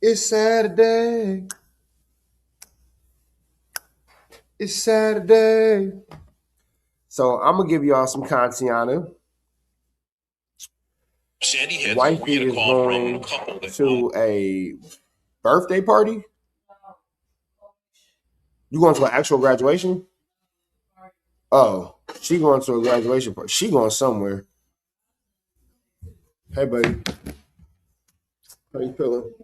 It's Saturday. It's Saturday. So I'm gonna give y'all some content. Wifey is going to a birthday party. You going to an actual graduation? Oh, she going to a graduation party. She going somewhere. Hey, buddy. How you feeling?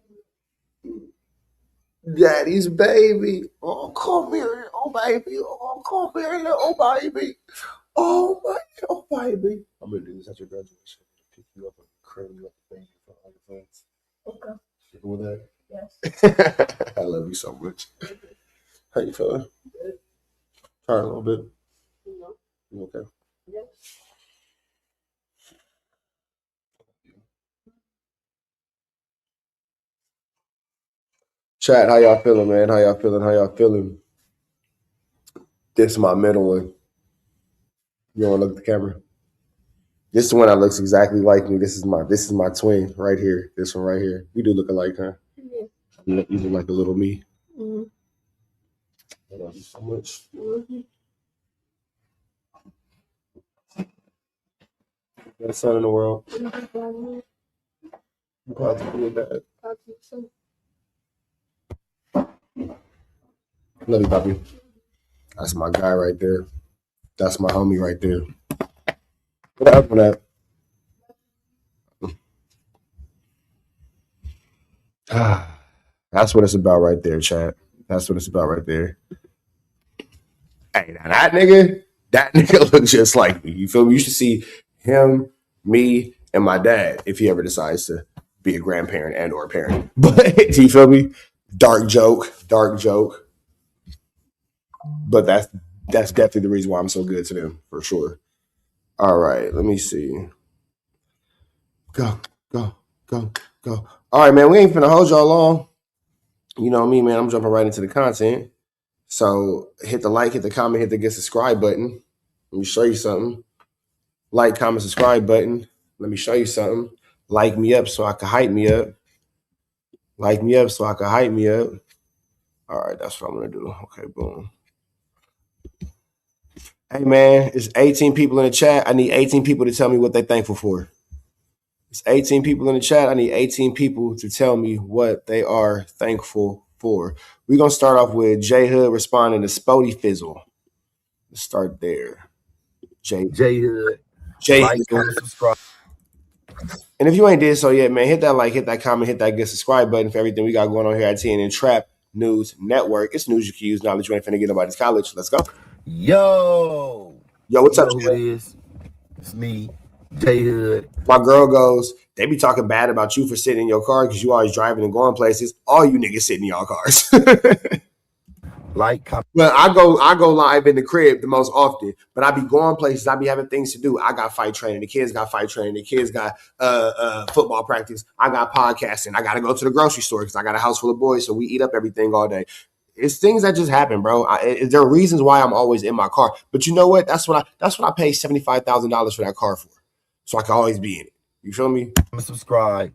Daddy's baby. Oh, come here, oh baby. Oh, come here, little baby. Oh my, oh baby. I'm gonna do this at your graduation. Pick you up and curl you up, baby, for all your friends. Okay. You cool with that? Yes. I love you so much. How you feeling? Good. Tired a little bit. No. You okay? Yes. Chat, how y'all feeling, man? How y'all feeling? How y'all feeling? This is my middle one. You want to look at the camera? This is the one that looks exactly like me. This is my twin right here. This one right here. We do look alike, huh? Yeah. You look like a little me. Mm-hmm. I love you so much. Mm-hmm. Best son in the world. I'm proud to be your dad. Love you, puppy. That's my guy right there. That's my homie right there. What up for that? That's what it's about right there, chat. That's what it's about right there. Hey, now that nigga looks just like me. You feel me? You should see him, me, and my dad if he ever decides to be a grandparent and or a parent. But you feel me? Dark joke. But that's definitely the reason why I'm so good to them, for sure. All right, let me see. Go. All right, man, we ain't finna hold y'all long. You know me, man. I'm jumping right into the content. So hit the like, hit the comment, hit the get subscribe button. Let me show you something. Like, comment, subscribe button. Let me show you something. Like me up so I can hype me up. Like me up so I can hype me up. All right, that's what I'm gonna do. Okay, boom. Hey man, it's 18 people in the chat. I need 18 people to tell me what they're thankful for. It's 18 people in the chat. I need 18 people to tell me what they are thankful for. We're gonna start off with Jhood responding to Spody Fizzle. Let's start there. Jhood. Like, comment, subscribe. And if you ain't did so yet, man, hit that like, hit that comment, hit that get subscribe button for everything we got going on here at TNN Trap News Network. It's news you can use, knowledge you ain't finna get nobody's college. Let's go. Yo, what's up, who it is? It's me, Jhood. My girl goes, they be talking bad about you for sitting in your car because you always driving and going places. All you niggas sit in y'all cars. Like, comment. Well, I go live in the crib the most often, but I be going places. I be having things to do. I got fight training. The kids got fight training. The kids got football practice. I got podcasting. I got to go to the grocery store because I got a house full of boys, so we eat up everything all day. It's things that just happen, bro. There are reasons why I'm always in my car, but you know what? That's what I paid $75,000 for that car for, so I can always be in it. You feel me? Subscribe,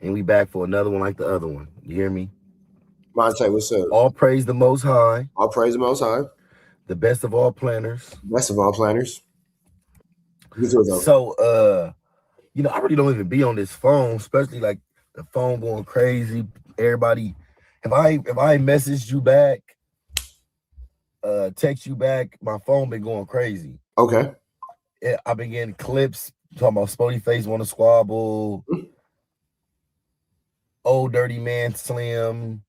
and we back for another one like the other one. You hear me? Monte, what's up? All praise the Most High. All praise the Most High. The best of all planners. Best of all planners. So, I really don't even be on this phone, especially like the phone going crazy. Everybody, if I messaged you back, text you back, my phone been going crazy. Okay. I've been getting clips talking about Spody Face want to squabble, old dirty man Slim,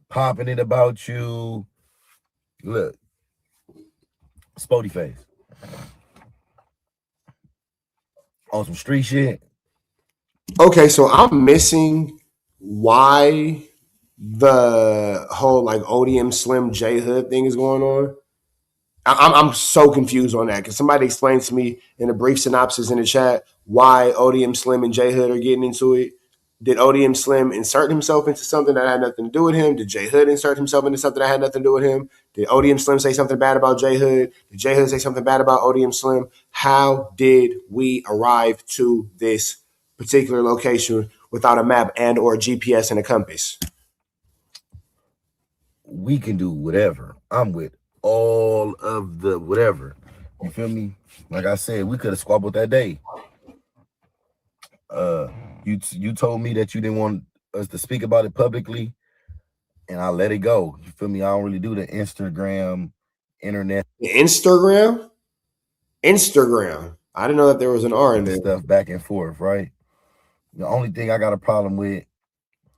popping it about you. Look, Spody Face on some street shit. Okay, so I'm missing why the whole like ODM Slim Jhood thing is going on. I'm so confused on that because somebody explained to me in a brief synopsis in the chat why ODM Slim and Jhood are getting into it. Did ODM Slim insert himself into something that had nothing to do with him? Did Jhood insert himself into something that had nothing to do with him? Did ODM Slim say something bad about Jhood? Did Jhood say something bad about ODM Slim? How did we arrive to this particular location without a map and or GPS and a compass? We can do whatever. I'm with all of the whatever. You feel me? Like I said, we could have squabbled that day. You told me that you didn't want us to speak about it publicly, and I let it go. You feel me? I don't really do the Instagram, internet Instagram? I didn't know that there was an R in there. stuff back and forth, right? The only thing I got a problem with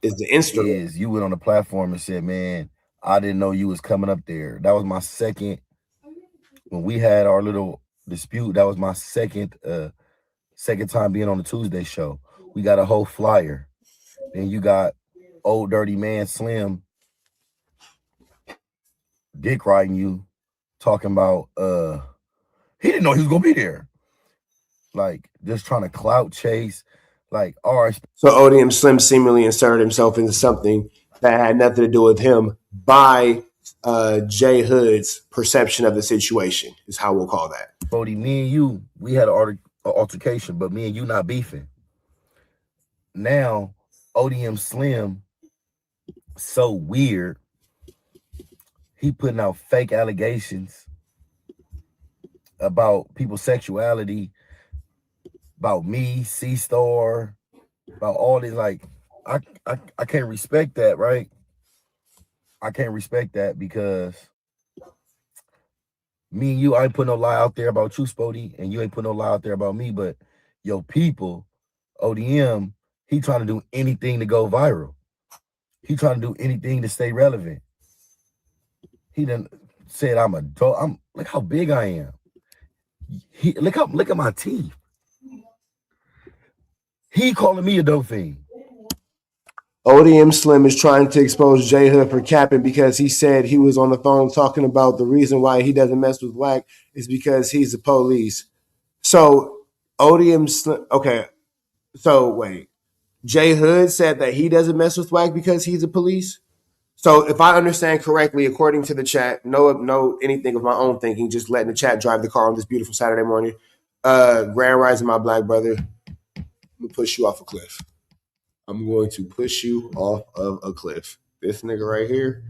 Is the Instagram. is you went on the platform and said, man, I didn't know you was coming up there. That was my second, when we had our little dispute, that was my second time being on the Tuesday show. We got a whole flyer. Then you got old dirty man Slim dick riding you, talking about he didn't know he was gonna be there. Like just trying to clout chase. Like, all right. So ODM Slim seemingly inserted himself into something that had nothing to do with him by Jhood's perception of the situation, is how we'll call that. Brody, me and you, we had an altercation, but me and you not beefing. Now, ODM Slim, so weird. He putting out fake allegations about people's sexuality, about me, C-Star, about all this. Like, I can't respect that, right? I can't respect that because me and you, I ain't put no lie out there about you, Spody, and you ain't put no lie out there about me, but your people, ODM, he trying to do anything to go viral. He trying to do anything to stay relevant. He done said I'm a dog. I'm look how big I am. Look at my teeth. He calling me a dope fiend. ODM Slim is trying to expose Jhood for capping because he said he was on the phone talking about the reason why he doesn't mess with Wack is because he's the police. So ODM Slim, okay. So wait, Jhood said that he doesn't mess with Wack because he's the police. So if I understand correctly, according to the chat, no anything of my own thinking, just letting the chat drive the car on this beautiful Saturday morning. Grand Rising, my black brother. I'm gonna push you off a cliff. I'm going to push you off of a cliff. This nigga right here.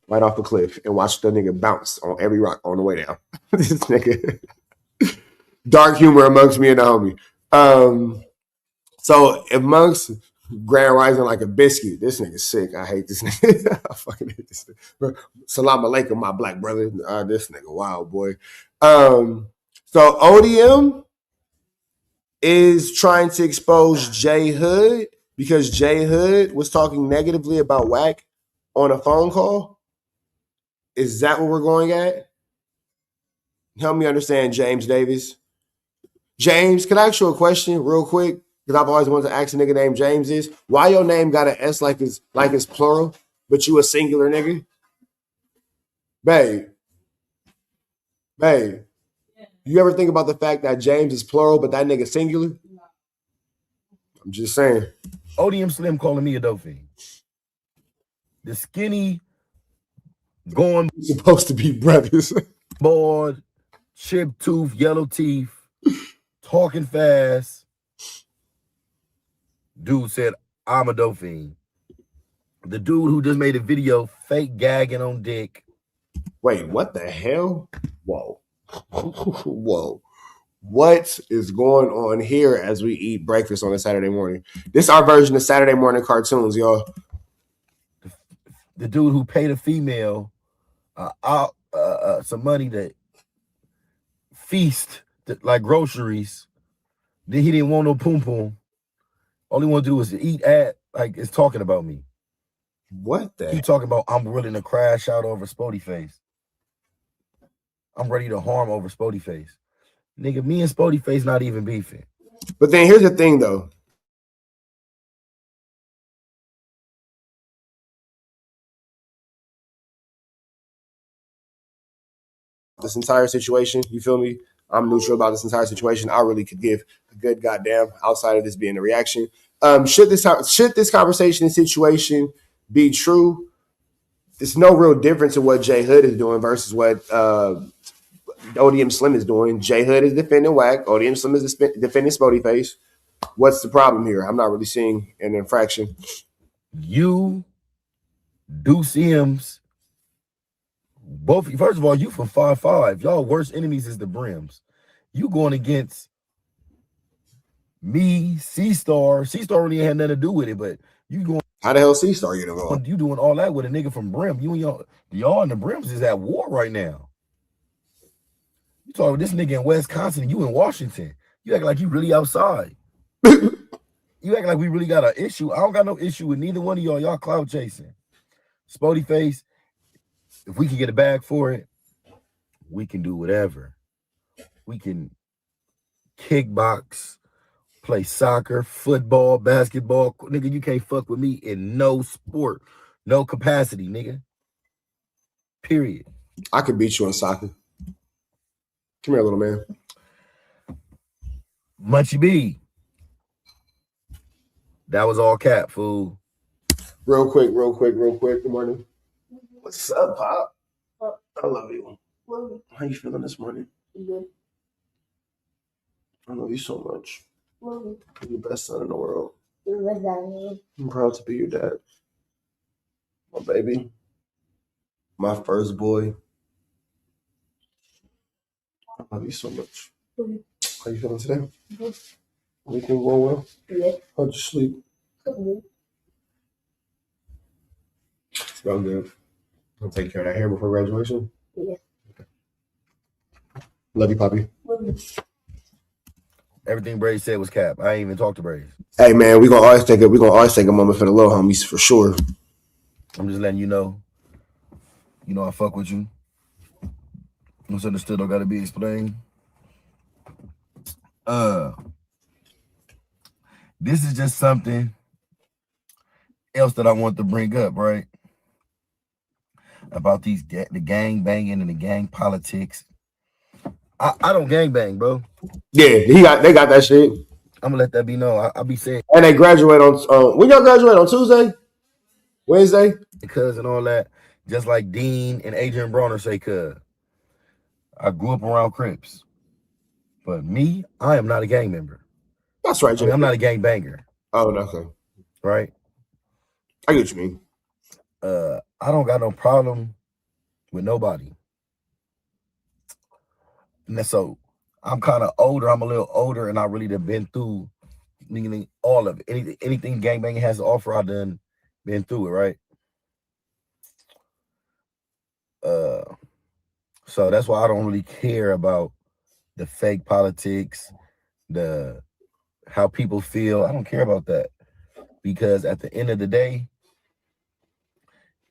Right off a cliff and watch the nigga bounce on every rock on the way down. This nigga. Dark humor amongst me and the homie. So amongst Grand Rising like a biscuit. This nigga's sick. I hate this nigga. I fucking hate this nigga. Salam alaikum, my black brother. This nigga wild, boy. So ODM is trying to expose Jhood because Jhood was talking negatively about Wack on a phone call. Is that what we're going at? Help me understand, James Davis. James, can I ask you a question real quick? Because I've always wanted to ask a nigga named James is why your name got an S like it's plural, but you a singular nigga? Babe. You ever think about the fact that James is plural, but that nigga singular? I'm just saying. ODM Slim calling me a dope fiend. The skinny, going supposed to be brothers. Bald, chipped tooth, yellow teeth, talking fast. Dude said, I'm a dope fiend. The dude who just made a video fake gagging on dick. Wait, what the hell? Whoa. Whoa. What is going on here as we eat breakfast on a Saturday morning? This is our version of Saturday morning cartoons, y'all. The dude who paid a female some money to feast like groceries. Then he didn't want no poom poom. All he want to do is eat at, like, it's talking about me. What the? He talking about I'm willing to crash out over Spody Face. I'm ready to harm over Spody Face. Nigga, me and Spody Face not even beefing. But then here's the thing, though. This entire situation, you feel me? I'm neutral about this entire situation. I really could give a good goddamn outside of this being a reaction. Should this conversation and situation be true? There's no real difference in what Jhood is doing versus what ODM Slim is doing. Jhood is defending Whack. ODM Slim is defending Spody Face. What's the problem here? I'm not really seeing an infraction. You, Deuce M's, both. First of all, you from 5'5". Y'all worst enemies is the Brims. You going against me, C-Star. C-Star really had nothing to do with it, but you going. How the hell C-Star you going? You doing all that with a nigga from Brim. You and y'all and the Brims is at war right now. You talking this nigga in Wisconsin, you in Washington. You act like you really outside. You act like we really got an issue. I don't got no issue with neither one of y'all. Y'all cloud chasing. Spody Face, if we can get a bag for it, we can do whatever. We can kickbox, play soccer, football, basketball. Nigga, you can't fuck with me in no sport, no capacity, nigga. Period. I could beat you in soccer. Come here, little man. Munchie B. That was all cap, fool. Real quick. Good morning. What's up, Pop? I love you. How you feeling this morning? Good. I love you so much. Love you. You're the best son in the world. You're the best dad in the world. I'm proud to be your dad. My baby. My first boy. I love you so much. How you feeling today? Good. Everything going well? Yeah. How'd you sleep? Good. Smell good. I'll take care of that hair before graduation. Yeah. Okay. Love you, Poppy. Love you. Everything Brazy said was cap. I ain't even talked to Brazy. Hey man, we're gonna always take a moment for the little homies for sure. I'm just letting you know. You know I fuck with you. What's understood don't gotta be explained. This is just something else that I want to bring up, right? About the gang banging and the gang politics. I don't gang bang, bro. Yeah, they got that shit. I'm gonna let that be known. I'll be saying, and they graduate on when y'all graduate on Tuesday, Wednesday, because and all that. Just like Dean and Adrian Bronner say, cuz I grew up around Crips, but me, I am not a gang member. That's right. I mean, I'm not a gang banger. Oh, okay. Right. I get what you mean. I don't got no problem with nobody. And so I'm kind of older. I'm a little older, and I really have been through meaning all of it. Anything gangbanging has to offer, I done been through it, right? So that's why I don't really care about the fake politics, the how people feel. I don't care about that, because at the end of the day,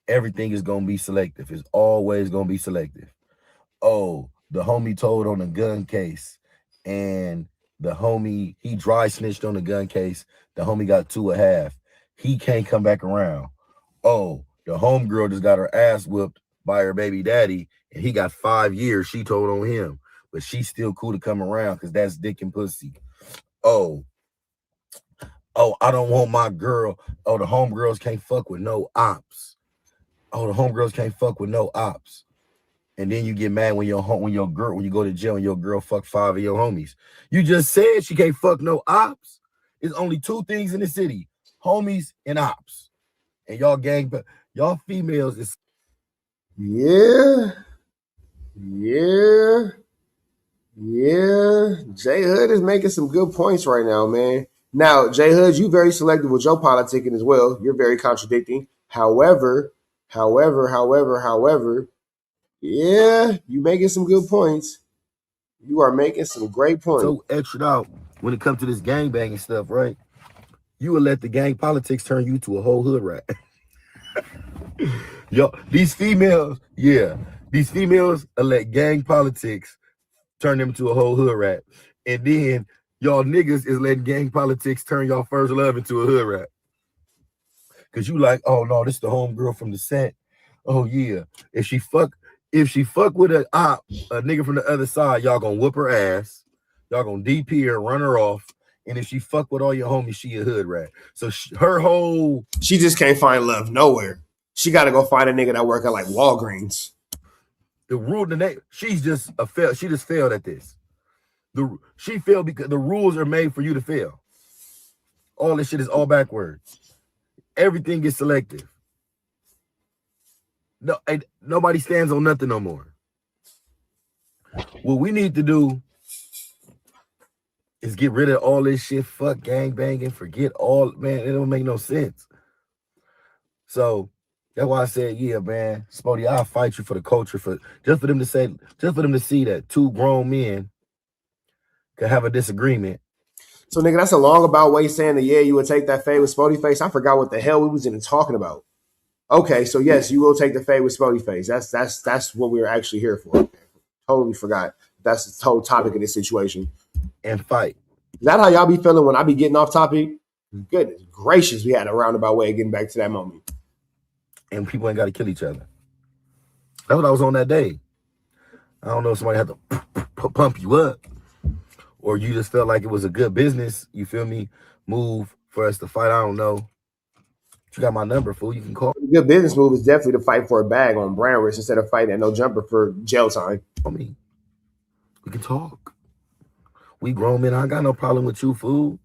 everything is gonna be selective. It's always gonna be selective. Oh, the homie told on the gun case, and the homie, he dry snitched on the gun case. The homie got 2.5. He can't come back around. Oh, the homegirl just got her ass whooped by her baby daddy, and he got 5 years. She told on him, but she's still cool to come around because that's dick and pussy. Oh, I don't want my girl. Oh, the homegirls can't fuck with no ops. Oh, the homegirls can't fuck with no ops. And then you get mad when you go to jail and your girl fuck 5 of your homies. You just said she can't fuck no ops. There's only 2 things in the city: homies and ops. And y'all females is Yeah. Jhood is making some good points right now, man. Now, Jhood, you very selective with your politicking as well. You're very contradicting. However, yeah, you making some good points. You are making some great points. so extra out when it comes to this gangbanging stuff, right? You will let the gang politics turn you to a whole hood rat. Yo, these females will let gang politics turn them to a whole hood rat. And then y'all niggas is letting gang politics turn y'all first love into a hood rat. Cause you like, oh no, this is the homegirl from the set. Oh yeah. If she fuck with a nigga from the other side, y'all gonna whoop her ass. Y'all gonna DP her, run her off. And if she fuck with all your homies, she a hood rat. So she just can't find love nowhere. She got to go find a nigga that work at like Walgreens. The rule, the name, she's just a fail. She just failed at this. She failed because the rules are made for you to fail. All this shit is all backwards. Everything is selective. No, nobody stands on nothing no more. What we need to do is get rid of all this shit. Fuck gang banging. Forget all, man. It don't make no sense. So that's why I said, yeah, man, Spody, I'll fight you for the culture, just for them to see that two grown men could have a disagreement. So, nigga, that's a long about way saying that, yeah, you would take that fade with Spody Face. I forgot what the hell we was even talking about. Okay, so yes, you will take the fade with Spody Face. That's what we were actually here for. Totally forgot. That's the whole topic of this situation. And fight. Is that how y'all be feeling when I be getting off topic? Goodness gracious, we had a roundabout way of getting back to that moment. And people ain't got to kill each other. That's what I was on that day. I don't know if somebody had to pump you up, or you just felt like it was a good business, you feel me, move for us to fight. I don't know. You got my number, fool. You can call. A good business move is definitely to fight for a bag on brand risk instead of fighting at no jumper for jail time. Call me. We can talk. We grown men. I ain't got no problem with you, fool.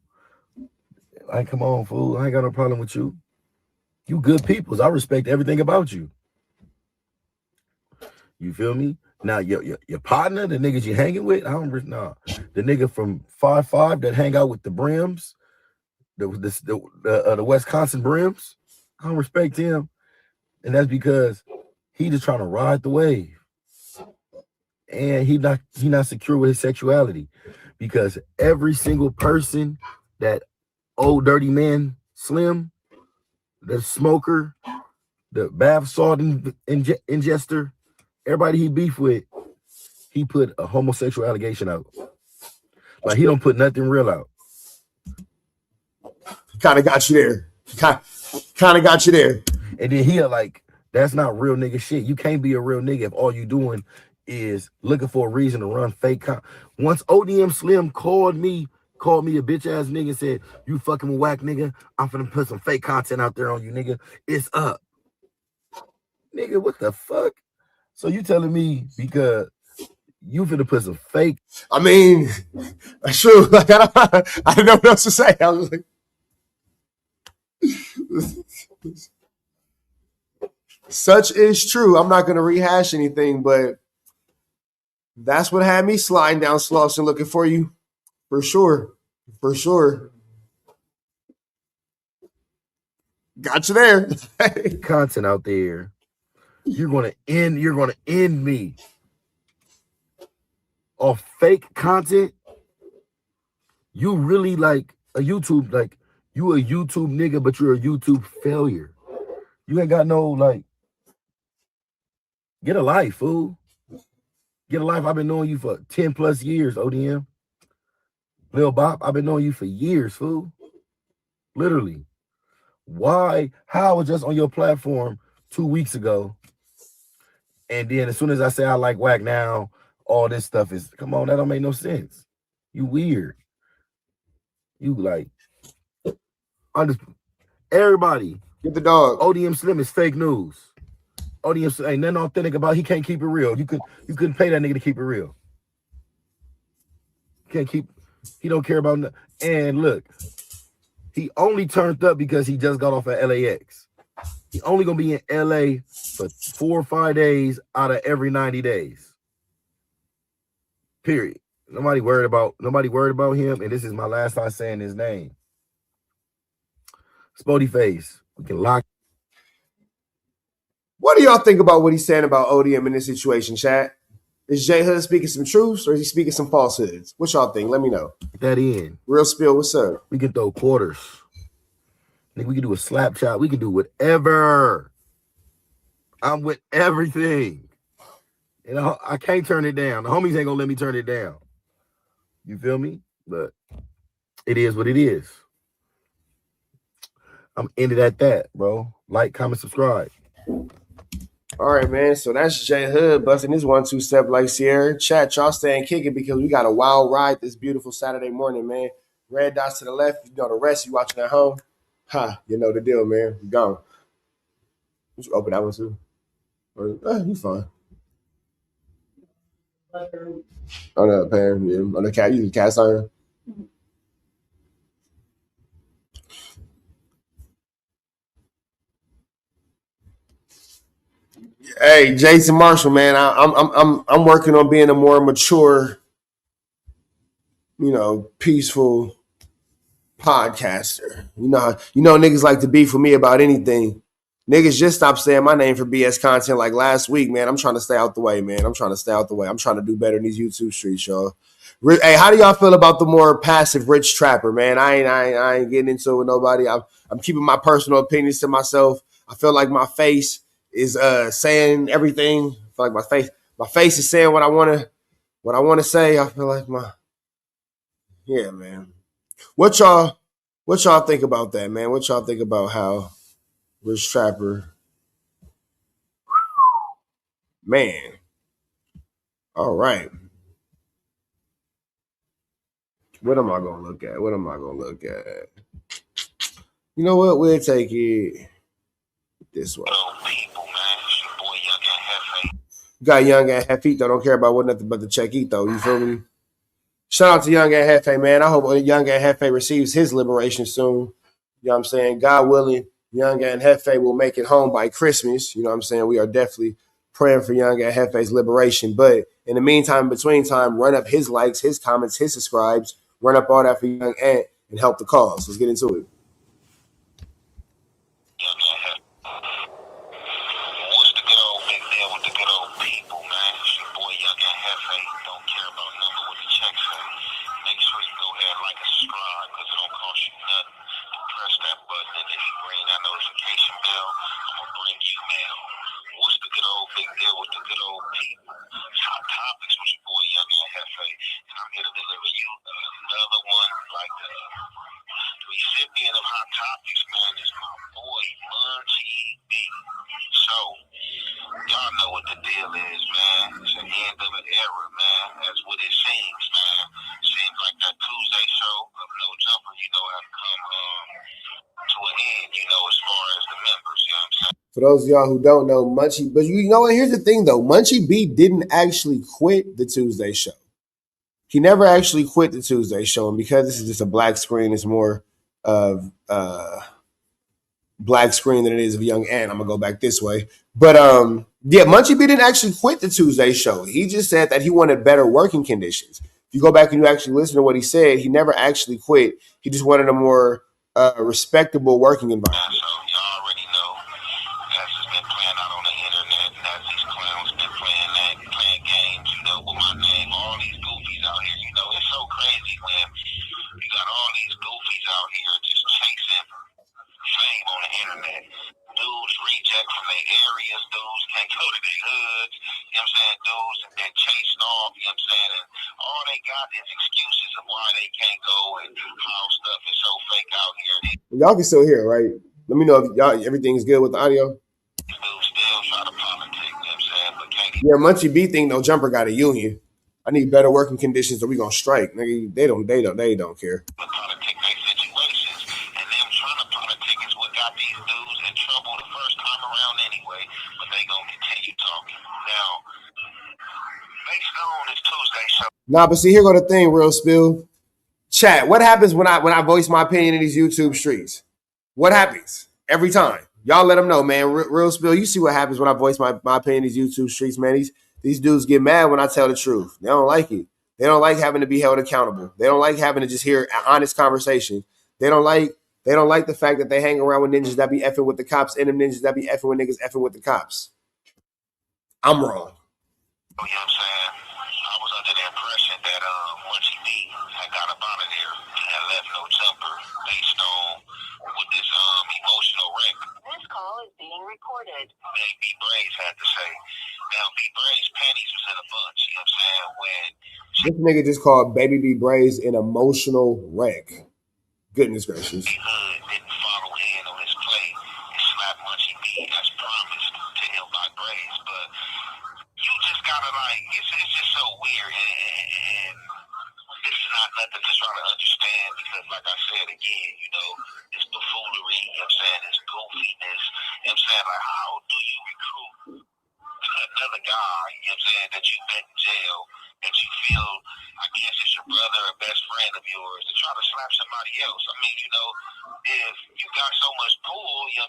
Like, come on, fool. I ain't got no problem with you. You good peoples. I respect everything about you. You feel me? Now, your partner, the niggas you hanging with, I don't nah. The nigga from 5'5" that hang out with the Brims, the Wisconsin Brims, I don't respect him. And that's because he just trying to ride the wave. And he not secure with his sexuality. Because every single person that old dirty man Slim, the smoker, the bath salt ingester, everybody he beef with, he put a homosexual allegation out. Like, he don't put nothing real out. Kind of got you there. Kind of got you there. And then he like, that's not real nigga shit. You can't be a real nigga if all you doing is looking for a reason to run fake. Once ODM Slim called me a bitch ass nigga and said, you fucking with whack nigga, I'm finna put some fake content out there on you, nigga. It's up. Nigga, what the fuck? So you telling me because you finna put some fake? I mean, that's true. Like, I didn't know what else to say. I was like, such is true. I'm not going to rehash anything, but that's what had me sliding down Slauson looking for you. For sure. For sure. Got you there. Content out there. You're gonna end me off fake content. You really like a YouTube, like you a YouTube nigga, but you're a YouTube failure. You ain't got no like. Get a life, fool. Get a life. I've been knowing you for 10 plus years, ODM. Lil Bop, I've been knowing you for years, fool. Literally. Why? How I was just on your platform 2 weeks ago. And then as soon as I say I like whack now, all this stuff is, come on, that don't make no sense. You weird. You like, everybody. Get the dog. ODM Slim is fake news. ODM Slim ain't nothing authentic about. He can't keep it real. You couldn't pay that nigga to keep it real. He don't care about nothing. And look, he only turned up because he just got off at LAX. He only gonna be in LA for 4 or 5 days out of every 90 days. Period. Nobody worried about him, and this is my last time saying his name. Spody Face. We can lock. What do y'all think about what he's saying about ODM in this situation, chat? Is Jhood speaking some truths or is he speaking some falsehoods? What y'all think? Let me know. Get that in. Real spill, what's up? We can throw quarters. Nigga, we can do a slap shot. We can do whatever. I'm with everything. And I can't turn it down. The homies ain't gonna let me turn it down. You feel me? But it is what it is. I'm ended at that, bro. Like, comment, subscribe. All right, man. So that's Jhood busting his 1-2 step like Sierra. Chat, y'all staying kicking because we got a wild ride this beautiful Saturday morning, man. Red dots to the left. You know the rest. You watching at home. You know the deal, man. We gone. You should open that one too. You fine. On the pan, yeah. On the cat, using cast iron. Hey, Jason Marshall, man, I'm working on being a more mature, peaceful podcaster. Niggas like to beef with me about anything. Niggas just stop saying my name for BS content like last week, man. I'm trying to stay out the way, man. I'm trying to do better in these YouTube streets, y'all. Hey, how do y'all feel about the more passive rich trapper, man? I ain't getting into it with nobody. I'm keeping my personal opinions to myself. I feel like my face is saying everything. I feel like my face is saying what I wanna say. I feel like man. What y'all think about that, man? What y'all think about how Rich Trapper, man? All right. What am I gonna look at? You know what? We'll take it this way. Got Young and Hefito. Don't care about what nothing but the checkito. You feel me? Shout out to Young and Hefe, man. I hope Young and Hefe receives his liberation soon. You know what I'm saying? God willing, Young and Hefe will make it home by Christmas. You know what I'm saying? We are definitely praying for Young and Hefe's liberation. But in the meantime, between time, run up his likes, his comments, his subscribes, run up all that for Young Ant and help the cause. Let's get into it. What's the good old big deal with the good old people, man? It's your boy Young and Hefe. Don't care about number what the check say. Make sure you go ahead and like and subscribe because it don't cost you nothing. Press that button and if you ring that notification bell, I'm going to bring you mail. What's the good old big deal with the good old people? Hot topics with your boy Young and Hefe. And I'm here to deliver you another one like the recipient of Hot Topics, man, is my boy Munchie. So, y'all know what the deal is, man. It's the end of an era, man. That's what it seems, man. Seems like that Tuesday show of No Jumper, have come to an end, as far as the members, you know what I'm saying? For those of y'all who don't know, Munchie, but you know what? Here's the thing, though. Munchie B didn't actually quit the Tuesday show. He never actually quit the Tuesday show, and because this is just a black screen, it's more of black screen than it is of Young Ant. I'm gonna go back this way. But Munchie B didn't actually quit the Tuesday show. He just said that he wanted better working conditions. If you go back and you actually listen to what he said, he never actually quit. He just wanted a more respectable working environment. So y'all already know that's just been playing out on the internet, and that's these clowns been playing games, with my name. All these goofies out here, it's so crazy when you got all these goofies out here just chasing fame on the internet. Dudes reject from their areas. Dudes can't go to their hoods. You know what I'm saying? Dudes have been chased off. You know what I'm saying? And all they got is excuses of why they can't go and how stuff is so fake out here. Y'all can still hear, right? Let me know if y'all everything's good with the audio. Dudes still try to politic. You know what I'm saying? But can't. Yeah, Munchie B think No Jumper got a union. I need better working conditions or we gonna strike. Nigga, they don't care. But politic their situations, and them trying to politic is what got these dudes in trouble the first time around anyway. But they gonna continue talking. Now, based on this Tuesday show. Nah, but see, here go the thing, real spill. Chat. What happens when I voice my opinion in these YouTube streets? What happens every time? Y'all let them know, man. Real spill. You see what happens when I voice my opinion in these YouTube streets, man. These dudes get mad when I tell the truth. They don't like it. They don't like having to be held accountable. They don't like having to just hear an honest conversation. They don't like the fact that they hang around with ninjas that be effing with the cops and them ninjas that be effing with niggas effing with the cops. I'm wrong. You know what I'm saying? I was under the impression that Munchie B had got up out of there and left No Jumper based on what this emotional wreck. This call is being recorded. B Brazy had to say. Now B Brazy's panties was in a bunch, you know what I'm saying? When this nigga just called Baby B Brazy an emotional wreck. Goodness gracious. Jhood didn't follow in on his play and slap Munchie B as promised to him by Brazy, but you just gotta it's just so weird, and it's not nothing to try to understand because, like I said again, it's buffoonery. You know what I'm saying? It's goofiness. You know what I'm saying? Like, how do you recruit another guy? You know what I'm saying? That you met in jail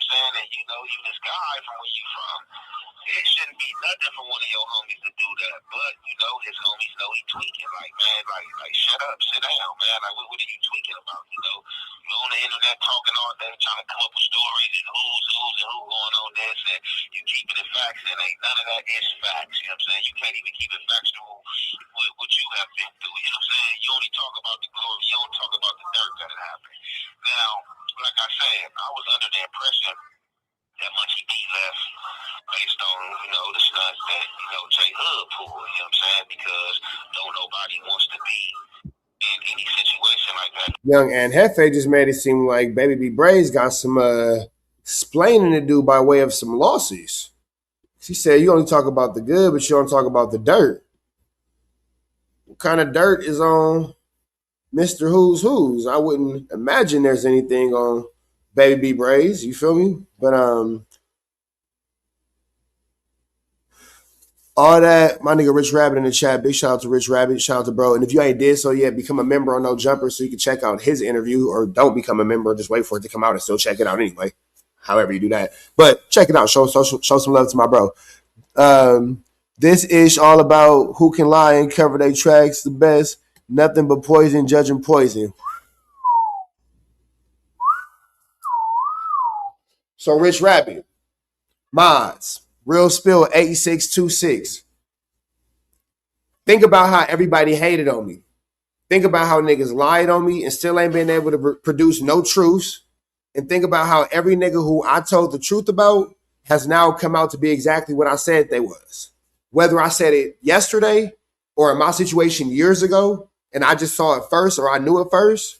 I'm saying? And you know, you this guy from where you from. It shouldn't be nothing for one of your homies to do that. But, you know, his homies know he tweaking. Like, man, like shut up, sit down, man. Like, what are you tweaking about? You know, you on the internet talking all day, trying to come up with stories and who's and who going on this, and you keeping it facts, and ain't none of that is facts. You know what I'm saying? You can't even keep it factual with what you have been through. You know what I'm saying? You only talk about the glory. You don't talk about the dirt that happened. Now, like I said, I was under the impression that Munchie D left based on, you know, the stunts that, you know, Jhood pulled, you know what I'm saying? Because don't nobody wants to be in any situation like that. Young and Hefe just made it seem like Baby B Brazy got some explaining to do by way of some losses. She said you only talk about the good, but you don't talk about the dirt. What kind of dirt is on Mr. Who's? I wouldn't imagine there's anything on Baby B Brazy, you feel me? But all that, my nigga Rich Rabbit in the chat. Big shout out to Rich Rabbit. Shout out to bro. And if you ain't did so yet, become a member on No Jumper so you can check out his interview, or don't become a member. Just wait for it to come out and still check it out anyway. However you do that. But check it out. Show some love to my bro. This ish all about who can lie and cover their tracks the best. Nothing but poison, judging poison. So Rich Rabbit, mods, Real Spill 8626. Think about how everybody hated on me. Think about how niggas lied on me and still ain't been able to produce no truths. And think about how every nigga who I told the truth about has now come out to be exactly what I said they was. Whether I said it yesterday or in my situation years ago, and I just saw it first or I knew it first,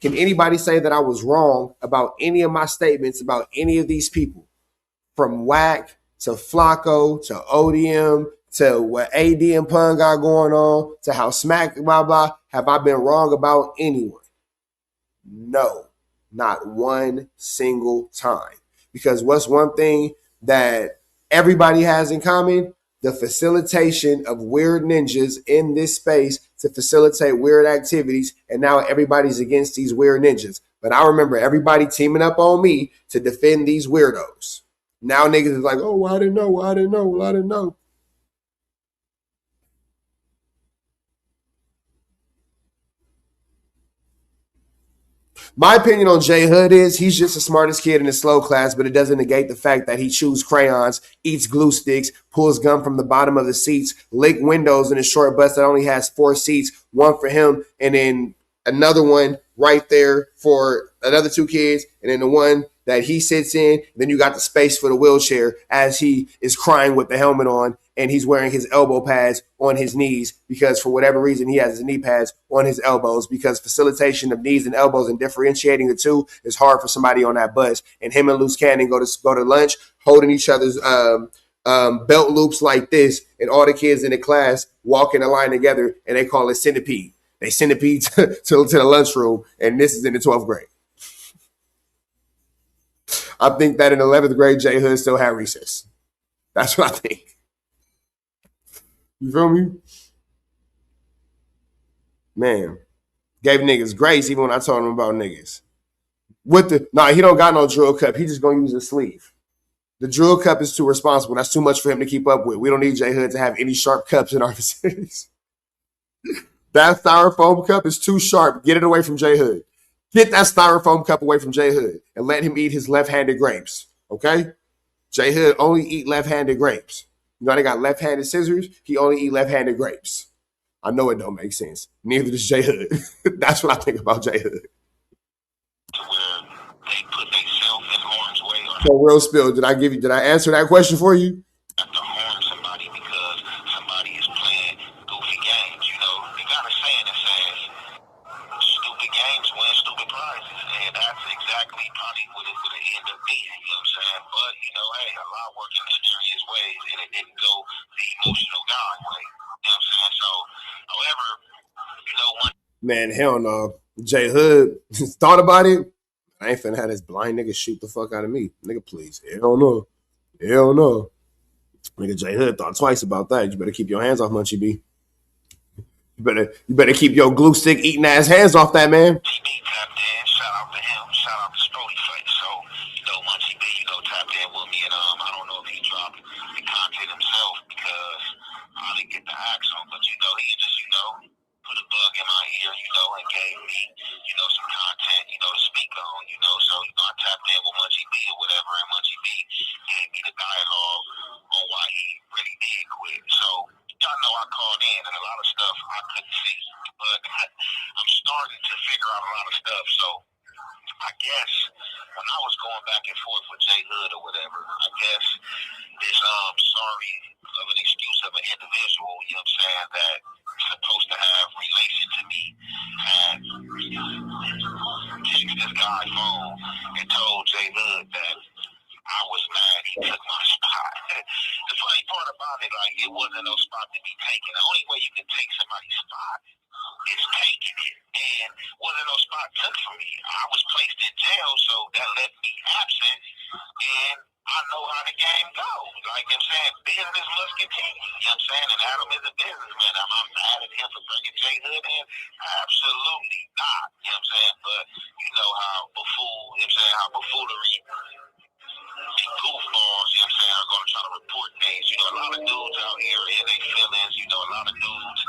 can anybody say that I was wrong about any of my statements about any of these people? From Whack to Flakko to ODM to what AD and Pun got going on to how Smack blah blah. Have I been wrong about anyone? No, not one single time. Because what's one thing that everybody has in common? The facilitation of weird ninjas in this space to facilitate weird activities, and now everybody's against these weird ninjas. But I remember everybody teaming up on me to defend these weirdos. Now niggas is like, oh, well, I didn't know, well, I didn't know, well, I didn't know. My opinion on Jhood is he's just the smartest kid in the slow class, but it doesn't negate the fact that he chews crayons, eats glue sticks, pulls gum from the bottom of the seats, lick windows in a short bus that only has 4 seats, one for him, and then another one right there for another 2 kids, and then the one that he sits in. Then you got the space for the wheelchair as he is crying with the helmet on, and he's wearing his elbow pads on his knees because for whatever reason he has his knee pads on his elbows, because facilitation of knees and elbows and differentiating the two is hard for somebody on that bus. And him and Loose Cannon go to lunch holding each other's belt loops like this, and all the kids in the class walk in a line together, and they call it centipede. They centipede to the lunchroom, and this is in the 12th grade. I think that in 11th grade, Jhood still had recess. That's what I think. You feel me? Man, gave niggas grace even when I told him about niggas. He don't got no drill cup. He just gonna use his sleeve. The drill cup is too responsible. That's too much for him to keep up with. We don't need Jhood to have any sharp cups in our facilities. That styrofoam cup is too sharp. Get it away from Jhood. Get that styrofoam cup away from Jhood and let him eat his left-handed grapes. Okay? Jhood only eat left-handed grapes. You know they got left-handed scissors? He only eat left-handed grapes. I know it don't make sense. Neither does Jhood. That's what I think about Jhood. So Real Spill, did I answer that question for you? Man, hell no. Jhood thought about it. I ain't finna have this blind nigga shoot the fuck out of me. Nigga, please. Hell no. Hell no. Nigga, Jhood thought twice about that. You better keep your hands off Munchie B. You better keep your glue stick eating ass hands off that man. Shout out to him. Shout out to Spody Face. So, Munchie B, tapped in with me, and I don't know if he dropped the content himself because I didn't get the axe on, but he just, put a bug in my ear, and gave me, some content, to speak on, So, I tapped in with Munchie B or whatever, and Munchie B gave me the dialogue on why he really did quit. So, y'all know I called in, and a lot of stuff I couldn't see, but I'm starting to figure out a lot of stuff. So, I guess when I was going back and forth with Jhood or whatever, I guess this sorry of an excuse of an individual, that supposed to have relation to me had texted this guy's phone and told Jhood that I was mad he took my spot. The funny part about it, it wasn't no spot to be taken. The only way you can take somebody's spot is taking it. And wasn't no spot took from me. I was placed in jail, so that left me absent. And I know how the game goes. Business must continue. And Adam is a businessman. I'm mad at him for bringing Jhood in. Absolutely not. But you know how how buffoonery goofballs, are going to try to report things. A lot of dudes out here in their feelings, a lot of dudes,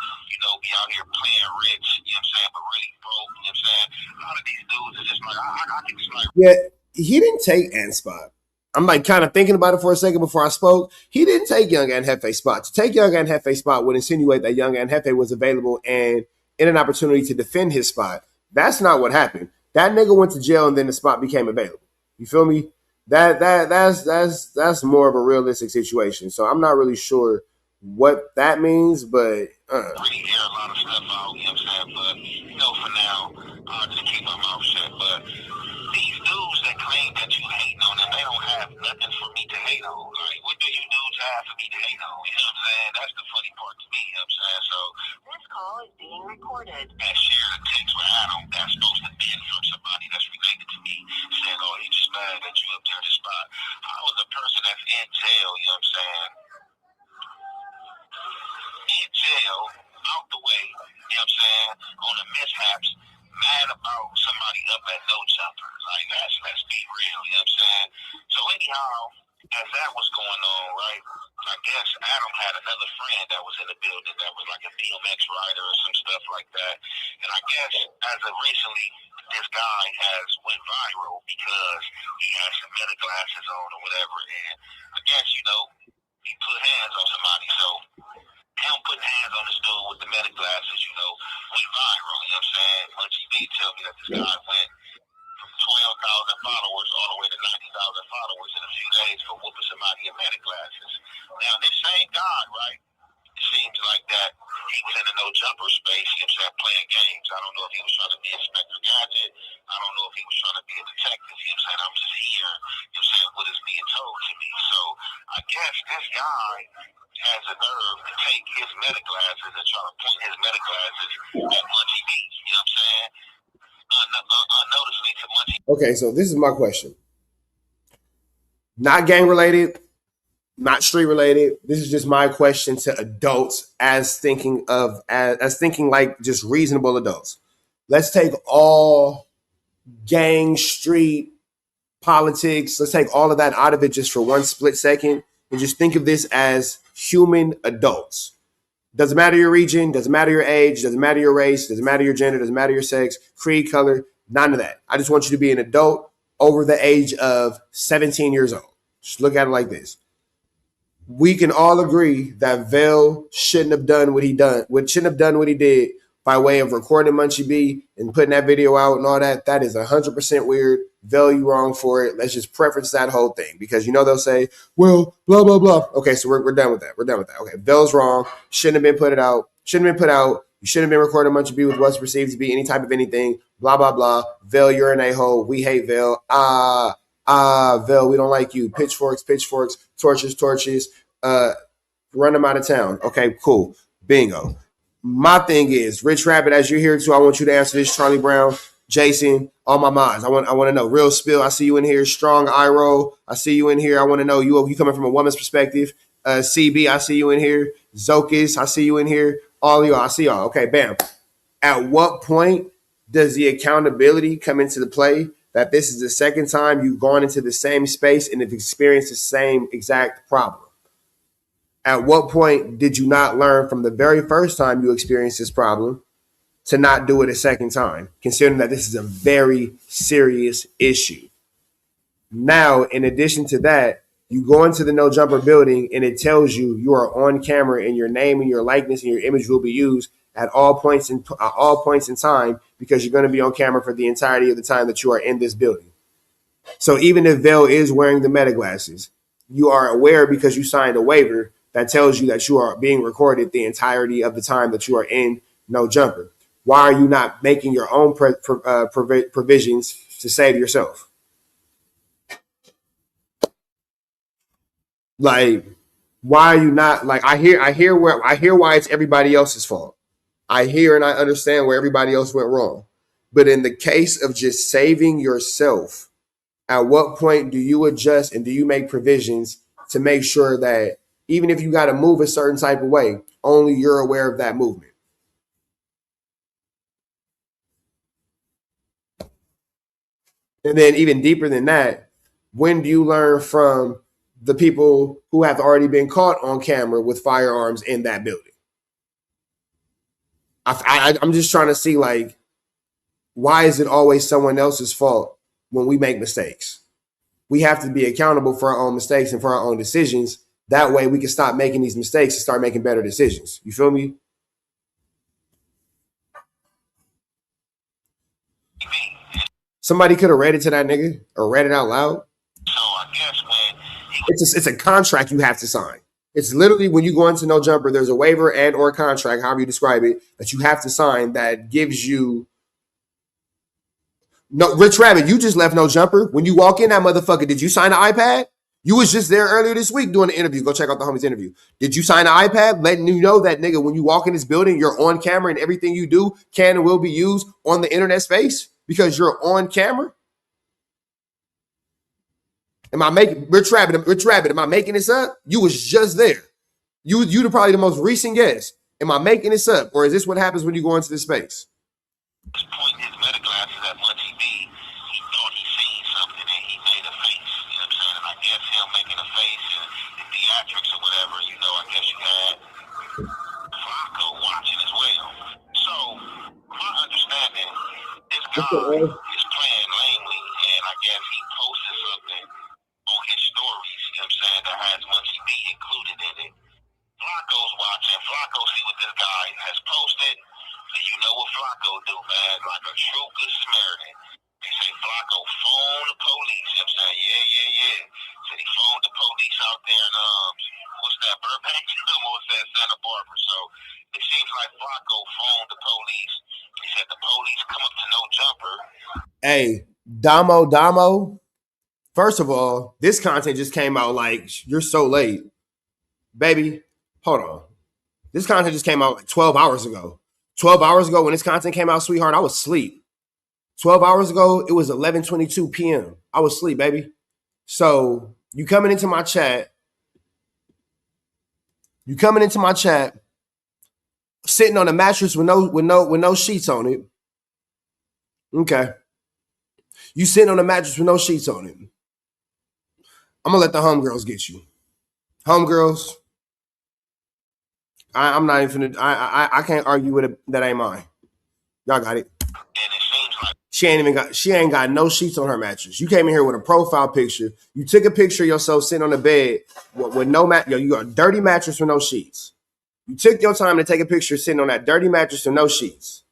be out here playing rich, but really broke, A lot of these dudes are just I can just Yeah, he didn't take Ant's spot. I'm kind of thinking about it for a second before I spoke. He didn't take Young Ant Hefe's spot. To take Young Ant Hefe's spot would insinuate that Young Ant Hefe was available and in an opportunity to defend his spot. That's not what happened. That nigga went to jail and then the spot became available. You feel me? That's more of a realistic situation. So I'm not really sure what that means, but really hear a lot of stuff out, but for now, I'll just keep my mouth shut. But these dudes that claim that you hating on them, they don't have nothing for me to hate on. What do you dudes have for me to hate on? That's the funny part to me, So this call is being recorded. And share a text with Adam that's supposed to be from somebody that's related to me, saying, oh, he just mad that you up there in the spot. I was a person that's in jail, in jail, out the way, on the mishaps, mad about somebody up at no jumper. Let's be real, So anyhow, as that was going on, right, I guess Adam had another friend that was in the building that was like a BMX rider or some stuff like that. And I guess as of recently, this guy has went viral because he has some meta glasses on or whatever. And I guess, he put hands on somebody. So him putting hands on this dude with the meta glasses, went viral. Munchie B tell me that this guy went from 12,000 followers all the way to 90,000 followers in a few days for whooping somebody in meta glasses. Now, this same guy, right, it seems like that he was in the no jumper space, playing games. I don't know if he was trying to be Inspector Gadget. I don't know if he was trying to be a detective. I'm just here, what is being told to me. So I guess this guy has a nerve to take his meta glasses and try to point his meta glasses at Munchie B. Unnoticedly to Munchie. Okay, so this is my question. Not gang related, not street related. This is just my question to adults as thinking like just reasonable adults. Let's take all gang, street, politics. Let's take all of that out of it just for one split second and just think of this as human adults. Doesn't matter your region, doesn't matter your age, doesn't matter your race, doesn't matter your gender, doesn't matter your sex, creed, color, none of that. I just want you to be an adult over the age of 17 years old. Just look at it like this. We can all agree that Vel shouldn't have done what he did by way of recording Munchie B and putting that video out and all that. That is 100% weird. Vel, you wrong for it. Let's just preference that whole thing because they'll say, well, blah, blah, blah. Okay, so we're done with that. Okay, Vel's wrong. Shouldn't have been put out. You shouldn't have been recording Munchie B with what's perceived to be any type of anything. Blah, blah, blah. Vel, you're an a-hole. We hate Vel. Vel, we don't like you. Pitchforks, torches. Run them out of town. Okay, cool. Bingo. My thing is, Rich Rabbit, as you're here too, I want you to answer this. Charlie Brown, Jason, all my minds. I want to know. Real Spill, I see you in here. Strong Iro, I see you in here. I want to know you coming from a woman's perspective. CB, I see you in here. Zokis, I see you in here. All of y'all, I see y'all. Okay, bam. At what point does the accountability come into the play that this is the second time you've gone into the same space and have experienced the same exact problem? At what point did you not learn from the very first time you experienced this problem to not do it a second time, considering that this is a very serious issue? Now, in addition to that, you go into the no jumper building and it tells you you are on camera and your name and your likeness and your image will be used at all points in time because you're going to be on camera for the entirety of the time that you are in this building. So even if Vale is wearing the meta glasses, you are aware because you signed a waiver that tells you that you are being recorded the entirety of the time that you are in no jumper. Why are you not making your own provisions to save yourself? Like, why are you not like? I hear why it's everybody else's fault. I hear and I understand where everybody else went wrong. But in the case of just saving yourself, at what point do you adjust and do you make provisions to make sure that even if you got to move a certain type of way, only you're aware of that movement? And then even deeper than that, when do you learn from the people who have already been caught on camera with firearms in that building? I'm just trying to see, like, why is it always someone else's fault when we make mistakes? We have to be accountable for our own mistakes and for our own decisions. That way we can stop making these mistakes and start making better decisions. You feel me? Somebody could have read it to that nigga or read it out loud. So I guess when it's a contract you have to sign. It's literally when you go into no jumper, there's a waiver and or contract, however you describe it, that you have to sign that gives you. No, Rich Rabbit, you just left no jumper. When you walk in that motherfucker, did you sign an iPad? You was just there earlier this week doing an interview. Go check out the homie's interview. Did you sign an iPad letting you know that, nigga, when you walk in this building, you're on camera and everything you do can and will be used on the internet space because you're on camera? Am I making Rich Rabbit, am I making this up? You was just there. You probably the most recent guest. Am I making this up? Or is this what happens when you go into this space? he was pointing his meta glasses at Munchie B, he thought he seen something and he made a face. You know what I'm saying? And I guess him making a face and the theatrics or whatever, you know, I guess you had Flakko watching as well. So, my understanding, this guy is playing lamely, and I guess he posted something on his stories, you know what I'm saying, that has Munchie B included in it. Flakko's watching. Flakko see what this guy has posted. So you know what Flakko do, man. Like a true good Samaritan. They say Flakko phone the police. You know what I'm saying? Yeah. Said he phoned the police out there in, what's that, Burbank? Almost said Santa Barbara. So it seems like Flakko phoned the police. He said the police come up to no jumper. Hey, Damo. First of all, this content just came out like, you're so late. Baby, hold on. This content just came out like 12 hours ago. 12 hours ago when this content came out, sweetheart, I was asleep. 12 hours ago, it was 11:22 p.m. I was asleep, baby. So you coming into my chat, sitting on a mattress with no sheets on it. Okay. You sitting on a mattress with no sheets on it. I'm gonna let the homegirls get you. Homegirls, I'm not even. I can't argue with it. That ain't mine. Y'all got it. And it seems like She ain't got no sheets on her mattress. You came in here with a profile picture. You took a picture of yourself sitting on the bed with no mat. You got a dirty mattress with no sheets. You took your time to take a picture sitting on that dirty mattress with no sheets.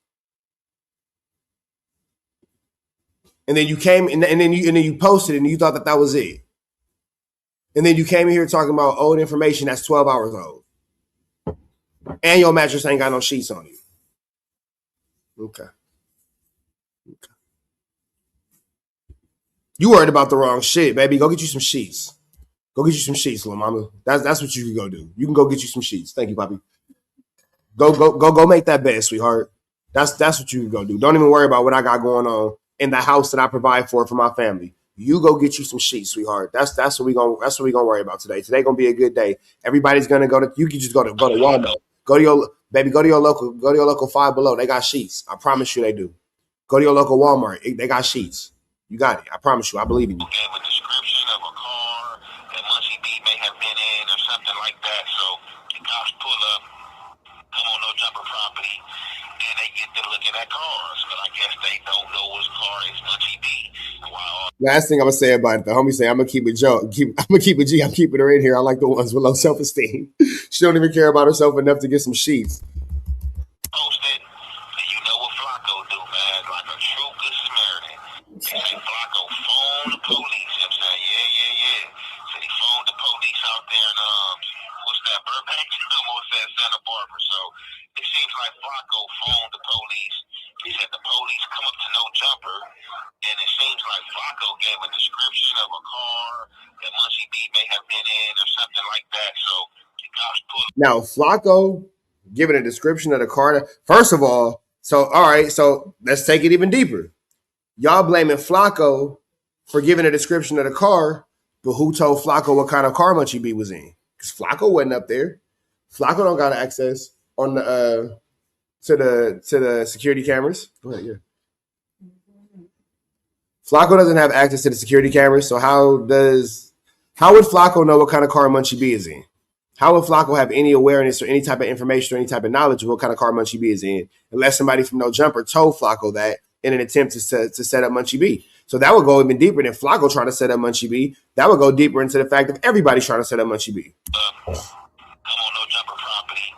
And then you came and then you posted it and you thought that was it. And then you came in here talking about old information that's 12 hours old. And your mattress ain't got no sheets on it. Okay. You worried about the wrong shit, baby. Go get you some sheets. Go get you some sheets, little mama. That's what you can go do. You can go get you some sheets. Thank you, Poppy. Go make that bed, sweetheart. That's what you can go do. Don't even worry about what I got going on in the house that I provide for my family. You go get you some sheets, sweetheart. That's what we gonna worry about today. Today gonna be a good day. Everybody's gonna go to. You can just go to Walmart. Go to your local Five Below. They got sheets. I promise you they do. Go to your local Walmart. They got sheets. You got it. I promise you. I believe in you. Gave a description of a car that Munchie B may have been in or something like that. So the cops pull up, come on no jumper property, and they get to looking at cars. But I guess they don't know which car is Munchie B. And why all Last thing I'm gonna say about it, the homie say I'm gonna keep it I'm gonna keep it G. I'm keeping her in here. I like the ones with low self-esteem. She don't even care about herself enough to get some sheets. posted, and you know what Flakko do, man, like a true good Samaritan. They say Flakko phone the police. You know what I'm saying? Yeah. So he phoned the police out there in, what's that, Burbank? Almost said Santa Barbara. So it seems like Flakko phoned the police. He said the police come up to no jumper, and it seems like Flakko gave a description of a car that Munchie B may have been in or something like that. So the cops pulled. Now Flakko giving a description of the car. First of all, all right, so let's take it even deeper. Y'all blaming Flakko for giving a description of the car, but who told Flakko what kind of car Munchie B was in? Because Flakko wasn't up there. Flakko don't got access on the to the security cameras. Go ahead, yeah. Flakko doesn't have access to the security cameras, so how would Flakko know what kind of car Munchie B is in? How would Flakko have any awareness or any type of information or any type of knowledge of what kind of car Munchie B is in, unless somebody from No Jumper told Flakko that in an attempt to set up Munchie B? So that would go even deeper than Flakko trying to set up Munchie B. That would go deeper into the fact of everybody trying to set up Munchie B. Come on no jumper property,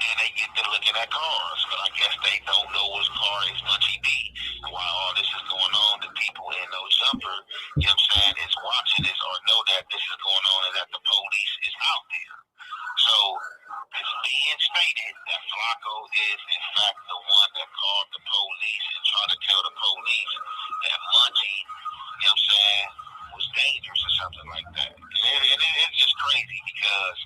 and they get to looking at cars, but I guess they don't know which car is Munchie B. And while all this is going on, the people in No Jumper, you know what I'm saying, is watching this or know that this is going on and that the police is out there. So it's being stated that Flakko is in fact the one that called the police and tried to tell the police that Munchie, you know what I'm saying, was dangerous or something like that. And it's just crazy because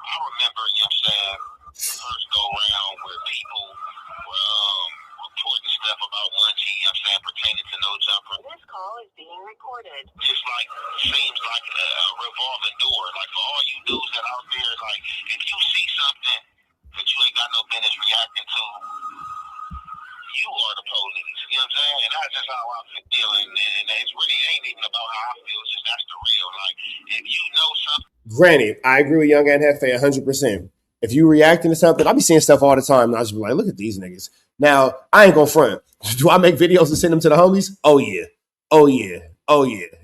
I remember, you know what I'm saying, the first go around where people were reporting stuff about Munchie, you know what I'm saying, pertaining to No Jumper. This call is being recorded. Just like, seems like a revolving door. Like for all you dudes that out there, like if you see something that you ain't got no business reacting to, you are the police. You know what I'm saying? And that's just how I feel. And it's really ain't even about how I feel. It's just that's the real. Like if you know something. Granted, I agree with Young and Hefe 100%. If you reacting to something, I be seeing stuff all the time, and I just be like, look at these niggas. Now, I ain't gonna front. Do I make videos and send them to the homies? Oh yeah.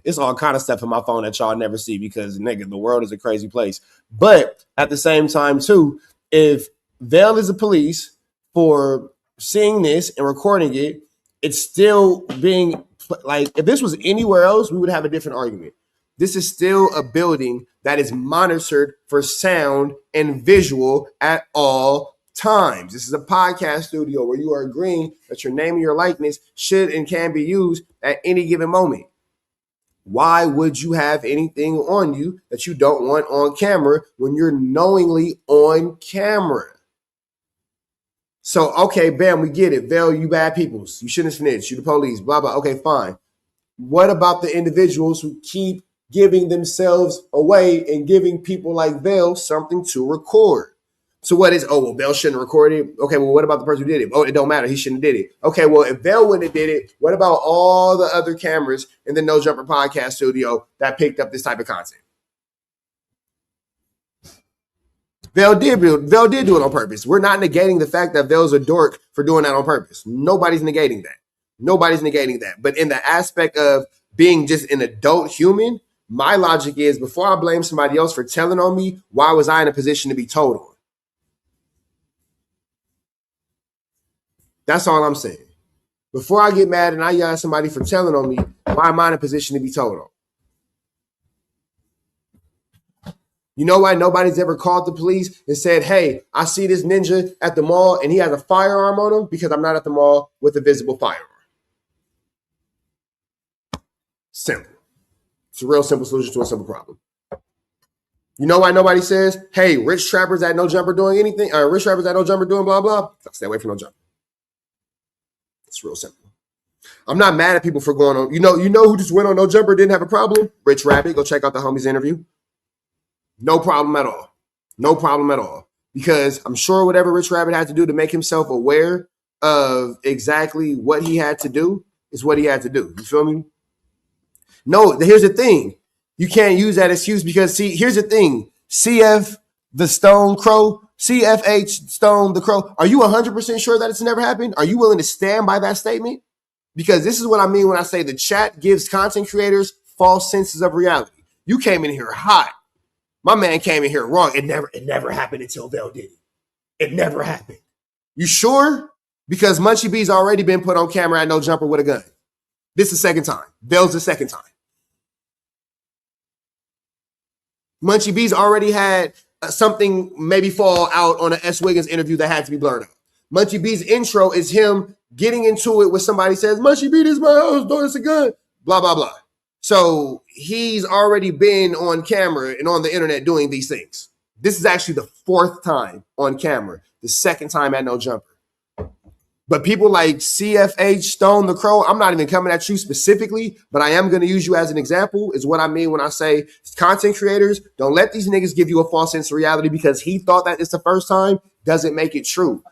It's all kind of stuff in my phone that y'all never see because, nigga, the world is a crazy place. But at the same time, too, if Vail is the police for seeing this and recording it, it's still being, like, if this was anywhere else, we would have a different argument. This is still a building that is monitored for sound and visual at all times. This is a podcast studio where you are agreeing that your name and your likeness should and can be used at any given moment. Why would you have anything on you that you don't want on camera when you're knowingly on camera? So, okay, bam, we get it. Vail, you bad peoples. You shouldn't snitch. You the police, blah, blah. Okay, fine. What about the individuals who keep giving themselves away and giving people like Vail something to record? So what is, oh, well, Vail shouldn't record it. Okay, well, what about the person who did it? Oh, it don't matter. He shouldn't have did it. Okay, well, if Vail wouldn't have did it, what about all the other cameras in the No Jumper podcast studio that picked up this type of content? Vail did do it on purpose. We're not negating the fact that Vail's a dork for doing that on purpose. Nobody's negating that. But in the aspect of being just an adult human, my logic is before I blame somebody else for telling on me, why was I in a position to be told on? That's all I'm saying. Before I get mad and I yell at somebody for telling on me, why am I in a position to be told on? You know why nobody's ever called the police and said, hey, I see this ninja at the mall and he has a firearm on him? Because I'm not at the mall with a visible firearm. Simple. It's a real simple solution to a simple problem. You know why nobody says, hey, rich trappers at No Jumper doing anything, or rich trappers at No Jumper doing blah, blah? Stay away from No Jumper. It's real simple. I'm not mad at people for going on. You know who just went on No Jumper, didn't have a problem? Rich Rabbit. Go check out the homie's interview. No problem at all. Because I'm sure whatever Rich Rabbit had to do to make himself aware of exactly what he had to do is what he had to do. You feel me? No, here's the thing. You can't use that excuse because, see, here's the thing. CF the Stone Crow, CFH Stone the Crow, are you 100% sure that it's never happened? Are you willing to stand by that statement? Because this is what I mean when I say the chat gives content creators false senses of reality. You came in here hot. My man came in here wrong. It never happened until Vel did it. It never happened. You sure? Because Munchie B's already been put on camera at No Jumper with a gun. This is the second time. Vel's the second time. Munchie B's already had something maybe fall out on an S. Wiggins interview that had to be blurred out. Munchie B's intro is him getting into it with somebody says, Munchie B, this is my house, don't, it's a gun, blah, blah, blah. So he's already been on camera and on the internet doing these things. This is actually the fourth time on camera, the second time at No Jumper. But people like CFH Stone the Crow, I'm not even coming at you specifically, but I am going to use you as an example, is what I mean when I say content creators, don't let these niggas give you a false sense of reality because he thought that it's the first time, doesn't make it true.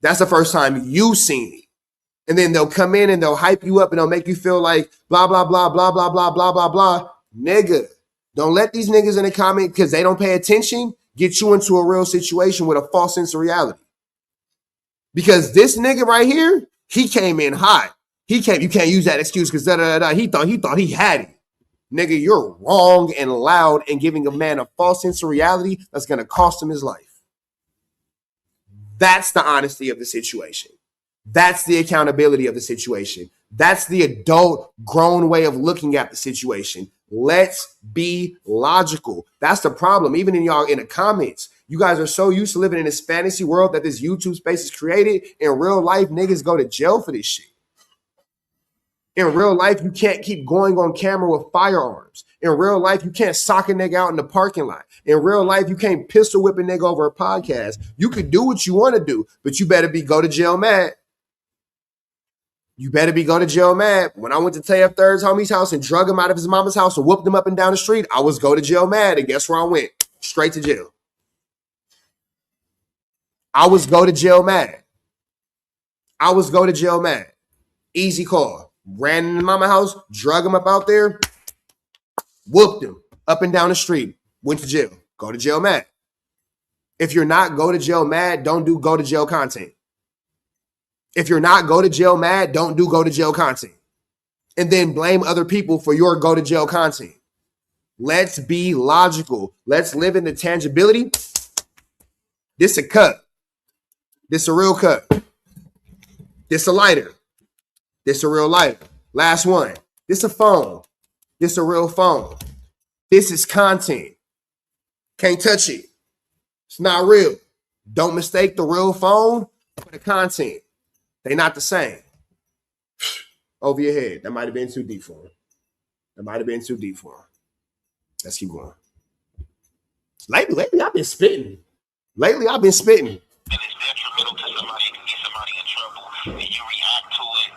That's the first time you seen it. And then they'll come in and they'll hype you up and they'll make you feel like blah, blah, blah, blah, blah, blah, blah, blah, blah. Nigga, don't let these niggas in the comment because they don't pay attention get you into a real situation with a false sense of reality. Because this nigga right here, he came in hot. You can't use that excuse because he thought he had it. Nigga, you're wrong and loud and giving a man a false sense of reality that's going to cost him his life. That's the honesty of the situation. That's the accountability of the situation. That's the adult, grown way of looking at the situation. Let's be logical. That's the problem. Even in y'all in the comments, you guys are so used to living in this fantasy world that this YouTube space is created. In real life, niggas go to jail for this shit. In real life, you can't keep going on camera with firearms. In real life, you can't sock a nigga out in the parking lot. In real life, you can't pistol whip a nigga over a podcast. You could do what you want to do, but you better be go to jail mad. You better be go to jail mad. When I went to TF Third's homie's house and drug him out of his mama's house and whooped him up and down the street, I was go to jail mad. And guess where I went? Straight to jail. I was go to jail mad. Easy call. Ran in the mama house, drug him up out there, whooped him up and down the street, went to jail. Go to jail mad. If you're not go to jail mad, don't do go to jail content. If you're not go to jail mad, don't do go to jail content. And then blame other people for your go to jail content. Let's be logical. Let's live in the tangibility. This a cut. This a real cut. This a lighter. This a real lighter. Last one. This a phone. This a real phone. This is content. Can't touch it. It's not real. Don't mistake the real phone for the content. They're not the same. Over your head. That might have been too deep for him. Let's keep going. Lately I've been spitting. And it's detrimental to somebody. It can get somebody in trouble. And you react to it,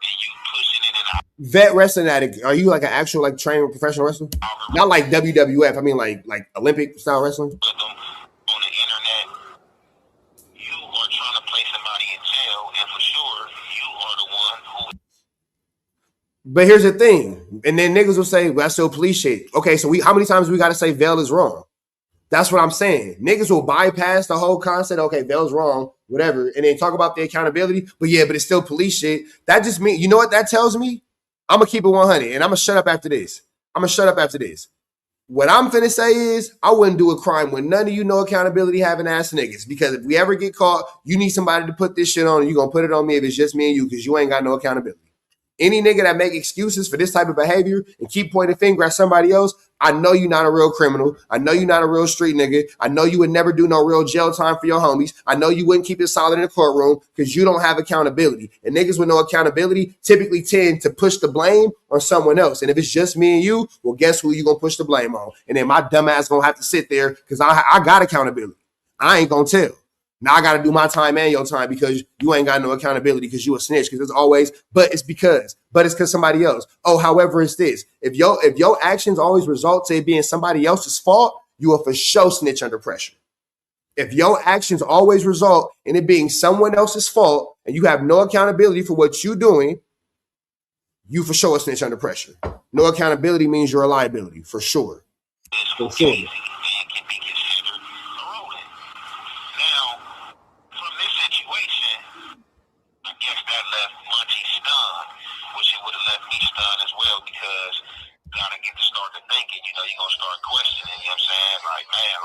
and you pushing it and out. Vet wrestling addict. Are you like an actual like trained professional wrestler? Not like WWF. I mean like Olympic style wrestling. On the internet, you are trying to place somebody in jail, and for sure, you are the one who. But here's the thing. And then niggas will say, well, that's still police shit. Okay, so how many times we got to say Vel is wrong? That's what I'm saying. Niggas will bypass the whole concept. Okay, Vel's wrong, whatever. And then talk about the accountability. But it's still police shit. That just means, you know what that tells me? I'm going to keep it 100. And I'm going to shut up after this. What I'm finna say is, I wouldn't do a crime with none of you no accountability having ass niggas. Because if we ever get caught, you need somebody to put this shit on. And you're going to put it on me if it's just me and you because you ain't got no accountability. Any nigga that make excuses for this type of behavior and keep pointing finger at somebody else, I know you're not a real criminal. I know you're not a real street nigga. I know you would never do no real jail time for your homies. I know you wouldn't keep it solid in the courtroom because you don't have accountability. And niggas with no accountability typically tend to push the blame on someone else. And if it's just me and you, well, guess who you gonna push the blame on? And then my dumb ass gonna have to sit there because I got accountability. I ain't gonna tell. Now I got to do my time and your time because you ain't got no accountability because you a snitch. Because it's always, but it's because somebody else. Oh, however, it's this. If your actions always result to it being somebody else's fault, you are for sure snitch under pressure. If your actions always result in it being someone else's fault and you have no accountability for what you're doing, you for sure a snitch under pressure. No accountability means you're a liability, for sure. For sure. It can be considered a rodent. Now, from this situation, I guess that left Munchie stunned, which it would have left me stunned as well, because gotta get to start to thinking, you're gonna start questioning, you know what I'm saying? Like, man,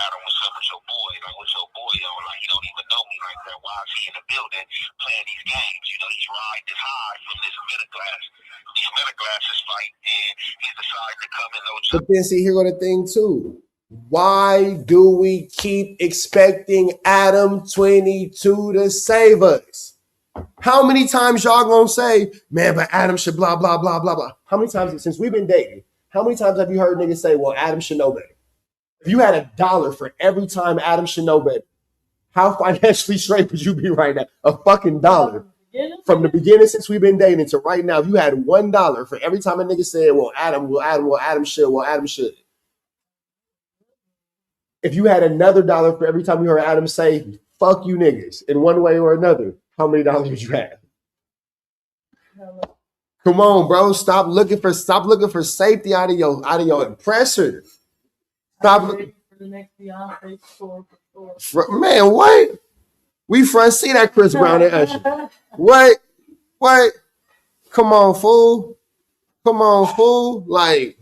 Adam, what's up with your boy? Like, what's your boy on? Like, he don't even know me like that. Why is he in the building playing these games? He's riding this high from this these middle classes fight, and he's deciding to come in no But then see, here go the thing too. Why do we keep expecting Adam 22 to save us? How many times y'all gonna say, man, but Adam should blah, blah, blah, blah, blah? How many times, since we've been dating, how many times have you heard niggas say, well, Adam should know better? If you had $1 for every time Adam should know better, how financially straight would you be right now? A fucking $1. From the beginning, since we've been dating to right now, if you had $1 for every time a nigga said, well, Adam should. If you had another $1 for every time you heard Adam say, fuck you niggas, in one way or another, how many dollars would you have? Come on, bro. Stop looking for safety out of your oppressor. Stop looking for the next Beyonce store. Man, what? We front seat at Chris Brown and Usher. What? Come on, fool. Like,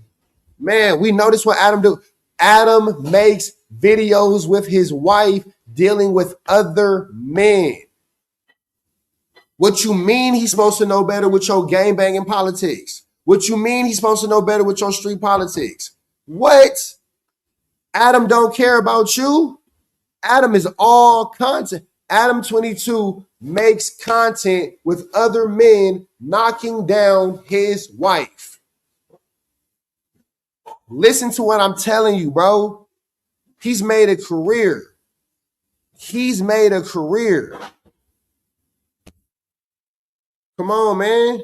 man, we notice what Adam do. Adam makes videos with his wife dealing with other men. What you mean he's supposed to know better with your gangbanging politics? What you mean he's supposed to know better with your street politics? What? Adam don't care about you. Adam is all content. Adam 22 makes content with other men knocking down his wife. Listen to what I'm telling you, bro. He's made a career. Come on, man.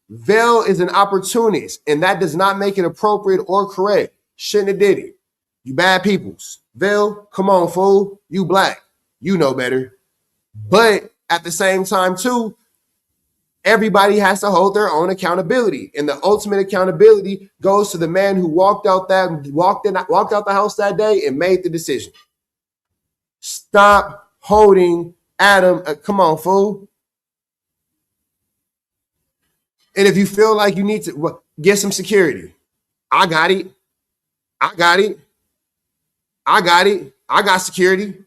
Vel is an opportunist, and that does not make it appropriate or correct. Shouldn't have did it. You bad peoples. Vel, come on, fool. You black. You know better. But at the same time, too, everybody has to hold their own accountability. And the ultimate accountability goes to the man who walked out the house that day and made the decision. Stop holding Adam. Come on, fool. And if you feel like you need to get some security, I got it. I got security.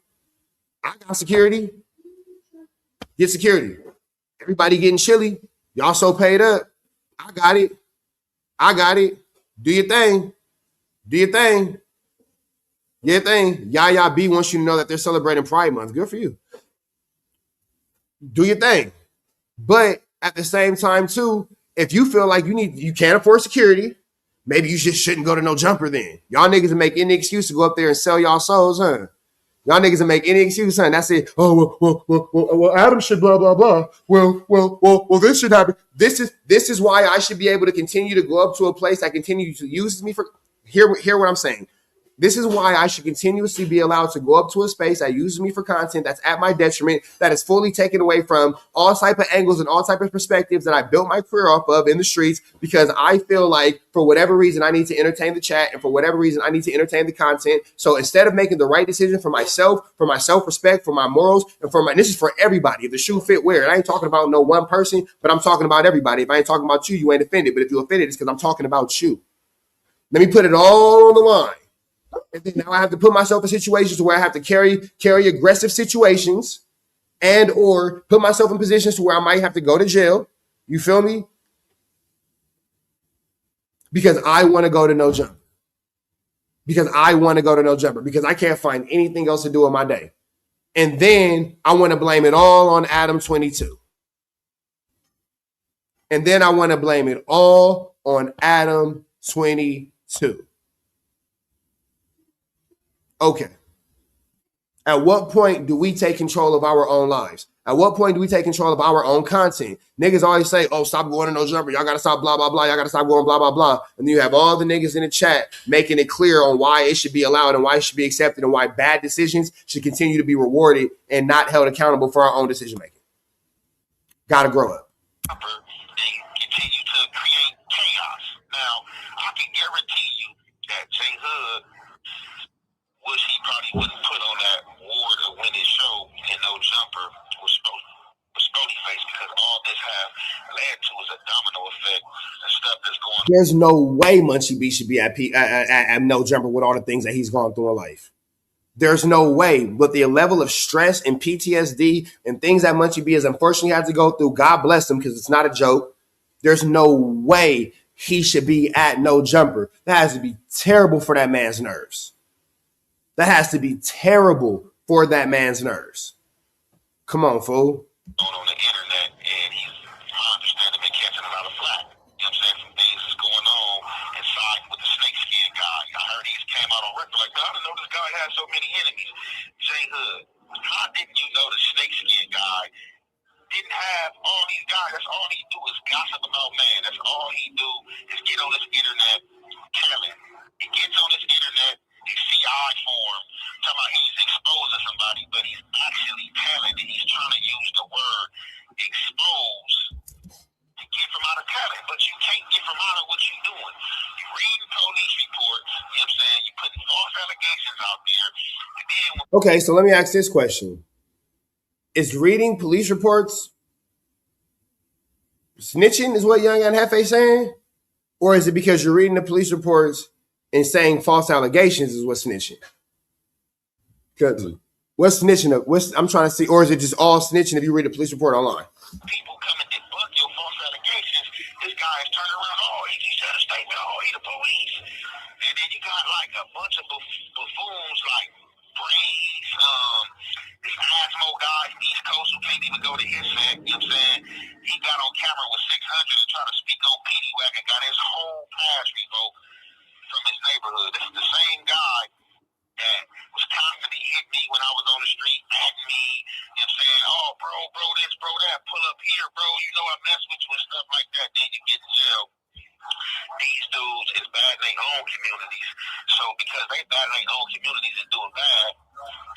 Get security. Everybody getting chilly. Y'all so paid up. I got it. Do your thing. Yaya B wants you to know that they're celebrating Pride Month. Good for you. Do your thing. But at the same time, too, if you feel like you can't afford security, maybe you just shouldn't go to no jumper then. Y'all niggas will make any excuse to go up there and sell y'all souls, huh? Y'all niggas will make any excuse, huh? That's it. Oh, well, Adam should blah, blah, blah. Well, this should happen. This is why I should be able to continue to go up to a place that continues to use me for. Hear what I'm saying. This is why I should continuously be allowed to go up to a space that uses me for content that's at my detriment, that is fully taken away from all type of angles and all type of perspectives that I built my career off of in the streets, because I feel like for whatever reason I need to entertain the chat, and for whatever reason I need to entertain the content. So instead of making the right decision for myself, for my self-respect, for my morals, and this is for everybody. If the shoe fit, wear it. I ain't talking about no one person, but I'm talking about everybody. If I ain't talking about you, you ain't offended. But if you're offended, it's because I'm talking about you. Let me put it all on the line. And then now I have to put myself in situations where I have to carry aggressive situations, and or put myself in positions where I might have to go to jail. You feel me? Because I want to go to no jumper. Because I can't find anything else to do in my day. And then I want to blame it all on Adam 22. Okay. At what point do we take control of our own lives? At what point do we take control of our own content? Niggas always say, oh, stop going to no jumper. Y'all got to stop blah, blah, blah. Y'all got to stop going blah, blah, blah. And then you have all the niggas in the chat making it clear on why it should be allowed and why it should be accepted and why bad decisions should continue to be rewarded and not held accountable for our own decision making. Gotta grow up. They continue to create chaos. Now, I can guarantee you that Jhood, which he probably wouldn't put on that war to win his show in No Jumper, was Spody Face, because all this have led to is a domino effect and stuff that's going on. There's no way Munchie B should be at No Jumper with all the things that he's gone through in life. There's no way. But the level of stress and PTSD and things that Munchie B has unfortunately had to go through, God bless him, because it's not a joke. There's no way he should be at No Jumper. That has to be terrible for that man's nerves. That has to be terrible for that man's nerves. Come on, fool. On the internet, and he's, I understand, been catching a lot of flack. You know what I'm saying? Some things that's going on inside with the snake skin guy. I heard he came out on record like, I didn't know this guy had so many enemies. Jhood, how didn't you know the snake skin guy didn't have all these guys? That's all he do is gossip about man. That's all he do is get on this internet telling. He gets on this internet, these CI form, talking about he's exposing somebody, but he's actually telling, and he's trying to use the word expose to get from out of talent, but you can't get from out of what you're doing. You're reading police reports, you know what I'm saying? You're putting false allegations out there, and then Okay, so let me ask this question. Is reading police reports snitching is what Young and Hefe saying? Or is it because you're reading the police reports and saying false allegations is what's snitching? Because what's snitching? I'm trying to see, or is it just all snitching if you read a police report online? people come and debunk your false allegations, this guy is turning around, oh, he said a statement, oh, he the police. And then you got like a bunch of buffoons like Brazy, this Asmo guy from East Coast who can't even go to his set, you know what I'm saying? He got on camera with 600 to try to speak on Petey Wack and got his whole pass revoked from his neighborhood. This is the same guy that was constantly hitting me when I was on the street, at me, you know what I'm saying? Oh, bro, this, bro, that, pull up here, bro, you know I mess with you and stuff like that. Then you get in jail. These dudes is bad in their own communities. So because they bad in their own communities and doing bad,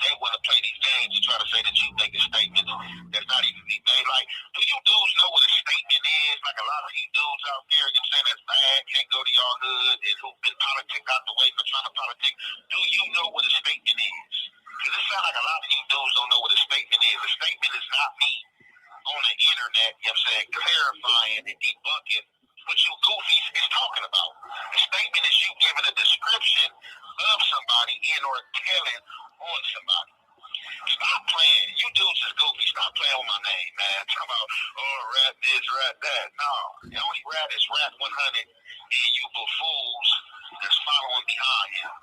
they want to play these games and try to say that you make a statement that's not even be made. Like, do you dudes know what a statement is? Like a lot of you dudes out there, you know what I'm saying, that's bad, can't go to y'all hood, and who've been politics out the way for trying to politic. Do you know what a statement is? Because it sounds like a lot of you dudes don't know what a statement is. A statement is not me on the internet, you know what I'm saying, clarifying and debunking what you goofies is talking about. A statement is you giving a description of somebody and or telling on somebody. Stop playing. You dudes is goofy. Stop playing with my name, man. Talk about, oh, rat this, rat that. No. The only rat is rat 100 and you buffoons that's following behind him.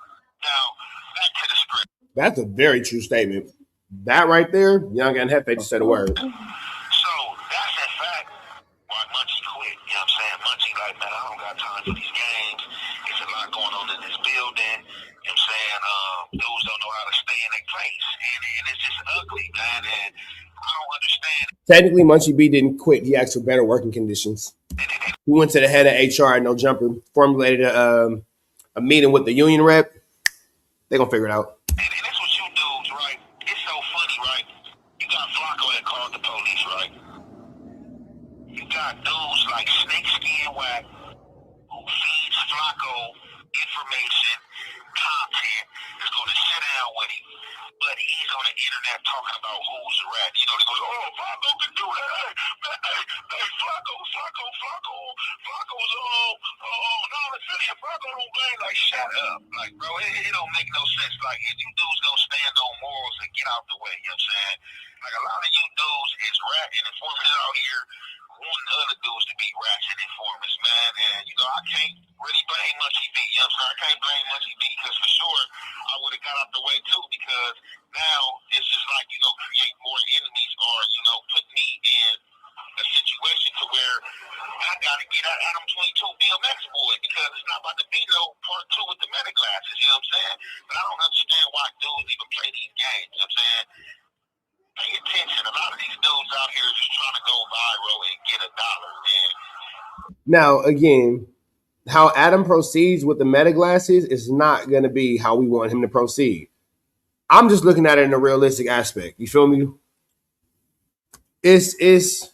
Now, back to the script. That's a very true statement. That right there, Young and Hefe just said a word. So that's in fact why Munchie quit. You know what I'm saying? Munchie like, man, I don't got time for these games. It's a lot going on in this building. You know what I'm saying? Dudes don't know how to stay in their place. And it's just ugly, man. And I don't understand. Technically, Munchie B didn't quit. He asked for better working conditions. He went to the head of HR at No Jumper, formulated a meeting with the union rep. They're going to figure it out. And that's what you dudes, right? It's so funny, right? You got Flakko that called the police, right? You got dudes like Snakeskin Wack who feeds Flakko information, content, that's going to sit down with him. But he's on the internet talking about who's the rat. You know, they go, oh, Flakko can do that. Hey, Flakko's no, the city of Flakko don't blame. Like, shut up. Like, bro, it don't make no sense. Like, if you dudes don't stand on morals and get out the way, you know what I'm saying? Like, a lot of you dudes is rat and informers out here wanting other dudes to be rats and informers, man. And, you know, I can't really blame Munchie B. You know what I'm saying? I can't blame Munchie B because for sure I would have got out the way too, because now it's just like, you know, create more enemies or, you know, put me in a situation to where I got to get at Adam 22 BMX boy because it's not about to be no part 2 with the meta glasses, you know what I'm saying? But I don't understand why dudes even play these games, you know what I'm saying? Pay attention. A lot of these dudes out here just trying to go viral and get $1. And Now, again, how Adam proceeds with the meta glasses is not going to be how we want him to proceed. I'm just looking at it in a realistic aspect. You feel me? It's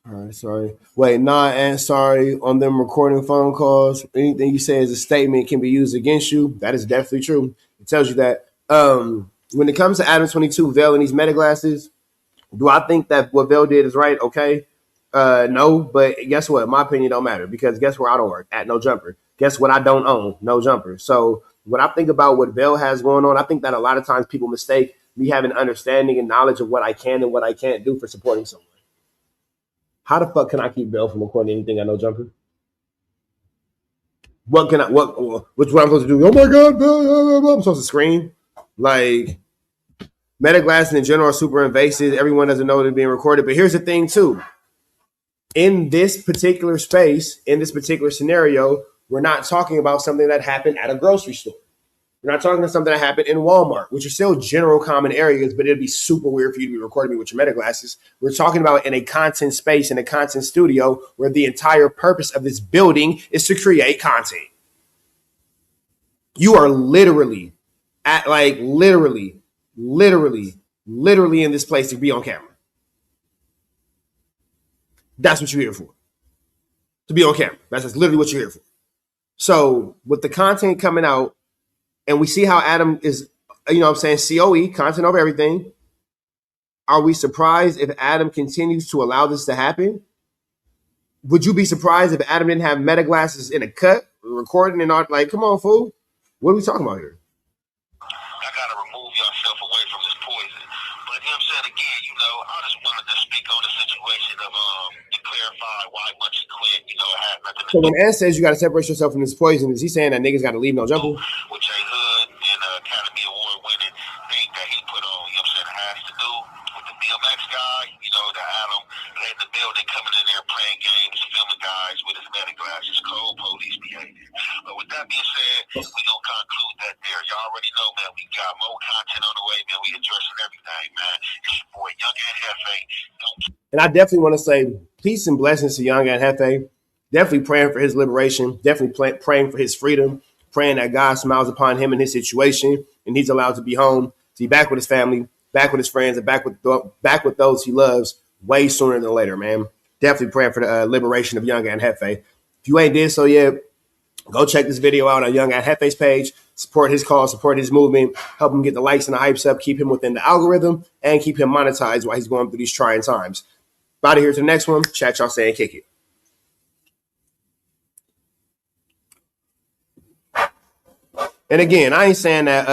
All right, sorry. Wait, not and sorry on them recording phone calls. Anything you say as a statement can be used against you. That is definitely true. It tells you that. When it comes to Adam 22, Vail and these meta glasses, do I think that what Vail did is right? Okay. No, but guess what? My opinion don't matter because guess where I don't work? At No Jumper. Guess what I don't own? No Jumper. So when I think about what Vail has going on, I think that a lot of times people mistake me having understanding and knowledge of what I can and what I can't do for supporting someone. How the fuck can I keep Vail from recording anything at No Jumper? What can I? Which what I'm supposed to do? Oh my god, Vail! I'm supposed to scream like. Meta glasses in general are super invasive. Everyone doesn't know they're being recorded. But here's the thing, too. In this particular space, in this particular scenario, we're not talking about something that happened at a grocery store. We're not talking about something that happened in Walmart, which are still general common areas, but it'd be super weird for you to be recording me with your meta glasses. We're talking about in a content space, in a content studio, where the entire purpose of this building is to create content. You are literally literally in this place to be on camera. That's what you're here for. To be on camera. That's just literally what you're here for. So with the content coming out, and we see how Adam is, you know what I'm saying, COE, content over everything. Are we surprised if Adam continues to allow this to happen? Would you be surprised if Adam didn't have meta glasses in a cut, recording and all? Like, come on, fool. What are we talking about here? I gotta remove yourself away from this poison. But you know what I'm saying, again, you know, I just wanted to speak on the situation of to clarify why Munchie quit. You know, it had nothing to So do when Ed says you got to separate yourself from this poison, is he saying that niggas got to leave No Jumper? with Jhood and Academy Award winning thing that he put on. You know what I'm saying? It has to do with the BMX guy. You know, the Adam in the building coming in there playing games, filming guys with his meta glasses, cold police behavior. But with that being said, we gonna conclude that there. Y'all already know, man. We got more content on the way, man. We addressing everything, man. It's your boy Young and Hefe. And I definitely want to say peace and blessings to Young and Hefe. Definitely praying for his liberation. Definitely praying for his freedom. Praying that God smiles upon him and his situation, and he's allowed to be home, to be back with his family, back with his friends, and back with those he loves way sooner than later, man. Definitely praying for the liberation of Young and Hefe. If you ain't did so yet, go check this video out on Young and Hefe's page. Support his cause, support his movement, help him get the likes and the hypes up, keep him within the algorithm, and keep him monetized while he's going through these trying times. Out of here to the next one. Chat y'all saying kick it. And again, I ain't saying that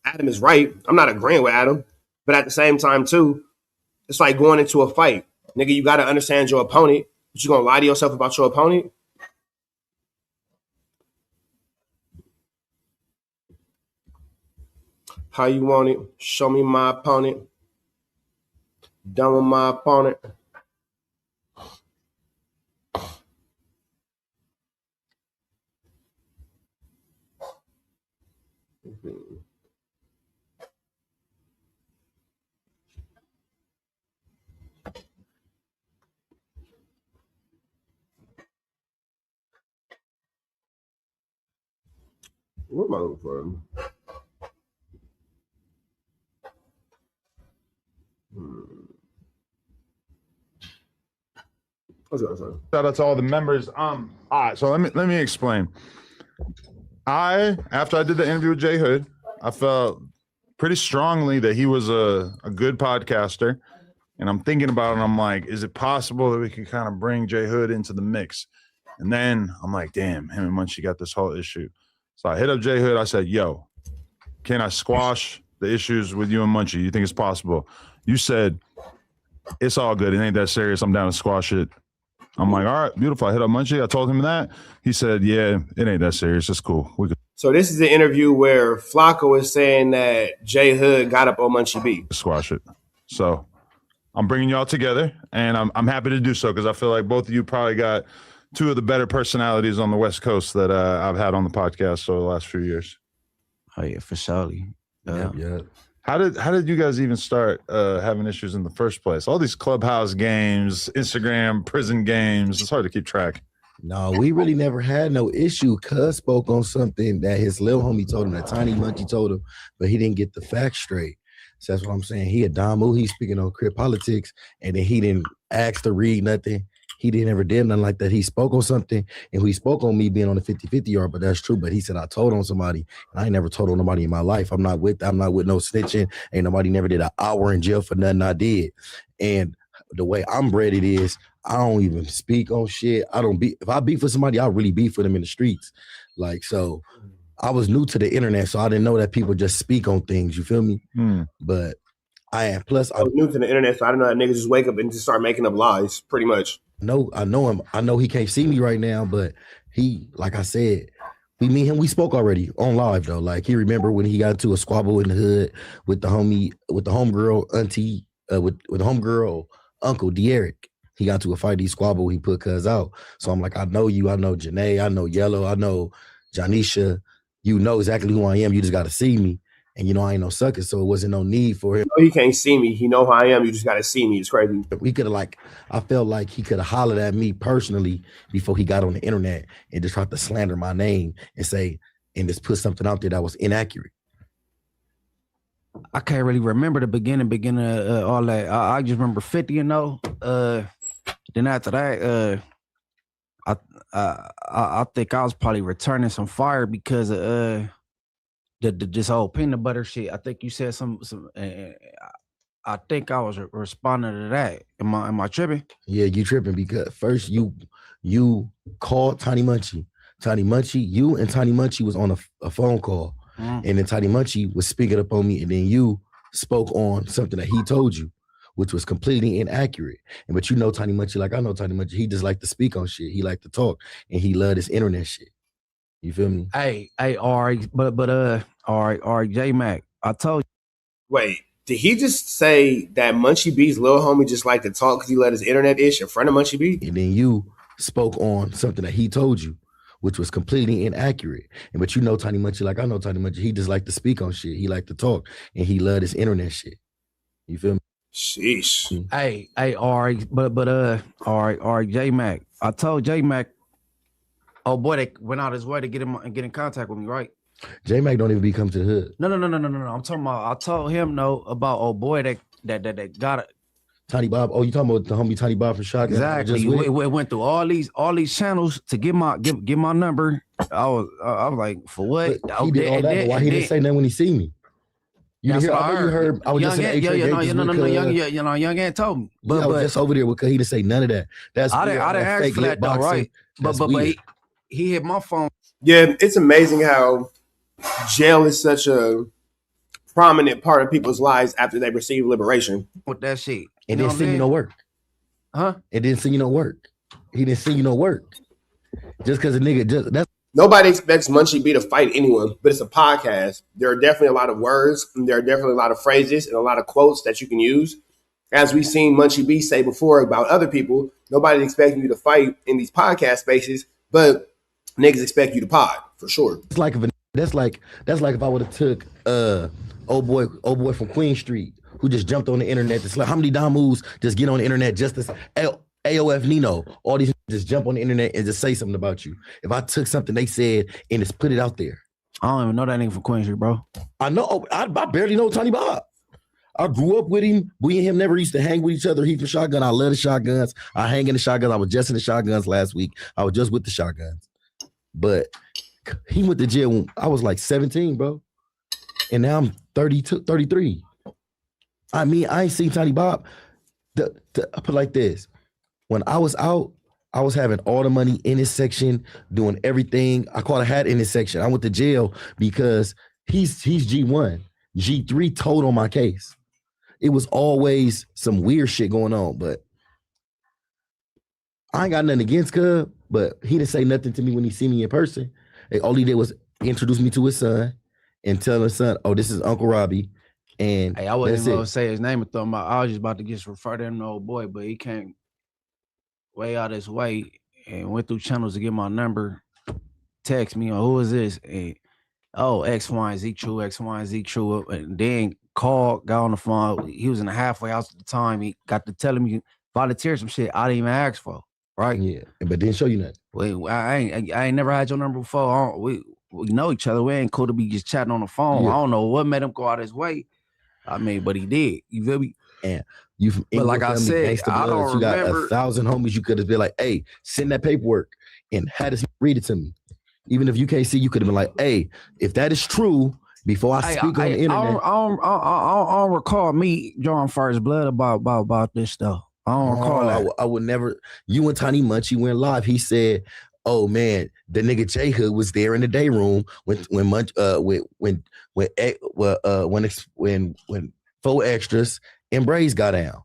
Adam is right. I'm not agreeing with Adam. But at the same time, too, it's like going into a fight. Nigga, you got to understand your opponent. But you going to lie to yourself about your opponent? How you want it? Show me my opponent. Done with my opponent. What am I looking for? What's that say? Shout out to all the members. All right, so let me explain. After I did the interview with Jhood, I felt pretty strongly that he was a good podcaster. And I'm thinking about it, and I'm like, is it possible that we can kind of bring Jhood into the mix? And then I'm like, damn, him and Munchie got this whole issue. So I hit up Jhood. I said, yo, can I squash the issues with you and Munchie? You think it's possible? You said, it's all good. It ain't that serious. I'm down to squash it. I'm like, all right, beautiful. I hit up Munchie. I told him that. He said, yeah, it ain't that serious. It's cool. We could So this is the interview where Flakko is saying that Jhood got up on Munchie B. squash it. So I'm bringing y'all together, and I'm happy to do so because I feel like both of you probably got two of the better personalities on the West Coast that I've had on the podcast over the last few years. Oh yeah, for surely. Yeah. How did you guys even start having issues in the first place? All these clubhouse games, Instagram, prison games. It's hard to keep track. No, we really never had no issue. Cuz spoke on something that his little homie told him, that Tiny Munchie told him, but he didn't get the facts straight. So that's what I'm saying. He a Damu. He's speaking on crip politics, and then he didn't ask to read nothing. He didn't ever did nothing like that. He spoke on something, and he spoke on me being on the 50-50 yard, but that's true. But he said I told on somebody, and I ain't never told on nobody in my life. I'm not with no snitching. Ain't nobody never did an hour in jail for nothing I did. And the way I'm bred it is, I don't even speak on shit. I don't be. If I beef for somebody, I really beef for them in the streets. Like, so I was new to the internet, so I didn't know that people just speak on things. You feel me? But I am. Plus, I was new to the internet, so I didn't know that niggas just wake up and just start making up lies, pretty much. No, I know him. I know he can't see me right now, but he, like I said, me and him, we spoke already on live though. Like, he remember when he got into a squabble in the hood with the homegirl auntie, with the homegirl uncle De'Eric. He got into a fight, he squabble, he put cuz out. So I'm like, I know you, I know Janae, I know Yellow, I know Janisha. You know exactly who I am. You just got to see me. And, you know, I ain't no sucker, so it wasn't no need for him. No, he can't see me. He know who I am. You just got to see me. It's crazy. We could have, I felt like he could have hollered at me personally before he got on the internet and just tried to slander my name and just put something out there that was inaccurate. I can't really remember the beginning of all that. I just remember 50 and 0. Then after that, I think I was probably returning some fire because of this whole peanut butter shit. I think you said some. I think I was responding to that. Am I tripping? Yeah, you tripping because first you called Tiny Munchie. Tiny Munchie, you and Tiny Munchie was on a phone call, and then Tiny Munchie was speaking up on me, and then you spoke on something that he told you, which was completely inaccurate. But you know Tiny Munchie, like I know Tiny Munchie, he just like to speak on shit. He like to talk, and he love this internet shit. You feel me? Hey, all right, but all right, J Mac, I told you. Wait, did he just say that Munchie B's little homie just like to talk because he let his internet ish in front of Munchie B? And then you spoke on something that he told you, which was completely inaccurate. But you know Tiny Munchie, like I know Tiny Munchie, he just like to speak on shit. He like to talk, and he love this internet shit. You feel me? Sheesh. Hey, all right, but all right, J Mac. I told J Mac, oh boy, they went out his way to get in contact with me, right? J Mac don't even be come to the hood. No. I'm talking about. I told him about oh boy that got it. Tiny Bob. Oh, you talking about the homie Tiny Bob from Shotgun? Exactly. We went through all these channels to get my number. I was like, for what? But he did all that, but why he didn't say nothing when he see me? You That's hear? what I know you heard. I was just in Young Ant told me. But I was just over there because he didn't say none of that. That's I didn't ask for that though, right? But he hit my phone. Yeah, it's amazing how jail is such a prominent part of people's lives after they receive liberation. With that shit. And didn't send you no work. Huh? It didn't send you no work. He didn't send you no work. Just because a nigga that's nobody expects Munchie B to fight anyone, but it's a podcast. There are definitely a lot of words, and there are definitely a lot of phrases and a lot of quotes that you can use. As we've seen Munchie B say before about other people, nobody's expecting you to fight in these podcast spaces, but niggas expect you to pod for sure. It's like that's like if I would have took old boy from Queen Street who just jumped on the internet. It's like how many Damus just get on the internet just as AOF Nino, all these just jump on the internet and just say something about you. If I took something they said and just put it out there. I don't even know that nigga from Queen Street, bro. I know. I barely know Tiny Bob. I grew up with him. We and him never used to hang with each other. He from Shotgun. I love the Shotguns. I hang in the Shotguns. I was just in the Shotguns last week. I was just with the Shotguns. But he went to jail when I was like 17, bro. And now I'm 32, 33. I mean, I ain't seen Tiny Bob. I put it like this. When I was out, I was having all the money in his section, doing everything. I caught a hat in his section. I went to jail because he's G1. G3 told on my case. It was always some weird shit going on, but I ain't got nothing against Cub, but he didn't say nothing to me when he see me in person. All he did was introduce me to his son and tell his son, oh, this is Uncle Robbie. And hey, I wasn't even gonna say his name or something. I was just about to just refer to him to old boy, but he came way out his way and went through channels to get my number, text me, who is this? And oh, X, Y, and Z true, X, Y, and Z true. And then called, got on the phone. He was in the halfway house at the time. He got to telling me volunteer some shit I didn't even ask for. Right? Yeah, but didn't show you nothing. Wait, I ain't never had your number before. We know each other. We ain't cool to be just chatting on the phone. Yeah. I don't know what made him go out his way. I mean, but he did. You feel me? And you from But like I Inglewood family, said, gangsta I bloods, don't you got remember. 1,000 homies. You could have been like, hey, send that paperwork and had us read it to me. Even if you can't see, you could have been like, hey, if that is true, before I speak on the internet. I don't recall me drawing first blood about this stuff. I don't recall that. I would never. You and Tiny Munchie went live. He said, "Oh man, the nigga Jhood was there in the day room when 4 extras and Brazy got down."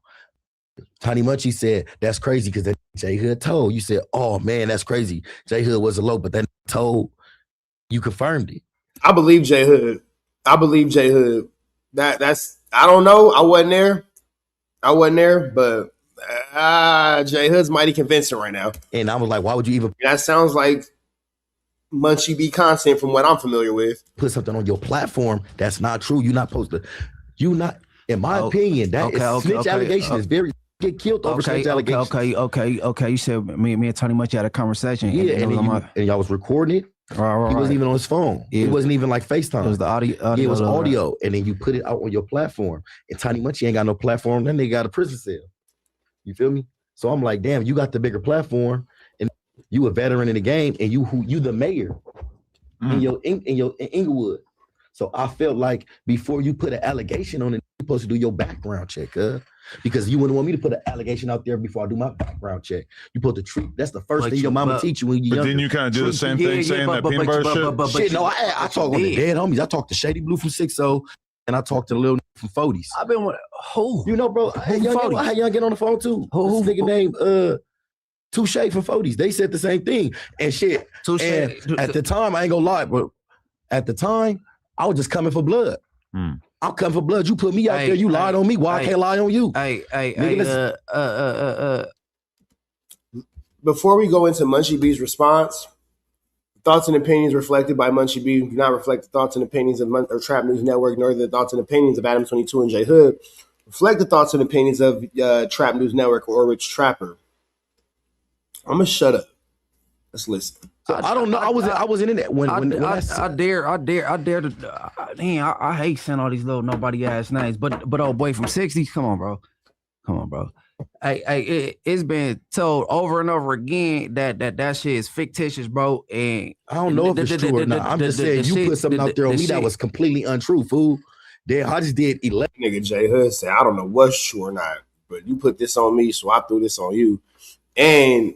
Tiny Munchie said, "That's crazy because that Jhood told." You said, "Oh man, that's crazy. Jhood was a low, but that told." You confirmed it. I believe Jhood. That's I don't know. I wasn't there, but Jhood's mighty convincing right now. And I was like, why would you even That sounds like Munchie B content from what I'm familiar with. put something on your platform that's not true? You're not supposed to. You not, in my opinion, that snitch allegation is very get killed over snitch allegations. Okay. You said me and Tony Munchie had a conversation. Yeah, and y'all was recording it. Right. He wasn't even on his phone. Yeah. It wasn't even like FaceTime. It was the audio. It was audio, and then you put it out on your platform. And Tiny Munchie ain't got no platform. Then they got a prison cell. You feel me? So I'm like, damn, you got the bigger platform, and you a veteran in the game, and you the mayor in Inglewood. So I felt like before you put an allegation on it, you're supposed to do your background check, because you wouldn't want me to put an allegation out there before I do my background check. You supposed to treat. That's the first thing your mama teach you when you're young. But then you kind of do the same thing, saying that peanut butter shit. Shit, no, I talk on the dead homies. I talk to Shady Blue from 6-0, and I talk to the little from 40s. I've been with who? You know, bro, I had young get on the phone too. Who nigga named Touche from 40s. They said the same thing. And shit. And at the time, I ain't gonna lie, but at the time, I was just coming for blood. I'll come for blood. You put me out there, you lied on me. Why I can't lie on you? Before we go into Munchie B's response, thoughts and opinions reflected by Munchie B do not reflect the thoughts and opinions of Trap News Network, nor the thoughts and opinions of Adam 22 and Jhood. Reflect the thoughts and opinions of Trap News Network or Rich Trapper. I'm gonna shut up. Let's listen. So I don't know. I wasn't in that when I dare to. Damn, I hate saying all these little nobody ass names, but old boy from 60s, come on, bro. It's been told over and over again that shit is fictitious, bro. And I don't know if it's true or not. I'm just saying you put something out there on me that was completely untrue, fool. Then I just did 11. Nigga Jhood said, I don't know what's true or not, but you put this on me, so I threw this on you. And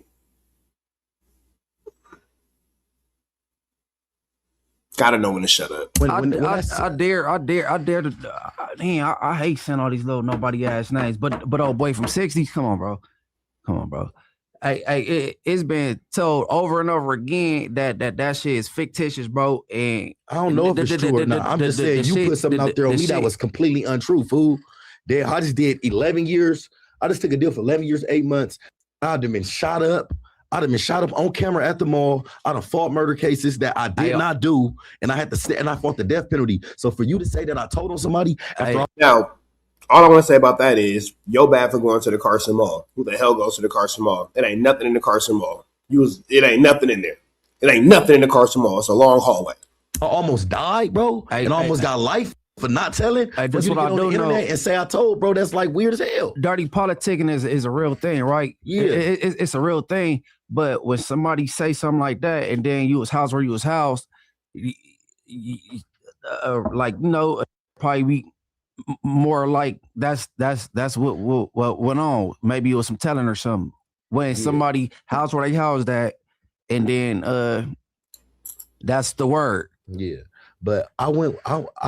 gotta know when to shut up. I dare to. Damn, I hate saying all these little nobody ass names, but old boy from 60s, come on, bro. It's been told over and over again that shit is fictitious, bro. And I don't know if it's true or not. I'm just saying you put something out there on me that was completely untrue, fool. Then I just did 11 years. I just took a deal for 11 years, 8 months. I'd have been shot up. I'd have been shot up on camera at the mall. I'd have fought murder cases that I did not do, and I had to sit and I fought the death penalty. So for you to say that I told on somebody now, all I want to say about that is yo bad for going to the Carson Mall. Who the hell goes to the Carson Mall? It ain't nothing in the Carson Mall. It ain't nothing in there. It ain't nothing in the Carson Mall. It's a long hallway. I almost died, bro, and almost got life for not telling. That's what I do know. And say I told, bro. That's like weird as hell. Dirty politicking is a real thing, right? Yeah, it's a real thing. But when somebody say something like that, and then you was housed where you was housed, probably be more like that's what went on. Maybe it was some telling or something. When somebody housed where they housed at, and then that's the word. Yeah. But I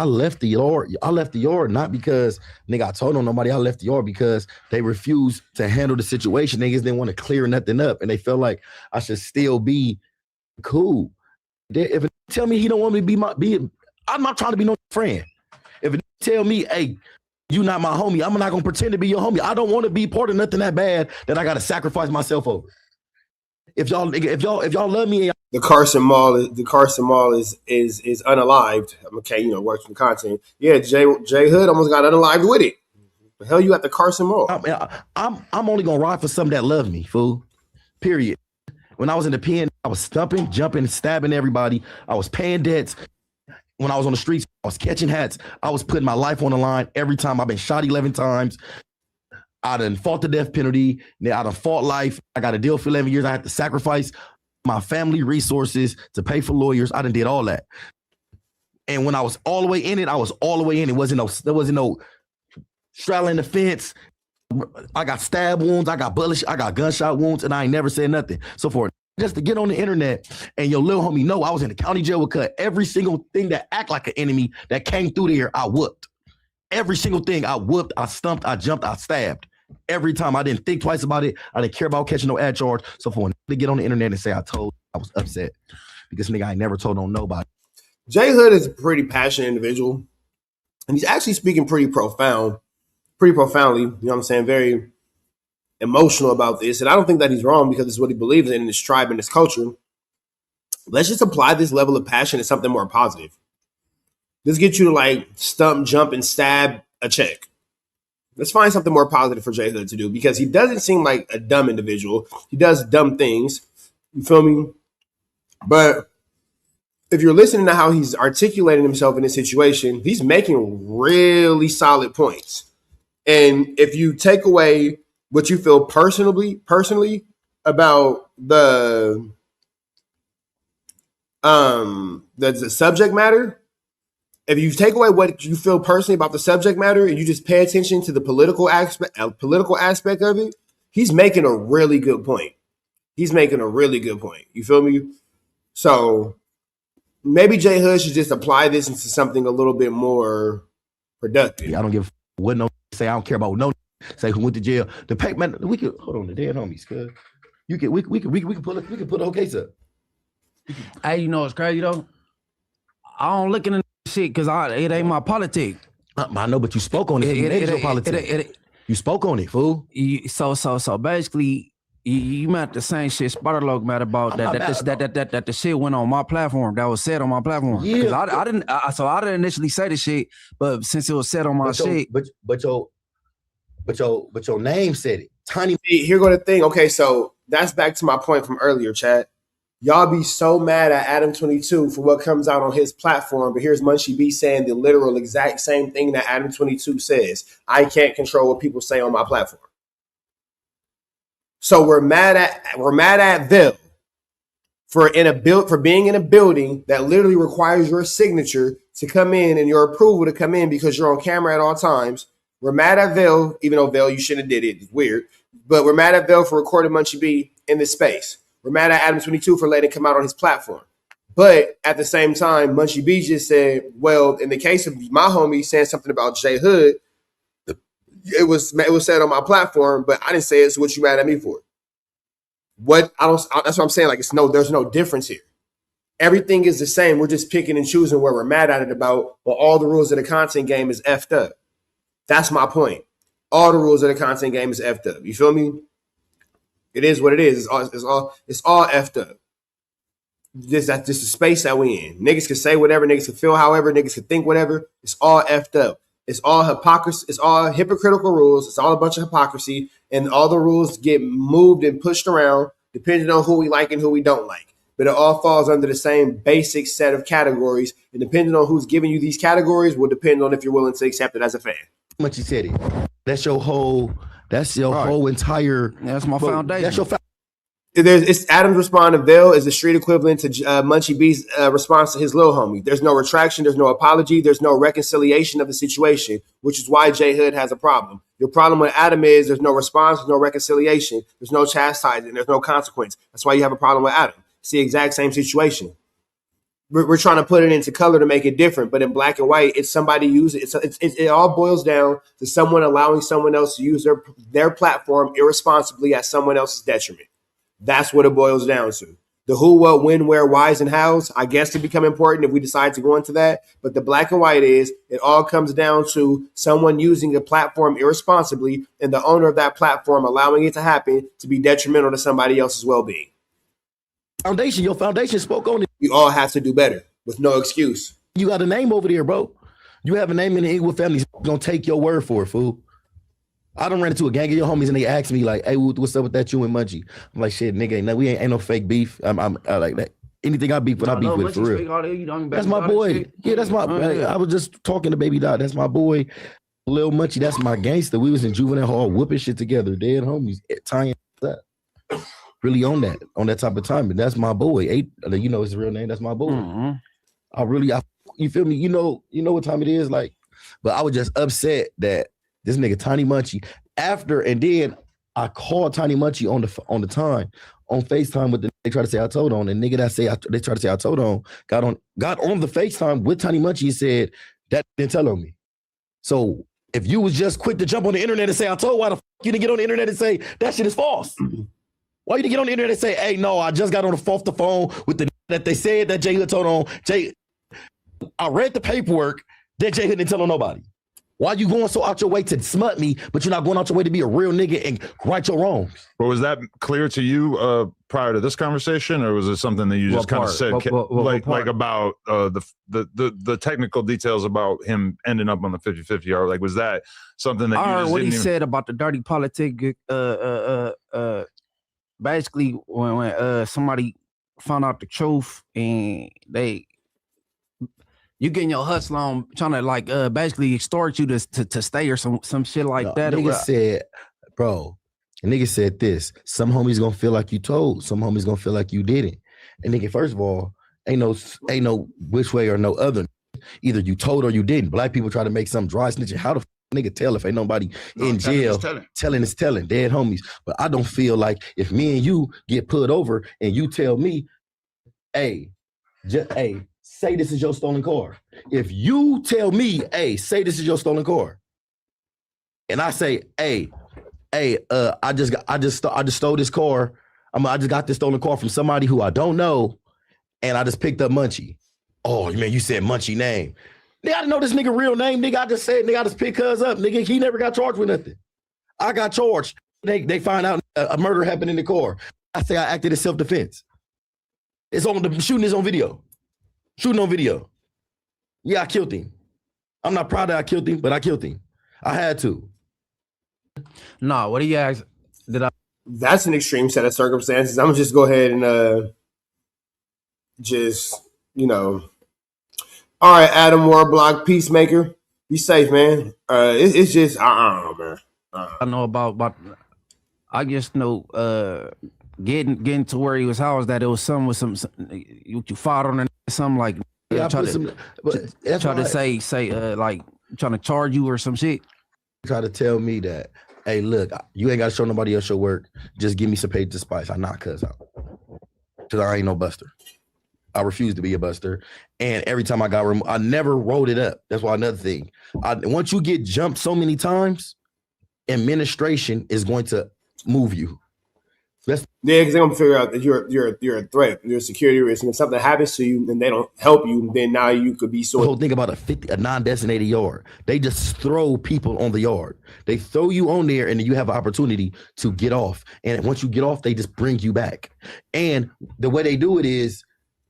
left the yard. I left the yard not because nigga I told on nobody. I left the yard because they refused to handle the situation. Niggas didn't want to clear nothing up, and they felt like I should still be cool. If it tell me he don't want me to be, I'm not trying to be no friend. If it tell me, hey, you not my homie, I'm not gonna pretend to be your homie. I don't want to be part of nothing that bad that I gotta sacrifice myself over. If y'all love me, the Carson Mall is unalived. Okay, works from content. Yeah, Jhood almost got unalived with it. The hell you at the Carson Mall? I'm only gonna ride for some that love me, fool. Period. When I was in the pen, I was stumping, jumping, stabbing everybody. I was paying debts. when I was on the streets, I was catching hats. I was putting my life on the line every time. I've been shot 11 times. I done fought the death penalty. I done fought life. I got a deal for 11 years. I had to sacrifice my family resources to pay for lawyers. I done did all that. And when I was all the way in it, I was all the way in it. There wasn't no straddling the fence. I got stab wounds. I got bullets. I got gunshot wounds, and I ain't never said nothing. So for just to get on the internet and your little homie know I was in the county jail with cut, every single thing that act like an enemy that came through there, I whooped. Every single thing I whooped, I stumped, I jumped, I stabbed. Every time. I didn't think twice about it. I didn't care about catching no ad charge. So for to get on the internet and say I was upset because nigga I ain't never told on nobody. Jhood is a pretty passionate individual, and he's actually speaking pretty profoundly, you know what I'm saying, very emotional about this. And I don't think that he's wrong because it's what he believes in his tribe and his culture. Let's just apply this level of passion to something more positive. Let's get you to like stump, jump, and stab a check. Let's find something more positive for Jhood to do because he doesn't seem like a dumb individual. He does dumb things. You feel me? But if you're listening to how he's articulating himself in this situation, he's making really solid points. And if you take away what you feel personally about the subject matter, if you take away what you feel personally about the subject matter and you just pay attention to the political aspect of it, he's making a really good point. You feel me? So maybe Jhood should just apply this into something a little bit more productive. I don't give what no say. I don't care about no say who went to jail. The pack man, we could hold on the dead homies, cuz we can pull the whole case up. Hey, you know what's crazy though? I don't look into shit because it ain't my politic. I know, but you spoke on it. It ain't your politics. You spoke on it, fool. So basically, you meant the same shit Spartalog mad about that the shit went on my platform. That was said on my platform. Yeah, because I didn't initially say the shit, but since it was said on my shit, but your name said it. Tiny. Here go the thing. Okay, so that's back to my point from earlier, chat. Y'all be so mad at Adam 22 for what comes out on his platform, but here's Munchie B saying the literal exact same thing that Adam 22 says. I can't control what people say on my platform. So we're mad at Bill for being in a building that literally requires your signature to come in and your approval to come in because you're on camera at all times. We're mad at Bill, even though Bill, you shouldn't have did it. It's weird. But we're mad at Bill for recording Munchie B in this space. We're mad at Adam 22 for letting it come out on his platform. But at the same time, Munchie B just said, well, in the case of my homie saying something about Jhood, it was said on my platform, but I didn't say it, so what you mad at me for? That's what I'm saying. Like, there's no difference here. Everything is the same. We're just picking and choosing where we're mad at it about, but all the rules of the content game is effed up. That's my point. All the rules of the content game is effed up. You feel me? It is what it is. It's all effed up. That's just the space that we in. Niggas can say whatever, niggas can feel however, niggas can think whatever. It's all effed up. It's all hypocrisy. It's all hypocritical rules. It's all a bunch of hypocrisy. And all the rules get moved and pushed around depending on who we like and who we don't like. But it all falls under the same basic set of categories. And depending on who's giving you these categories will depend on if you're willing to accept it as a fan. Much you said it. That's your whole entire. That's my foundation. That's your foundation. It's Adam's response to Bill is the street equivalent to Munchie B's response to his little homie. There's no retraction. There's no apology. There's no reconciliation of the situation, which is why Jhood has a problem. Your problem with Adam is there's no response, there's no reconciliation, there's no chastising, there's no consequence. That's why you have a problem with Adam. It's the exact same situation. We're trying to put it into color to make it different, but in black and white, it's somebody using it. It all boils down to someone allowing someone else to use their platform irresponsibly at someone else's detriment. That's what it boils down to. The who, what, when, where, whys, and hows, I guess, to become important if we decide to go into that. But the black and white is, it all comes down to someone using a platform irresponsibly and the owner of that platform allowing it to happen to be detrimental to somebody else's well-being. Your foundation spoke on it. We all have to do better with no excuse. You got a name over there, bro. You have a name in the Inglewood family. Gonna take your word for it, fool. I done ran into a gang of your homies and they asked me like, "Hey, what's up with that you and Munchie?" I'm like, "Shit, nigga, we ain't no fake beef." I'm like that. Anything I beef with, I beef with for real. That's my boy. Yeah, that's my. I was just talking to Baby Dot. That's my boy, Lil Munchie. That's my gangster. We was in juvenile hall whooping shit together. Dead homies, tying up. Really on that type of time. And that's my boy. You know his real name. That's my boy. Mm-hmm. You feel me? You know what time it is. Like, but I was just upset that this nigga Tiny Munchie and then I called Tiny Munchie on the time on FaceTime with they try to say I told on, and nigga they try to say I told on got on the FaceTime with Tiny Munchie and said that didn't tell on me. So if you was just quick to jump on the internet and say I told, why the fuck you didn't get on the internet and say that shit is false? Why you didn't get on the internet and say, hey, no, I just got on the phone with the that they said that Jhood told on. I read the paperwork that Jhood didn't tell on nobody. Why you going so out your way to smut me, but you're not going out your way to be a real nigga and right your wrongs? But was that clear to you prior to this conversation, or was it something that you just kind of said, like about the technical details about him ending up on the 50-50 yard? Like, was that something that you just what he said about the dirty politic? Basically, when somebody found out the truth and you getting your hustle on trying to like basically extort you to stay or some shit like that. Nigga said, bro, nigga said this. Some homies gonna feel like you told, some homies gonna feel like you didn't. And nigga, first of all, ain't no which way or no other. Either you told or you didn't. Black people try to make some dry snitching. How the nigga tell if ain't nobody in jail telling is telling, dead homies. But I don't feel like if me and you get put over and you tell me, hey, say this is your stolen car. If you tell me, hey, say this is your stolen car, and I say, hey, I just stole this car. I just got this stolen car from somebody who I don't know, and I just picked up Munchie. Oh man, you said Munchie name. Nigga, I didn't know this nigga real name. Nigga, I just said, nigga, I just picked cuz up. Nigga, he never got charged with nothing. I got charged. They find out a murder happened in the car. I say I acted in self-defense. It's on the shooting is on video. Shooting on video. Yeah, I killed him. I'm not proud that I killed him, but I killed him. I had to. No, what do you ask? That's an extreme set of circumstances. I'm gonna just go ahead and all right, Adam Warblock, Peacemaker. Be safe, man. It's just man. I know about I just know getting to where he was housed that it was some you fought on it, something like try to say like trying to charge you or some shit. Try to tell me that, hey, look, you ain't got to show nobody else your work. Just give me some page to spice. I knock cuz out. Cause I ain't no buster. I refuse to be a buster. And every time I got removed, I never rolled it up. That's why another thing. Once you get jumped so many times, administration is going to move you. Yeah, because they're gonna figure out that you're a threat, you're a security risk, and if something happens to you and they don't help you, then now you could be so. The whole thing about a non-designated yard, they just throw people on the yard. They throw you on there, and then you have an opportunity to get off. And once you get off, they just bring you back. And the way they do it is,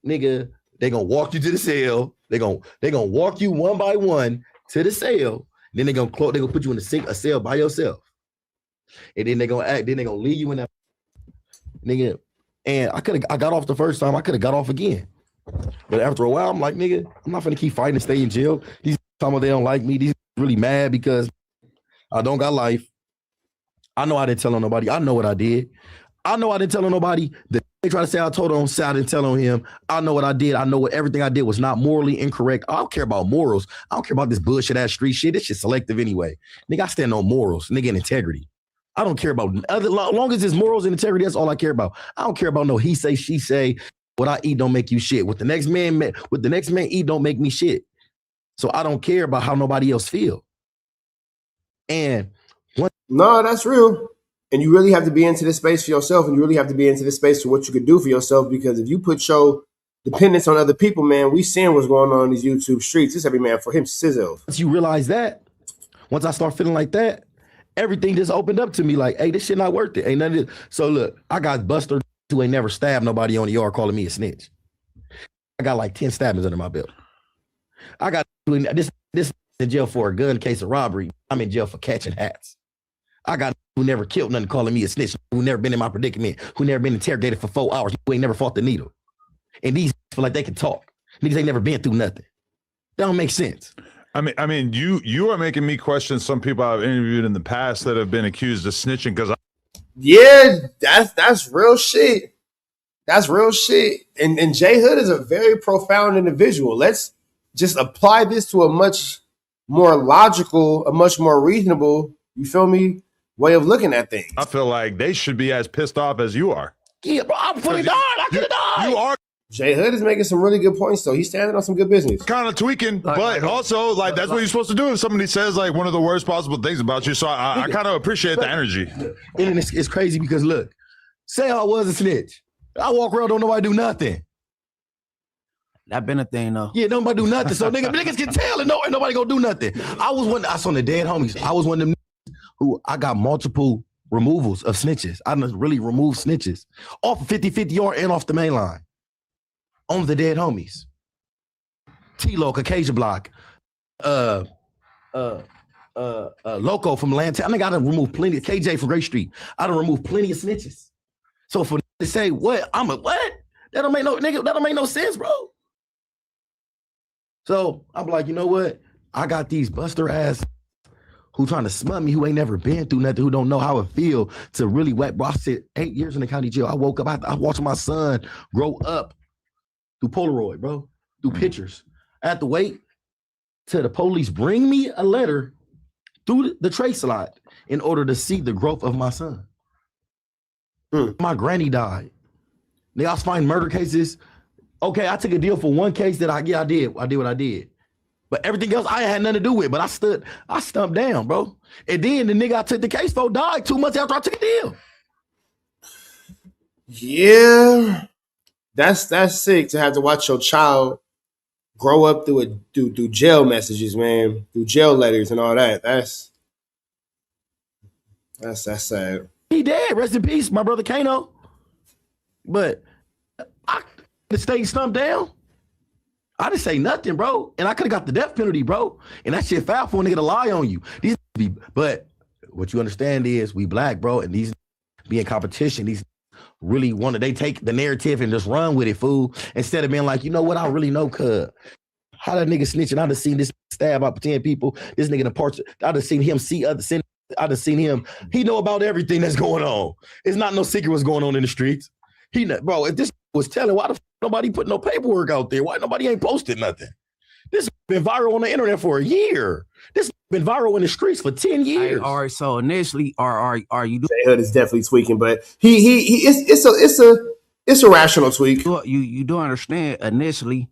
nigga, they gonna walk you to the cell. They gonna walk you one by one to the cell. Then they gonna put you in a cell by yourself. And then they gonna leave you in that. Nigga, and I got off the first time. I could have got off again, but after a while, I'm like, nigga, I'm not gonna keep fighting and stay in jail. These time they don't like me. These really mad because I don't got life. I know I didn't tell on nobody. I know what I did. I know I didn't tell on nobody. They try to say I told on, say I didn't tell on him. I know what I did. I know what everything I did was not morally incorrect. I don't care about morals. I don't care about this bullshit ass street shit. This shit's selective anyway. Nigga, I stand on morals. Nigga, and integrity. I don't care about other long as it's morals and integrity. That's all I care about. I don't care about no he say, she say. What I eat don't make you shit. What the next man eat don't make me shit. So I don't care about how nobody else feel. And no, that's real. And you really have to be into this space for yourself, and you really have to be into this space for what you could do for yourself. Because if you put your dependence on other people, man, we seeing what's going on in these YouTube streets. It's every man for him sizzle. Once you realize that, once I start feeling like that, everything just opened up to me like, hey, this shit not worth it. Ain't nothing. So look, I got buster who ain't never stabbed nobody on the yard calling me a snitch. I got like 10 stabbings under my belt. I got this in jail for a gun case of robbery. I'm in jail for catching hats. I got who never killed nothing calling me a snitch, who never been in my predicament, who never been interrogated for 4 hours, who ain't never fought the needle. And these feel like they can talk. Niggas ain't never been through nothing. That don't make sense. I mean, you are making me question some people I've interviewed in the past that have been accused of snitching because Yeah, that's real shit. That's real shit. And Jhood is a very profound individual. Let's just apply this to a much more logical, a much more reasonable, you feel me, way of looking at things. I feel like they should be as pissed off as you are. Yeah, bro, I'm fully died. I could have died. You are Jhood is making some really good points, though. He's standing on some good business. kind of tweaking, but also like that's what you're supposed to do if somebody says like one of the worst possible things about you. So I kind of appreciate the energy. And it's crazy because look, say I was a snitch. I walk around, don't nobody do nothing. That been a thing though. Yeah, nobody do nothing. So niggas can tell and nobody gonna do nothing. I was on the dead homies. I was one of them who I got multiple removals of snitches. I done really removed snitches off of 50-50 yard and off the main line. On the dead homies. T-Lo, Caucasian Block, Loco from Atlanta. I think I done removed plenty. KJ from Great Street. I done removed plenty of snitches. So for to say what? I'm a what? That don't make no nigga. That don't make no sense, bro. So I'm like, you know what? I got these buster ass who trying to smut me, who ain't never been through nothing, who don't know how it feel to really wet. Bro, I sit 8 years in the county jail. I woke up. I watched my son grow up through Polaroid, bro, through pictures. I had to wait till the police bring me a letter through the trace lot in order to see the growth of my son. My granny died. They also find murder cases. Okay, I took a deal for one case that I did what I did. But everything else I had nothing to do with. But I stumped down, bro. And then the nigga I took the case for died 2 months after I took a deal. Yeah. That's sick to have to watch your child grow up through jail messages, man, through jail letters and all that. That's sad. He dead. Rest in peace, my brother Kano. But I stayed stumped down. I didn't say nothing, bro. And I could have got the death penalty, bro. And that shit foul for a nigga to lie on you. But what you understand is we black, bro, and these be in competition. These really they take the narrative and just run with it, fool. Instead of being like, you know what, I really know, cuz. How that nigga snitching? I done seen this stab out 10 people. This nigga in the parts. I done seen him see other sin. I done seen him. He know about everything that's going on. It's not no secret what's going on in the streets. Bro, if this was telling, why the f nobody put no paperwork out there? Why nobody ain't posted nothing? This been viral on the internet for a year. This been viral in the streets for 10 years. Hey, all right, so initially, are you doing? Jhood is definitely tweaking, but it's a rational tweak. You do understand initially,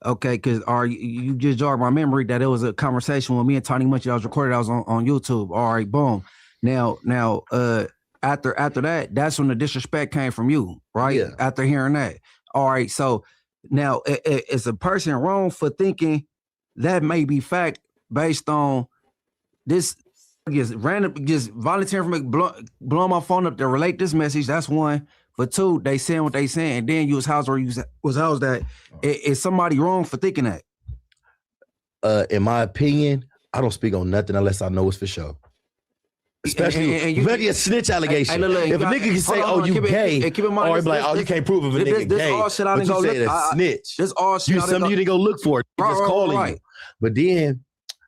okay? Because you just jogged my memory that it was a conversation with me and Tony Munchie. I was recorded. I was on YouTube. All right, boom. Now, after that, that's when the disrespect came from you, right? Yeah. After hearing that, all right. So now, is a person wrong for thinking that may be fact based on this? Just volunteering for me, blowing my phone up to relate this message. That's one. For two, they saying what they saying, and then you was housed where you was housed at. Is somebody wrong for thinking that? In my opinion, I don't speak on nothing unless I know it's for sure. Especially maybe a snitch allegation. Look, if a nigga can say, "Oh, you gay," or be like, "Oh, you can't prove if a nigga gay," all shit I but didn't you go say look. a snitch. This all shit. You didn't go look for it. Just calling you. But then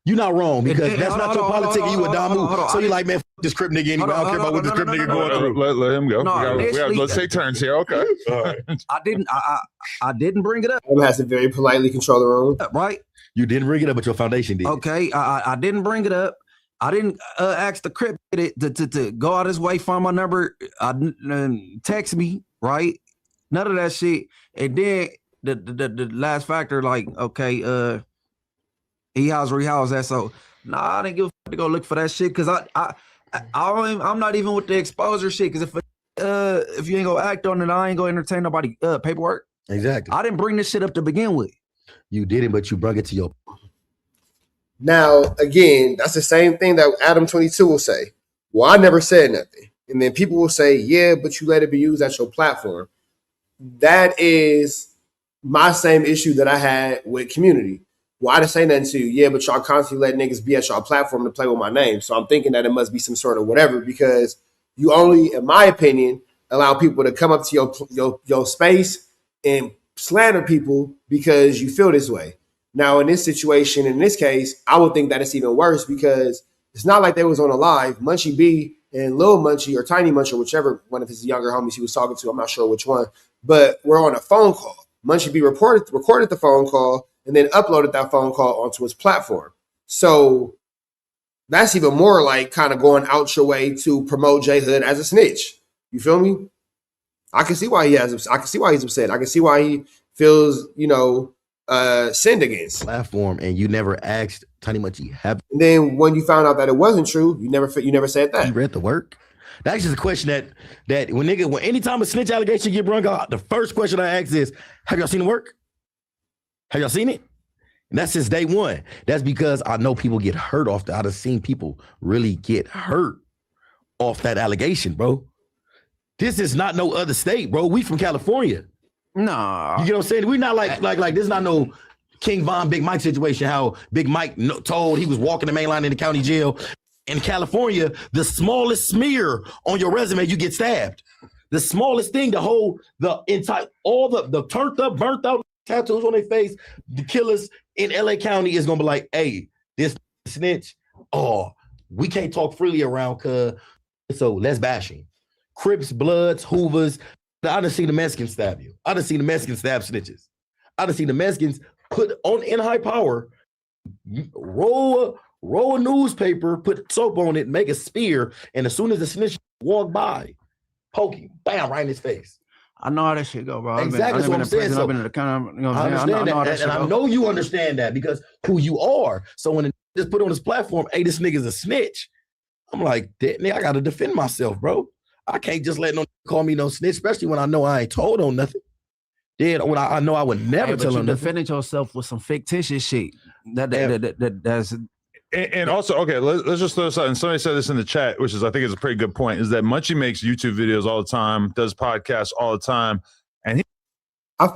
you're not wrong because that's not your politics. You a Damu. So you're like, man, f this Crip nigga anyway. I don't care about what this Crip nigga going through. Let him go. No, let's take turns here. Okay. All right. I didn't bring it up. Adam has to very politely control the room. Right. You didn't bring it up, but your foundation did. Okay. I didn't bring it up. I didn't ask the Crip to go out his way, find my number, text me, right? None of that shit. And then the last factor, like, okay, he housed where he housed at. So I didn't give a fuck to go look for that shit because I'm not even with the exposure shit. Because if you ain't gonna act on it, I ain't gonna entertain nobody paperwork. Exactly. I didn't bring this shit up to begin with. You didn't, but you brought it to your. Now, again, that's the same thing that Adam 22 will say. Well, I never said nothing. And then people will say, yeah, but you let it be used as your platform. That is my same issue that I had with community. Well, I didn't say nothing to you. Yeah, but y'all constantly let niggas be at y'all platform to play with my name. So I'm thinking that it must be some sort of whatever because you only, in my opinion, allow people to come up to your space and slander people because you feel this way. Now, in this situation, in this case, I would think that it's even worse because it's not like they was on a live. Munchie B and Lil Munchie or Tiny Munchie, or whichever one of his younger homies he was talking to, I'm not sure which one, but we're on a phone call. Munchie B recorded the phone call and then uploaded that phone call onto his platform. So that's even more like kind of going out your way to promote Jhood as a snitch. You feel me? I can see why he's upset. I can see why he feels, sinned against. Platform, and you never asked Tiny Munchie have. And then when you found out that it wasn't true, you never said that. You read the work. That's just a question that when anytime a snitch allegation get brung out, the first question I ask is, have y'all seen the work? Have y'all seen it? And that's since day one. That's because I know people get hurt off that. I've seen people really get hurt off that allegation, bro. This is not no other state, bro. We from California. Nah. You get what I'm saying? We're not like this is not no King Von Big Mike situation, how Big Mike told he was walking the main line in the county jail. In California, the smallest smear on your resume, you get stabbed. The smallest thing, all the turned up, burnt out tattoos on their face, the killers in LA County is gonna be like, hey, this snitch, we can't talk freely around, so let's bash him. Crips, Bloods, Hoovers. I done seen the Mexicans stab you. I done seen the Mexicans stab snitches. I done seen the Mexicans put on in high power, roll a newspaper, put soap on it, make a spear, and as soon as the snitch walk by, poke him, bam, right in his face. I know how that shit go, bro. Exactly, that's what I'm saying. I've been in the kind of, I understand that, and I know you understand that because who you are. So when it just put on this platform, hey, this nigga's a snitch, I'm like, nigga, I gotta defend myself, bro. I can't just let no call me no snitch, especially when I know I ain't told on nothing. Then when I know I would never tell him. Defended yourself with some fictitious shit. That's. And also, okay, let's just throw this out. And somebody said this in the chat, which is I think is a pretty good point, is that Munchie makes YouTube videos all the time, does podcasts all the time, and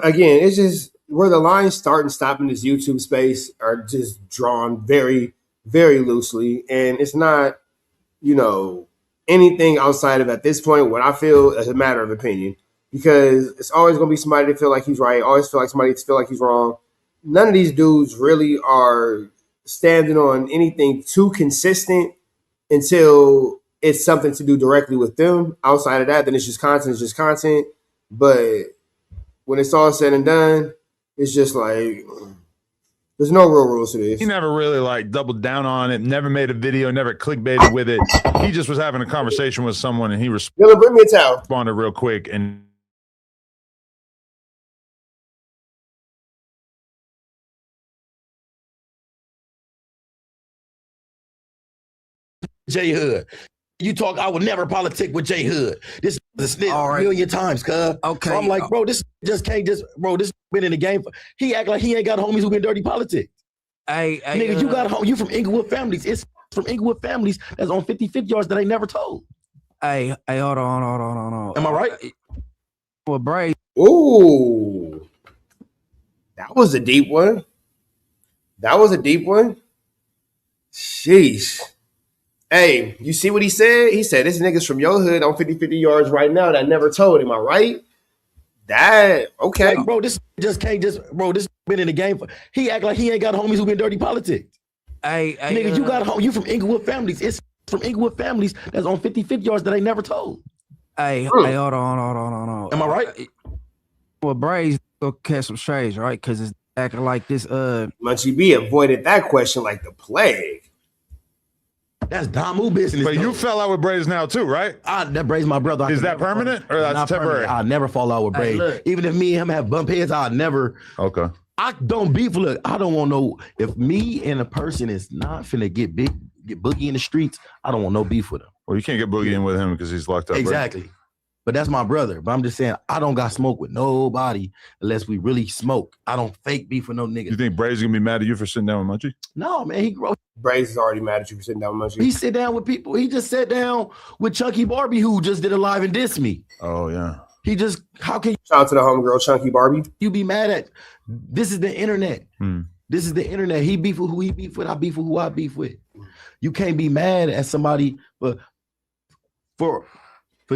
again, it's just where the lines start and stop in this YouTube space are just drawn very, very loosely, and it's not, anything outside of at this point what I feel is a matter of opinion, because it's always going to be somebody to feel like he's right, always feel like somebody to feel like he's wrong. None of these dudes really are standing on anything too consistent until it's something to do directly with them. Outside of that, then it's just content. But when it's all said and done, it's just like there's no real rules to this. He never really doubled down on it, never made a video, never clickbaited with it. He just was having a conversation with someone and he Dylan, bring me a towel. Responded real quick and Jhood. You talk, I would never politic with Jhood. This is a Right. million times, cuz. Okay. So I'm like, bro, this just can't this been in the game. He act like he ain't got homies who been dirty politics. Hey, Nigga, you got you from Inglewood families. It's from Inglewood families that's on 50 yards that ain't never told. Hey, hold on. Am I right? Well, Brazy. Ooh. That was a deep one. Sheesh. Hey, you see what he said? He said, this nigga's from your hood on 50 yards right now that never told. Am I right? That, okay. Like, bro, this just can't this been in the game. He act like he ain't got homies who been dirty politics. Hey, Nigga, you from Inglewood families. It's from Inglewood families that's on 50 yards that ain't never told. Hey, hold on. Am I right? Well, Brazy go catch some strays, right? Because it's acting like this. Munchie B avoided that question like the plague. That's Damu business. but you fell out with Brazy now too, right? That Brazy my brother. Is that permanent or that's Not temporary? I'll never fall out with Hey, Brazy. look. Even if me and him have bump heads, I'll never. Okay. I don't beef. Look, I don't want no. If me and a person is not finna get boogie in the streets, I don't want no beef with him. Well, you can't get Boogie in with him because he's locked up. right? Exactly. But that's my brother. But I'm just saying, I don't got smoke with nobody unless we really smoke. I don't fake beef with no niggas. You think Brazy's gonna be mad at you for sitting down with Munchie? No, man, he grow. Brazy's already mad at you for sitting down with Munchie. He sit down with people. He just sat down with Chunky Barbie, who just did a live and dissed me. Oh yeah. He just, how can Shout out to the homegirl, Chunky Barbie. you be mad at? This is the internet. Hmm. This is the internet. He beef with who he beef with. I beef with who I beef with. You can't be mad at somebody, but for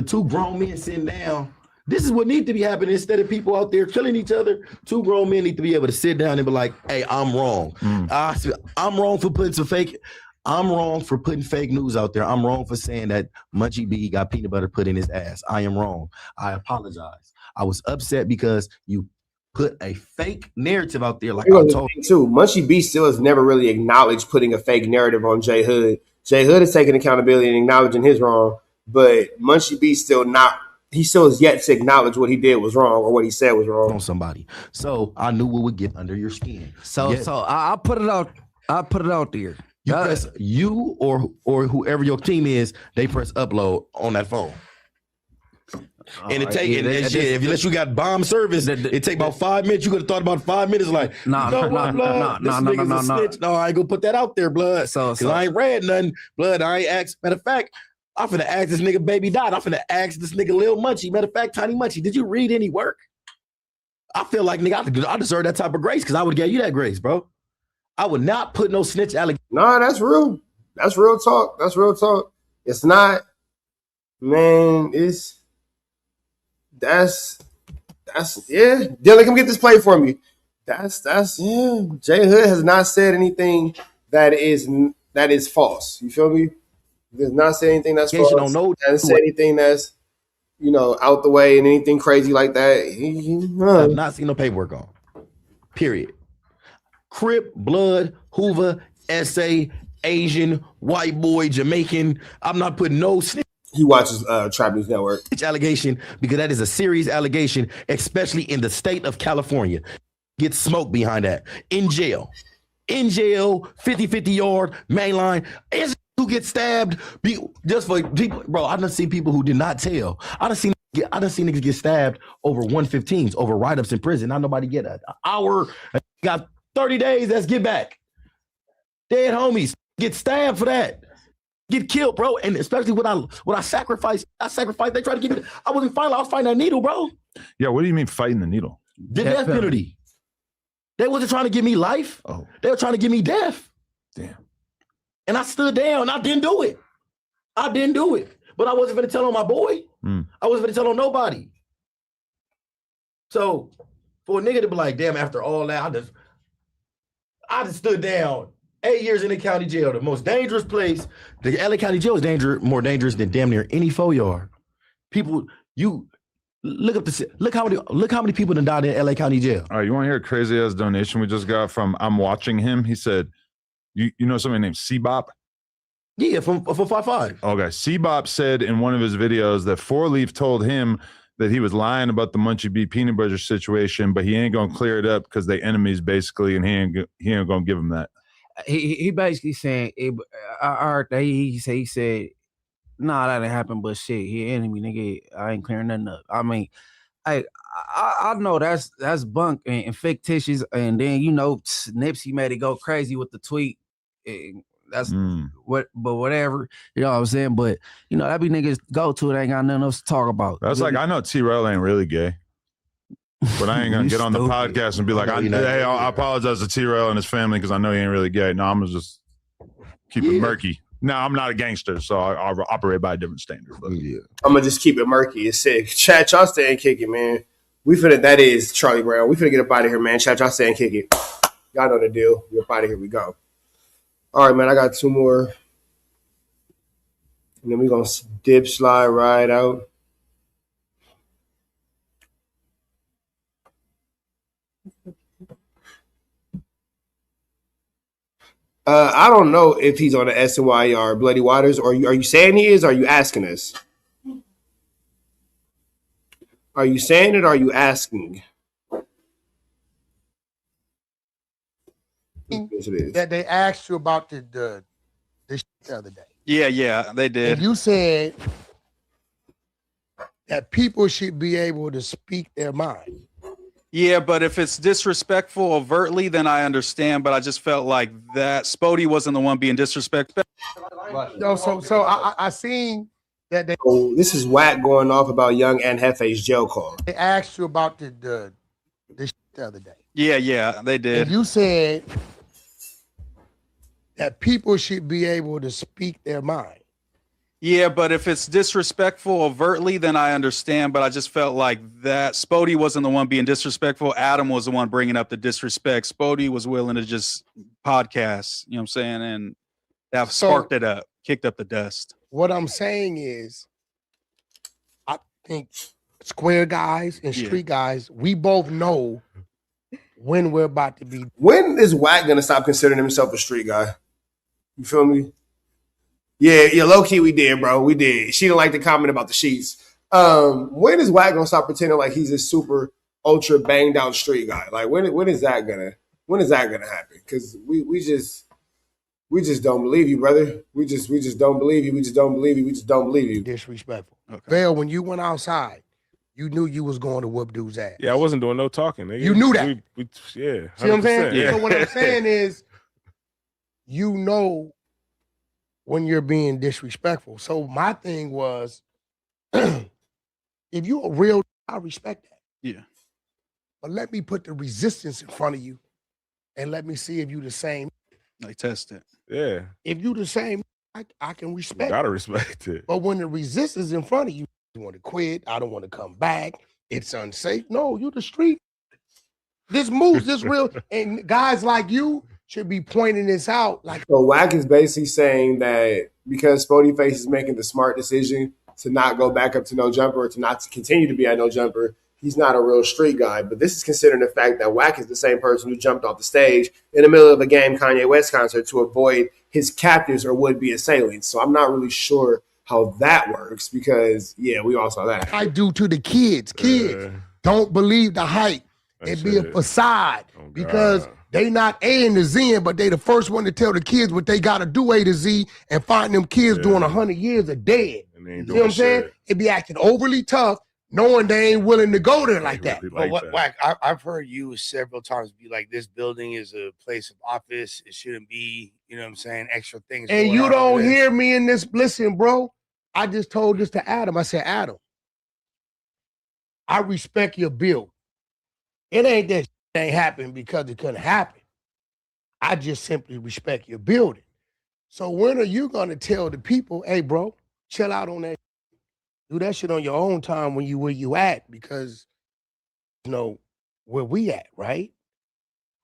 two grown men sitting down This is what needs to be happening instead of people out there killing each other. Two grown men need to be able to sit down and be like, hey, I'm wrong. I'm wrong for putting I'm wrong for putting fake news out there. I'm wrong for saying that Munchie B got peanut butter put in his ass. I am wrong. I apologize. I was upset because you put a fake narrative out there like I told you. Too. Munchie B still has never really acknowledged putting a fake narrative on Jhood. Jhood is taking accountability and acknowledging his wrong, but Munchie B still not. He still has yet to acknowledge what he did was wrong or what he said was wrong on somebody. So I knew what would get under your skin. So I put it out. I put it out there. You press you or whoever your team is, they press upload on that phone. And it take unless you got bomb service, it take about 5 minutes. You could have thought about 5 minutes, like no, I ain't gonna put that out there, blood. So I ain't read nothing, blood. I ain't asked. Matter of fact, I'm finna ask this nigga Baby Dot. I'm finna ask this nigga Lil Munchie. Matter of fact, Tiny Munchie, did you read any work? I feel like nigga, I deserve that type of grace because I would have gave you that grace, bro. I would not put no snitch allegation. No, that's real. That's real talk. That's real talk. It's not, man. That's yeah. Dylan, come get this play for me. That's yeah. Jhood has not said anything that is false. You feel me? He has not said anything that's false. Hasn't said anything that's out the way and anything crazy like that. I have not seen no paperwork on. Period. Crip, blood, Hoover, SA, Asian, white boy, Jamaican. I'm not putting no snitch. He watches Trap News Network. Allegation because that is a serious allegation, especially in the state of California. Get smoked behind that. In jail, 50-50 yard, main line. Who get stabbed just for people, bro. I done seen people who did not tell. I done seen niggas get stabbed over 115s, over write-ups in prison. Not nobody get an hour. Got 30 days. Let's get back. Dead homies get stabbed for that. Get killed, bro. And especially when I sacrificed. They tried to give me. I wasn't fighting. I was fighting that needle, bro. Yeah. What do you mean fighting the needle? The death penalty. They wasn't trying to give me life. Oh, they were trying to give me death. Damn. And I stood down. I didn't do it. But I wasn't going to tell on my boy. I wasn't going to tell on nobody. So for a nigga to be like, damn, after all that, I just stood down. 8 years in the county jail, the most dangerous place. The LA County Jail is more dangerous than damn near any 4-yard. People, you look how many people done died in LA County Jail. All right, you want to hear a crazy ass donation we just got from I'm Watching Him? He said, you know somebody named C-Bop? Yeah, from 5-5. Okay, C-Bop said in one of his videos that 4Leaf told him that he was lying about the Munchie B peanut butter situation, but he ain't gonna clear it up because they enemies basically, and he ain't gonna give him that. He basically saying I heard that he said nah, that didn't happen, but shit, he enemy nigga. I ain't clearing nothing up. I mean, I know that's bunk and fictitious, and then Nipsey made it go crazy with the tweet. That's but whatever, you know what I'm saying. But that be niggas go to it, ain't got nothing else to talk about. That's like I know T-Rail ain't really gay. But I ain't gonna get on the podcast and be like, I apologize to T-Rail and his family because I know he ain't really gay. No, I'm gonna just keep it murky. No, I'm not a gangster, so I operate by a different standard. But I'm gonna just keep it murky. It's sick. Chat, y'all stay and kick it, man. That is Charlie Brown. We finna get up out of here, man. Chat, y'all stay and kick it. Y'all know the deal. We're up out of here. We go. All right, man. I got 2 more, and then we gonna dip slide right out. I don't know if he's on the SNY or Bloody Waters. Or are you saying he is? Or are you asking us? Are you saying it? Or are you asking? Yes, it is. That they asked you about the other day. Yeah, they did. And you said that people should be able to speak their mind. Yeah, but if it's disrespectful overtly, then I understand. But I just felt like that Spody wasn't the one being disrespectful. No, so I seen that they. Oh, this is whack going off about Young and Hefe's jail call. They asked you about the other day. Yeah, they did. And you said that people should be able to speak their mind. Yeah, but if it's disrespectful overtly, then I understand. But I just felt like that Spody wasn't the one being disrespectful. Adam was the one bringing up the disrespect. Spody was willing to just podcast, you know what I'm saying? And that sparked it up, kicked up the dust. What I'm saying is, I think square guys and street guys, we both know when we're about to be. When is Wack gonna stop considering himself a street guy? You feel me? Yeah, low key we did, bro. We did. She didn't like the comment about the sheets. When is Wack gonna stop pretending like he's a super ultra banged out street guy? Like when is that gonna happen? Because we just don't believe you, brother. We just don't believe you. We just don't believe you. We just don't believe you. Disrespectful. Okay. Vale, when you went outside, you knew you was going to whoop dude's ass. Yeah, I wasn't doing no talking. Nigga. You knew that. Yeah. 100%. See what I'm saying? Yeah. So what I'm saying is, you know when you're being disrespectful. So my thing was, if you're a real, I respect that. Yeah. But let me put the resistance in front of you and let me see if you the same. Like test it. Yeah. If you the same, I can respect You gotta it. respect it. But when the resistance is in front of you, you want to quit, I don't want to come back, it's unsafe. No, you the street. This moves, this real, and guys like you should be pointing this out. Like, So Wack is basically saying that because Spody Face is making the smart decision to not go back up to no jumper or to not to continue to be at no jumper, he's not a real street guy. But this is considering the fact that Wack is the same person who jumped off the stage in the middle of a game Kanye West concert to avoid his captors or would-be assailants. So I'm not really sure how that works because, yeah, we all saw that. I do to the kids. Kids don't believe the hype. It be a facade because they not A and the Z, but they the first one to tell the kids what they got to do A to Z and find them kids doing 100 years of dead. You know what I'm saying? It be acting overly tough, knowing they ain't willing to go there like that. But Wack, I've heard you several times be like, this building is a place of office. It shouldn't be, you know what I'm saying, extra things. And you don't hear me in this. Listen, bro, I just told this to Adam. I said, Adam, I respect your build. It ain't that it ain't happened because it couldn't happen. I just simply respect your building. So when are you going to tell the people, hey, bro, chill out on that. Do that shit on your own time when you where you at because, you know, where we at, right?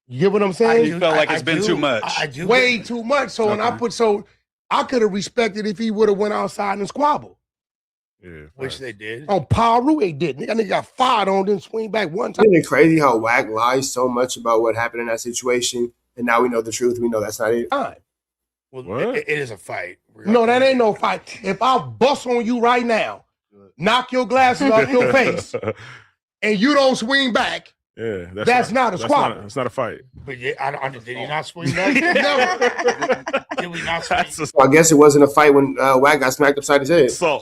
You get what I'm saying? You felt like it's been too much. I do. Way too much. So when I could have respected if he would have went outside and squabbled. Yeah, which they did. On Paru, they did. Nigga got fired on, didn't swing back one time. Isn't it crazy how Wack lies so much about what happened in that situation, and now we know the truth. We know that's not it. Well, it is a fight. No, that ain't no fight. If I bust on you right now, knock your glasses off your face, and you don't swing back, that's not a squabble. It's not a fight. But did he not swing back? Never. Did we not swing? So I guess it wasn't a fight when Wack got smacked upside his head. So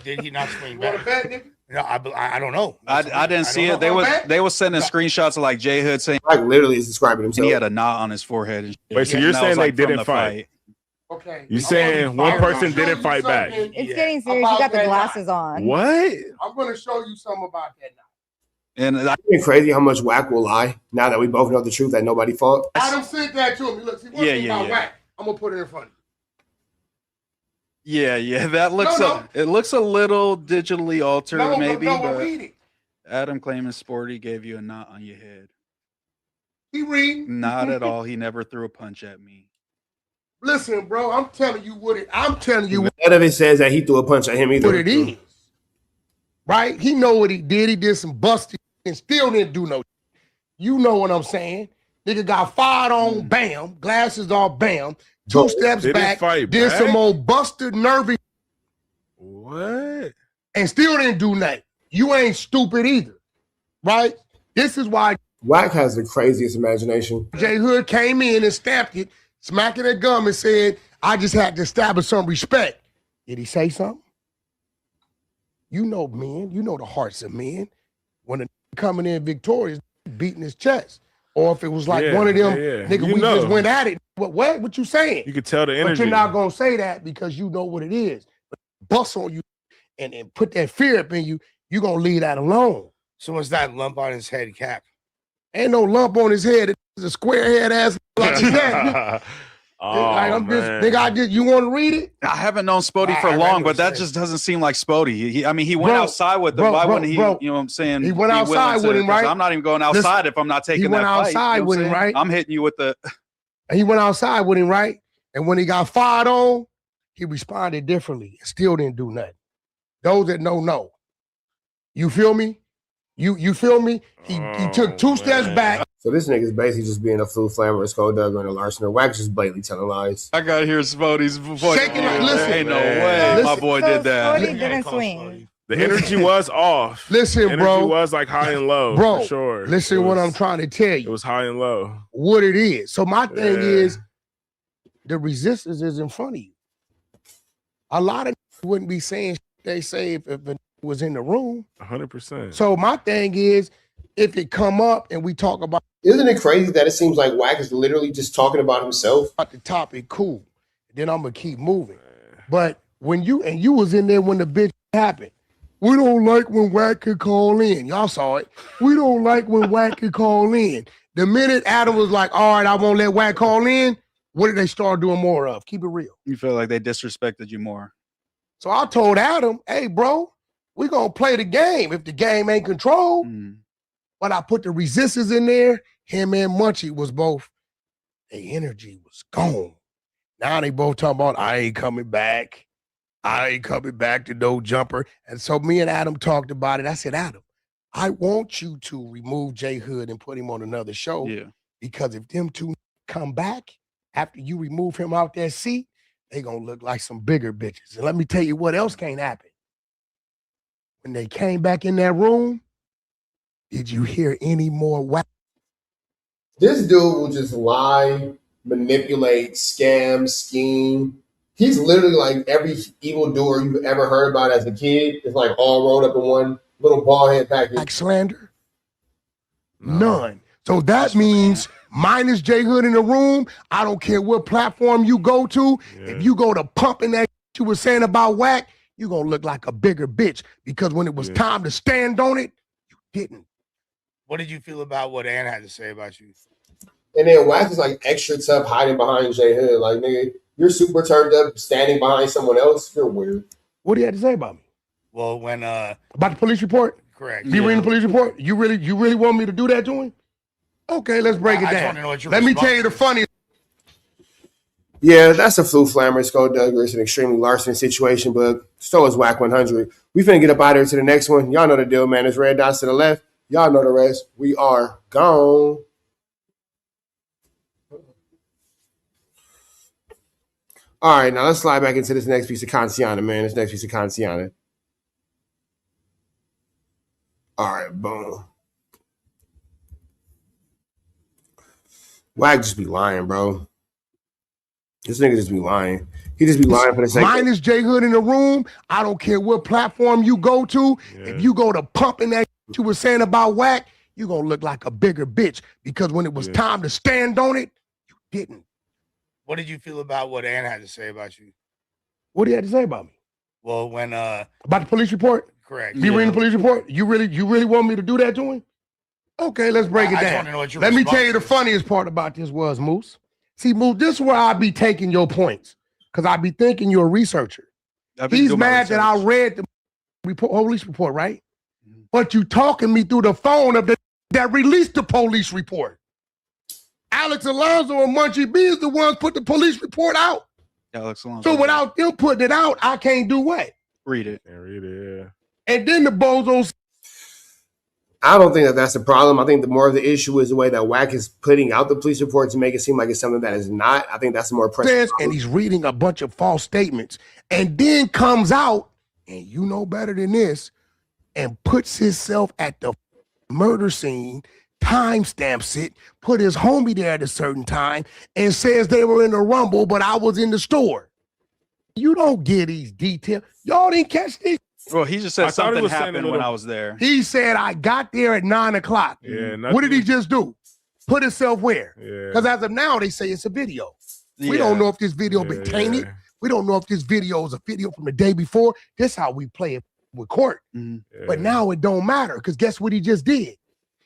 did he not swing back? No, I don't know. I didn't see it. They was sending screenshots of like Jhood saying Wack literally is describing himself. And he had a knot on his forehead. And wait, so you're saying they didn't fight? Okay. You saying one person didn't fight back? It's getting serious. You got the glasses on. What? I'm going to show you something about that now. And it's crazy how much Wack will lie now that we both know the truth that nobody fought. Adam sent that to me. Look, see, one thing about Wack, I'm going to put it in front of you. Yeah, that looks it looks a little digitally altered, maybe. But read it. Adam claiming Sporty gave you a knot on your head. He read. Not at all. He never threw a punch at me. Listen, bro, I'm telling you what it. I'm telling you None of it says that he threw a punch at him either. what it is. Right? He know what he did. He did some busting and still didn't do no. You know what I'm saying? Nigga got fired on, bam, glasses off, bam. Two steps back, did some old busted nervy. What? And still didn't do nothing. You ain't stupid either. Right? This is why Wack has the craziest imagination. Jhood came in and stamped it, smacking that gum and said, I just had to establish some respect. Did he say something? You know men, you know the hearts of men. When a coming in victorious, beating his chest. Or if it was like one of them, nigga, we just went at it. What you saying? You could tell the energy. But you're not going to say that because you know what it is. But bust on you and put that fear up in you, you're going to leave that alone. So what's that lump on his head cap? Ain't no lump on his head. It's a square head ass like his neck. Like, I'm just, man. nigga, you want to read it? I haven't known Spody for I read long, what but it that said. just doesn't seem like Spody. I mean, he went Bro, outside with them. bro, Why bro, wouldn't he? bro. You know what I'm saying? He went be willing outside with him, right? I'm not even going outside if I'm not taking went that fight. outside You know with what I'm him, saying? right? I'm hitting you with the. He went outside with him, right? And when he got fired on, he responded differently. Still didn't do nothing. Those that know. You feel me? You feel me? He took 2 steps back. So this nigga's basically just being a flu flammer, a skull dugger, and a larcener. Wack just blatantly telling lies. I gotta hear Spody's voice. Shaking like, listen. Ain't no way my boy So did that. Spody didn't swing. The energy was off. Listen, energy bro. was like high and low. Bro, for sure. listen It what was- I'm trying to tell It you. was high and low. What it is. So my thing Yeah. is, the resistance is in front of you. A lot of wouldn't be saying they say if it was in the room. 100%. So my thing is, if it come up and we talk about Isn't it crazy that it seems like Wack is literally just talking about himself? the topic, cool. Then I'm gonna keep moving. But when you was in there when the bitch happened, we don't like when Wack can call in. Y'all saw it. We don't like when Wack can call in. The minute Adam was like, all right, I won't let Wack call in, what did they start doing more of? Keep it real. You feel like they disrespected you more. So I told Adam, hey, bro, we gonna play the game if the game ain't controlled. But I put the resistance in there. Him and Munchie was both, their energy was gone. Now they both talking about, I ain't coming back. I ain't coming back to no jumper. And so me and Adam talked about it. I said, Adam, I want you to remove Jhood and put him on another show. Yeah. Because if them two come back after you remove him out that seat, they gonna look like some bigger bitches. And let me tell you what else can't happen. When they came back in that room, did you hear any more Wack? This dude will just lie, manipulate, scam, scheme. He's literally like every evildoer you've ever heard about as a kid. It's like all rolled up in one little ball head package. Slander? None. So that means minus Jhood in the room, I don't care what platform you go to. If you go to pumping that you were saying about Wack, you're going to look like a bigger bitch because when it was time to stand on it, you didn't. What did you feel about what Ann had to say about you? And then Wack is like extra tough hiding behind Jhood. Like, nigga, you're super turned up standing behind someone else. You're weird. What do you have to say about me? Well, when About the police report? correct. You reading the police report? You really want me to do that to him? Okay, let's break it I just down. wanna know what your Let me tell you the response is. funniest. Yeah, that's a flu flammer, skull dugger. It's an extremely larceny situation, but so is Wack 100. We finna get up out of here to the next one. Y'all know the deal, man. There's red dots to the left. Y'all know the rest. We are gone. All right, now let's slide back into this next piece of Kantiana, man. This next piece of Kantiana. All right, boom. Wack just be lying, bro. This nigga just be lying. He just be lying for the sake of Minus Jhood in the room, I don't care what platform you go to. If you go to pumping that you were saying about Wack, you're going to look like a bigger bitch because when it was time to stand on it, you didn't. What did you feel about what Ann had to say about you? What do you have to say about me? Well, when About the police report? correct. You reading the police report? You really want me to do that to him? Okay, let's break it I just down. wanna know what your Let me tell you the response is. funniest part about this was, Moose. See, Moose, this is where I be taking your points because I be thinking you're a researcher. I've been He's doing my mad that I research. read the police report, right? But you talking me through the phone of that released the police report. Alex Alonso and Munchie B is the ones put the police report out. Alex Alonso. So without them putting it out, I can't do what? Read it. Yeah, read it, yeah. And then the bozos I don't think that that's the problem. I think the more of the issue is the way that Wack is putting out the police report to make it seem like it's something that is not. I think that's the more pressing says, and he's reading a bunch of false statements, and then comes out, and you know better than this, and puts himself at the murder scene, timestamps it, put his homie there at a certain time, and says they were in the Rumble, but I was in the store. You don't get these details. Y'all didn't catch this. Well, he just I said thought he something was saying happened a when little- I was there. He said, I got there at 9 o'clock. Yeah, What did he just do? Put himself where? Yeah. Because as of now, they say it's a video. We Yeah. don't know if this video been Yeah, tainted. yeah. We don't know if this video is a video from the day before. This how we play it with court. Mhm. But now it don't matter because guess what he just did?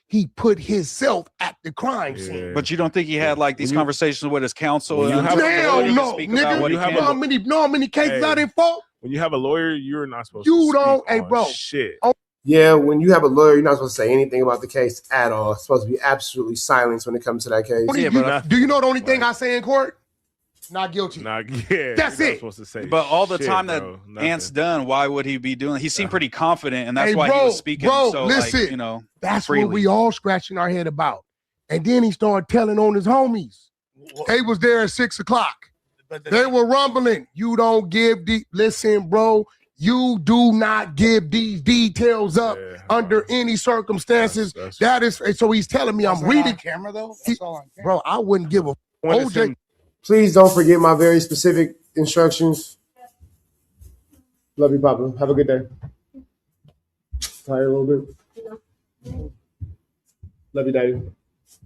he put himself at the crime scene. But you don't think he had like these conversations with his counsel? when you and have- Hell to no, speak about what nigga. he You know how many cases I didn't fought? When you have a lawyer, you're not supposed You to don't, speak hey, on bro. shit. Yeah, when you have a lawyer, you're not supposed to say anything about the case at all. It's supposed to be absolutely silence when it comes to that case. Do you know the only thing I say in court? Not guilty. Yeah, That's you're not it. supposed to say But all the shit, time bro. that Ant's done, why would he be doing? He seemed pretty confident, and that's Hey, why he bro, was speaking. bro, so, listen, like, you know, that's freely. what we all scratching our head about. And then he started telling on his homies. They was there at 6 o'clock. They were rumbling. You don't give listen, bro. You do not give these details up under any circumstances. That is, so he's telling me I'm reading. On camera though. That's all on camera. Bro, I wouldn't give a OJ. Please don't forget my very specific instructions. Love you, Papa. Have a good day. Tired a little bit. Love you, Daddy.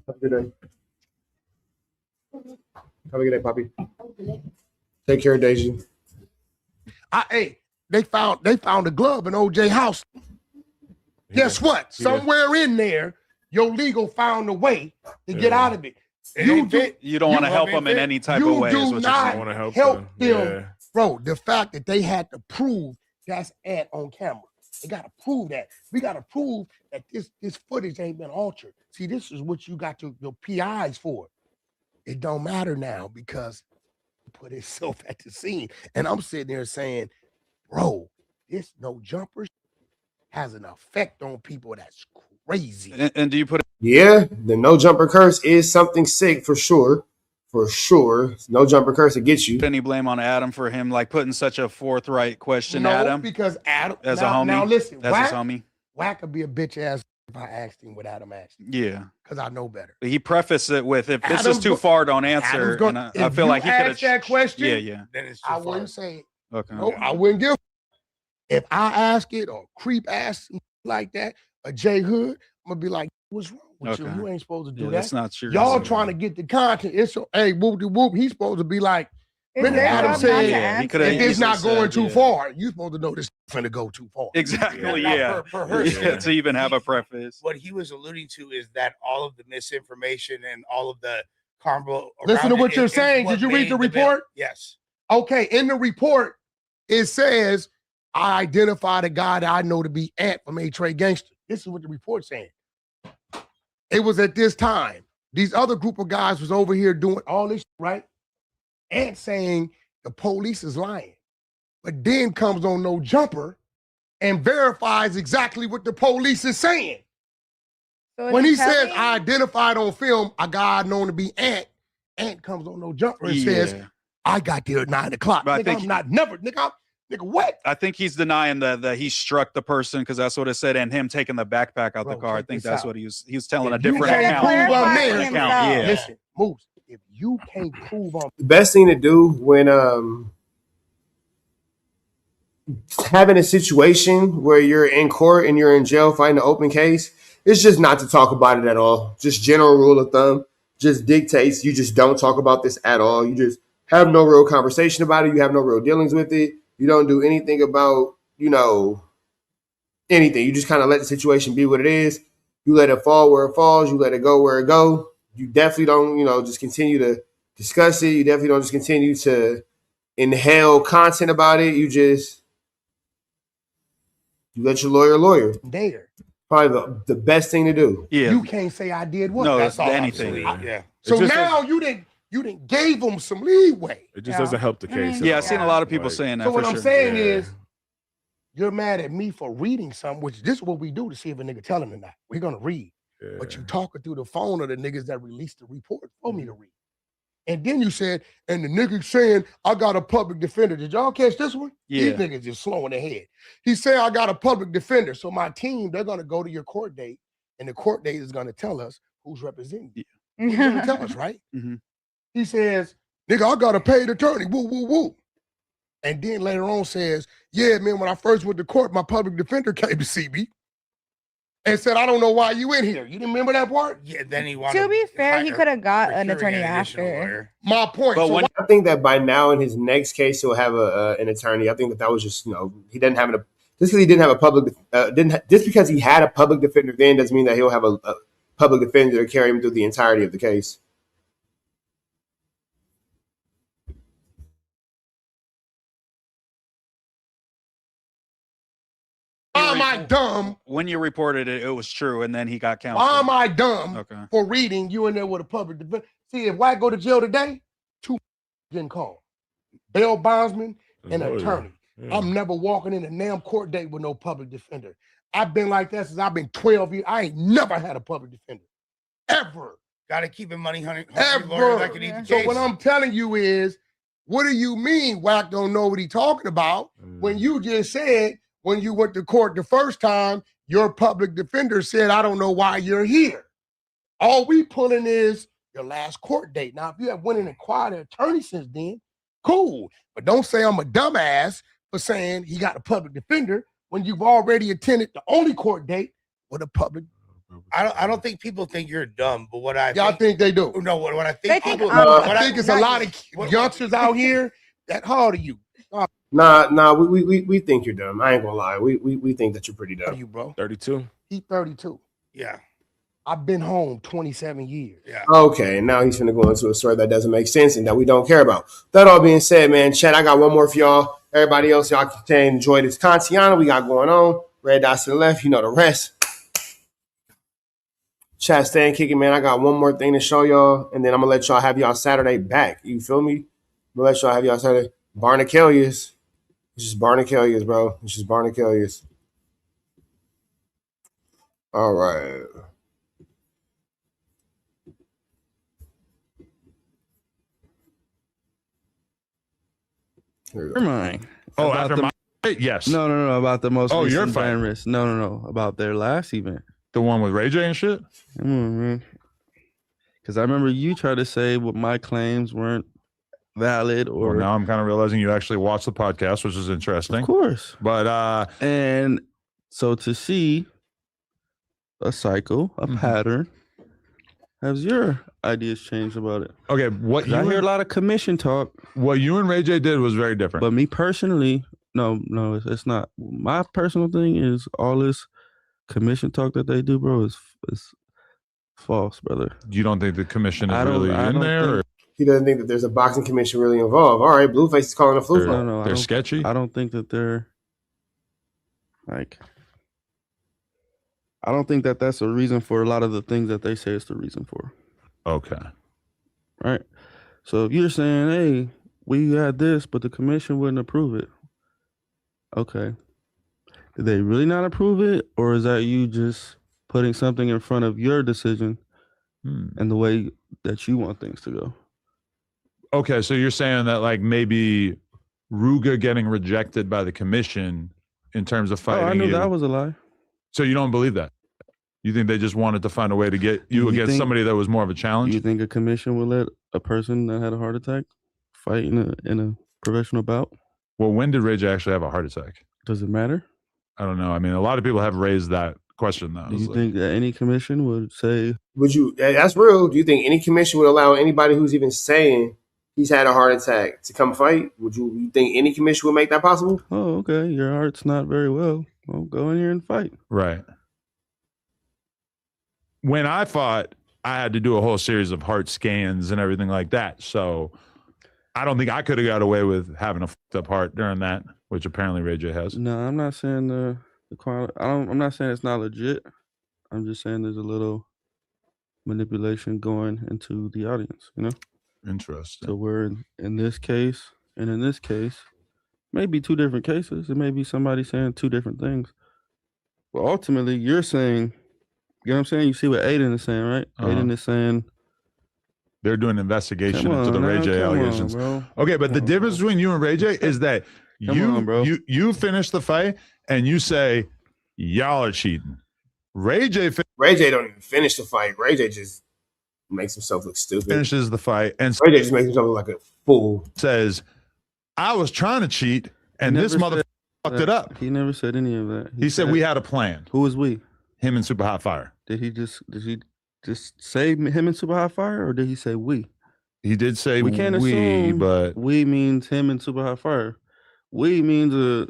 Have a good day. Have a good day, Poppy. Take care, Daisy. Hey, they found a glove in OJ house. Guess what? Somewhere in there, your legal found a way to get out of it. You don't want to help him in any type of way. You do not help them, Yeah. bro. The fact that they had to prove that's Ant on camera. They got to prove that. We got to prove that this footage ain't been altered. See, this is what you got your PIs for. It don't matter now because he put himself at the scene. And I'm sitting there saying, bro, this no jumper has an effect on people that's crazy. And do you put Yeah, the no jumper curse is something sick for sure. For sure. No jumper curse to get you. any blame on Adam for him like putting such a forthright question No, at him? because Adam, as now, a homie. now listen, as Wack, his homie. Wack could be a bitch ass if I asked him what Adam asked him. Yeah. Because I know better. But he prefaced it with, if this is Adam's too go- far, don't answer. Adam's And gonna- I if feel you like he could ask that question, Yeah. Then it's too I far. wouldn't say it. Okay. No, I wouldn't give. If I ask it or creep ask like that, a Jhood, I'm gonna be like, "What's wrong with you? Okay. You ain't supposed to do Yeah, that. that's not your Y'all concern. trying to get the content. It's hey, whoop de whoop. He's supposed to be like, It's man, their Adam job not to said, he could answer. have if it's not easily going said, too yeah. far, you supposed to know this is finna go too far. Exactly. Now, Yeah. per her Yeah, statement, to even have a preface. what he was alluding to is that all of the misinformation and all of the combo. Listen to around what it you're is saying. what Did you read made the bill. report? Yes. Okay, in the report, it says, I identified a guy that I know to be Ant from A-Trade Gangster. This is what the report's saying. It was at this time. These other group of guys was over here doing all this, right? Ant saying the police is lying. But then comes on No Jumper and verifies exactly what the police is saying. So is When he says, telling- I identified on film a guy known to be Ant, Ant comes on No Jumper and says, Yeah. I got there at 9 o'clock. But I Nigga, think I'm not never, nigga, what? I think he's denying that he struck the person because that's what it said, and him taking the backpack out the Bro, car. I check think this that's out. what he was telling a If you different can't account. prove I'm Clarify there, himself. Yeah. listen, Moose, if you can't prove I'm The best thing to do when having a situation where you're in court and you're in jail fighting an open case, it's just not to talk about it at all. Just general rule of thumb just dictates you just don't talk about this at all. You just have no real conversation about it. You have no real dealings with it. You don't do anything about, anything. You just kind of let the situation be what it is. You let it fall where it falls. You let it go where it go. You definitely don't, just continue to discuss it. You definitely don't just continue to inhale content about it. You let your lawyer. there. Probably the best thing to do. Yeah. You can't say I did what? No, That's all anything. I'm saying. Yeah. So It just now you didn't gave them some leeway. It just Yeah. doesn't help the case. at Yeah, all. I've seen a lot of people Like, saying that. So what for I'm sure. saying Yeah. is, you're mad at me for reading something, which this is what we do to see if a nigga telling or not. We're gonna read. yeah. But you talking through the phone of the niggas that released the report for me to read. And then you said, and the nigga saying, I got a public defender. Did y'all catch this one? Yeah. These niggas just slowing their head. He said, I got a public defender. So my team, they're gonna go to your court date, and the court date is gonna tell us who's representing you. He's gonna tell us, right? Mhm. He says, nigga, I got a paid attorney. Woo, woo, woo. And then later on says, yeah, man, when I first went to court, my public defender came to see me and said, I don't know why you in here. You didn't remember that part? Yeah. Then he wanted To be fair, he could have got an procuring attorney an additional after. lawyer. My point. But So when- I think that by now in his next case he'll have an attorney. I think that was just he doesn't have just because he didn't have a public just because he had a public defender then doesn't mean that he'll have public defender to carry him through the entirety of the case. Why am I dumb? When you reported it, it was true, and then he got counseled. Why am I dumb Okay. for reading you in there with a public defender? See, if White go to jail today, 2 getting called. Bail bondsman and attorney. I'm never walking in a damn court date with no public defender. I've been like that since I've been 12 years. I ain't never had a public defender. Ever. Got to keep it money, honey. Ever. That can eat the So case. what I'm telling you is, what do you mean Wack don't know what he talking about when you just said when you went to court the first time, your public defender said, I don't know why you're here. All we pulling is your last court date. Now, if you have went in and acquired an attorney since then, cool. But don't say I'm a dumbass for saying he got a public defender when you've already attended the only court date with a public. I don't think people think you're dumb, but what Y'all think they do? No, what I They think think people. I think it's a lot of youngsters out here that how old are you? Nah, we think you're dumb. I ain't gonna lie. We think that you're pretty How old are dumb. you, bro? 32. He's 32. Yeah. I've been home 27 years. Yeah. Okay, and now he's gonna go into a story that doesn't make sense and that we don't care about. That all being said, man, chat, I got one more for y'all. Everybody else, y'all can enjoy this Kantiana we got going on. Red dots to the left, you know the rest. Chat, staying kicking, man. I got one more thing to show y'all, and then I'm gonna let y'all have y'all Saturday back. You feel me? I'm gonna let y'all have y'all Saturday. Barnacalius. It's just Barnacalius, bro. It's just Barnacalius. All right. Never mind. Oh, About after the- my yes. No, about the most Oh, your recent fight. Vanris. No, about their last event. The one with Ray J and shit? Because I remember you tried to say what my claims weren't valid or Well, now I'm kind of realizing you actually watched the podcast, which is interesting. Of course. But and so to see a cycle, a pattern, has your ideas changed about it? Okay, what you I hear a and- lot of commission talk. What you and Ray J did was very different. But me personally, no, it's not. My personal thing is all this commission talk that they do, bro, is false, brother. You don't think the commission is I don't- really I in don't there? think- Or He doesn't think that there's a boxing commission really involved. All right, Blueface is calling a fluke. No, I they're don't- sketchy? I don't think that they're like. I don't think that that's a reason for a lot of the things that they say it's the reason for. Okay. Right. So if you're saying, hey, we had this, but the commission wouldn't approve it. Okay. Did they really not approve it? Or is that you just putting something in front of your decision and the way that you want things to go? Okay, so you're saying that like maybe Ruga getting rejected by the commission in terms of fighting I knew you. that was a lie. So you don't believe that? You think they just wanted to find a way to get you against think- somebody that was more of a challenge? You think a commission would let a person that had a heart attack fight in a professional bout? Well, when did Ray J actually have a heart attack? Does it matter? I don't know. I mean, a lot of people have raised that question though. Do It's you like- think that any commission would say? Would you? That's real. Do you think any commission would allow anybody who's even saying he's had a heart attack to come fight? Would you think any commission would make that possible? Oh, okay, your heart's not very well. Well, go in here and fight. Right. When I fought, I had to do a whole series of heart scans and everything like that. So I don't think I could have got away with having a fucked up heart during that, which apparently Ray J has. No, I'm not saying the quality. I'm not saying it's not legit. I'm just saying there's a little manipulation going into the audience. You know. Interesting. So we're in this case and in this case, maybe two different cases. It may be somebody saying two different things. But ultimately, you're saying, you know what I'm saying? You see what Aiden is saying, right? Aiden is saying they're doing an investigation Come into the on, Ray now, J come on, allegations. bro. Okay, but the difference between you and Ray J is that you finish the fight and you say y'all are cheating. Ray J don't even finish the fight. Ray J just makes himself look stupid. finishes the fight and Ray J just makes himself look like a fool. Says, "I was trying to cheat, and this never motherfucker said fucked that. it up." He never said any of that. He said we had a plan. Who was we? Him and Super Hot Fire. Did he just say him and Super Hot Fire, or did he say we? He did say we can't assume but we means him and Super Hot Fire. We means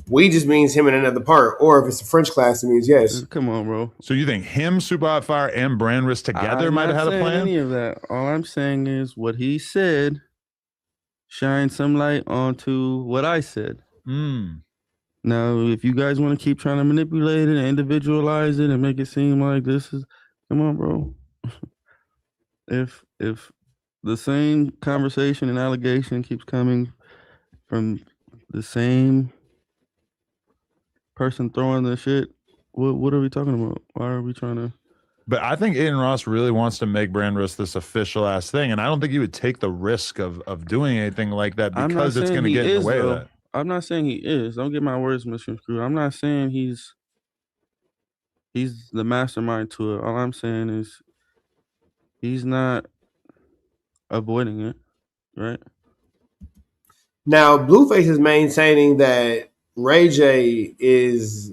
We just means him in another part, or if it's a French class, it means yes. Come on, bro. So you think him, Super Hot Fire, and Brand Risk together might have had a plan? Any of that. All I'm saying is what he said shine some light onto what I said. Now, if you guys want to keep trying to manipulate it and individualize it and make it seem like this is, come on, bro. If the same conversation and allegation keeps coming from the same person throwing the shit, what are we talking about? Why are we trying to? But I think Aiden Ross really wants to make Brand Risk this official ass thing, and I don't think he would take the risk of doing anything like that because it's going to get in the way of that. I'm not saying he is. Don't get my words misconstrued. I'm not saying he's the mastermind to it. All I'm saying is he's not avoiding it, right? Now, Blueface is maintaining that Ray J is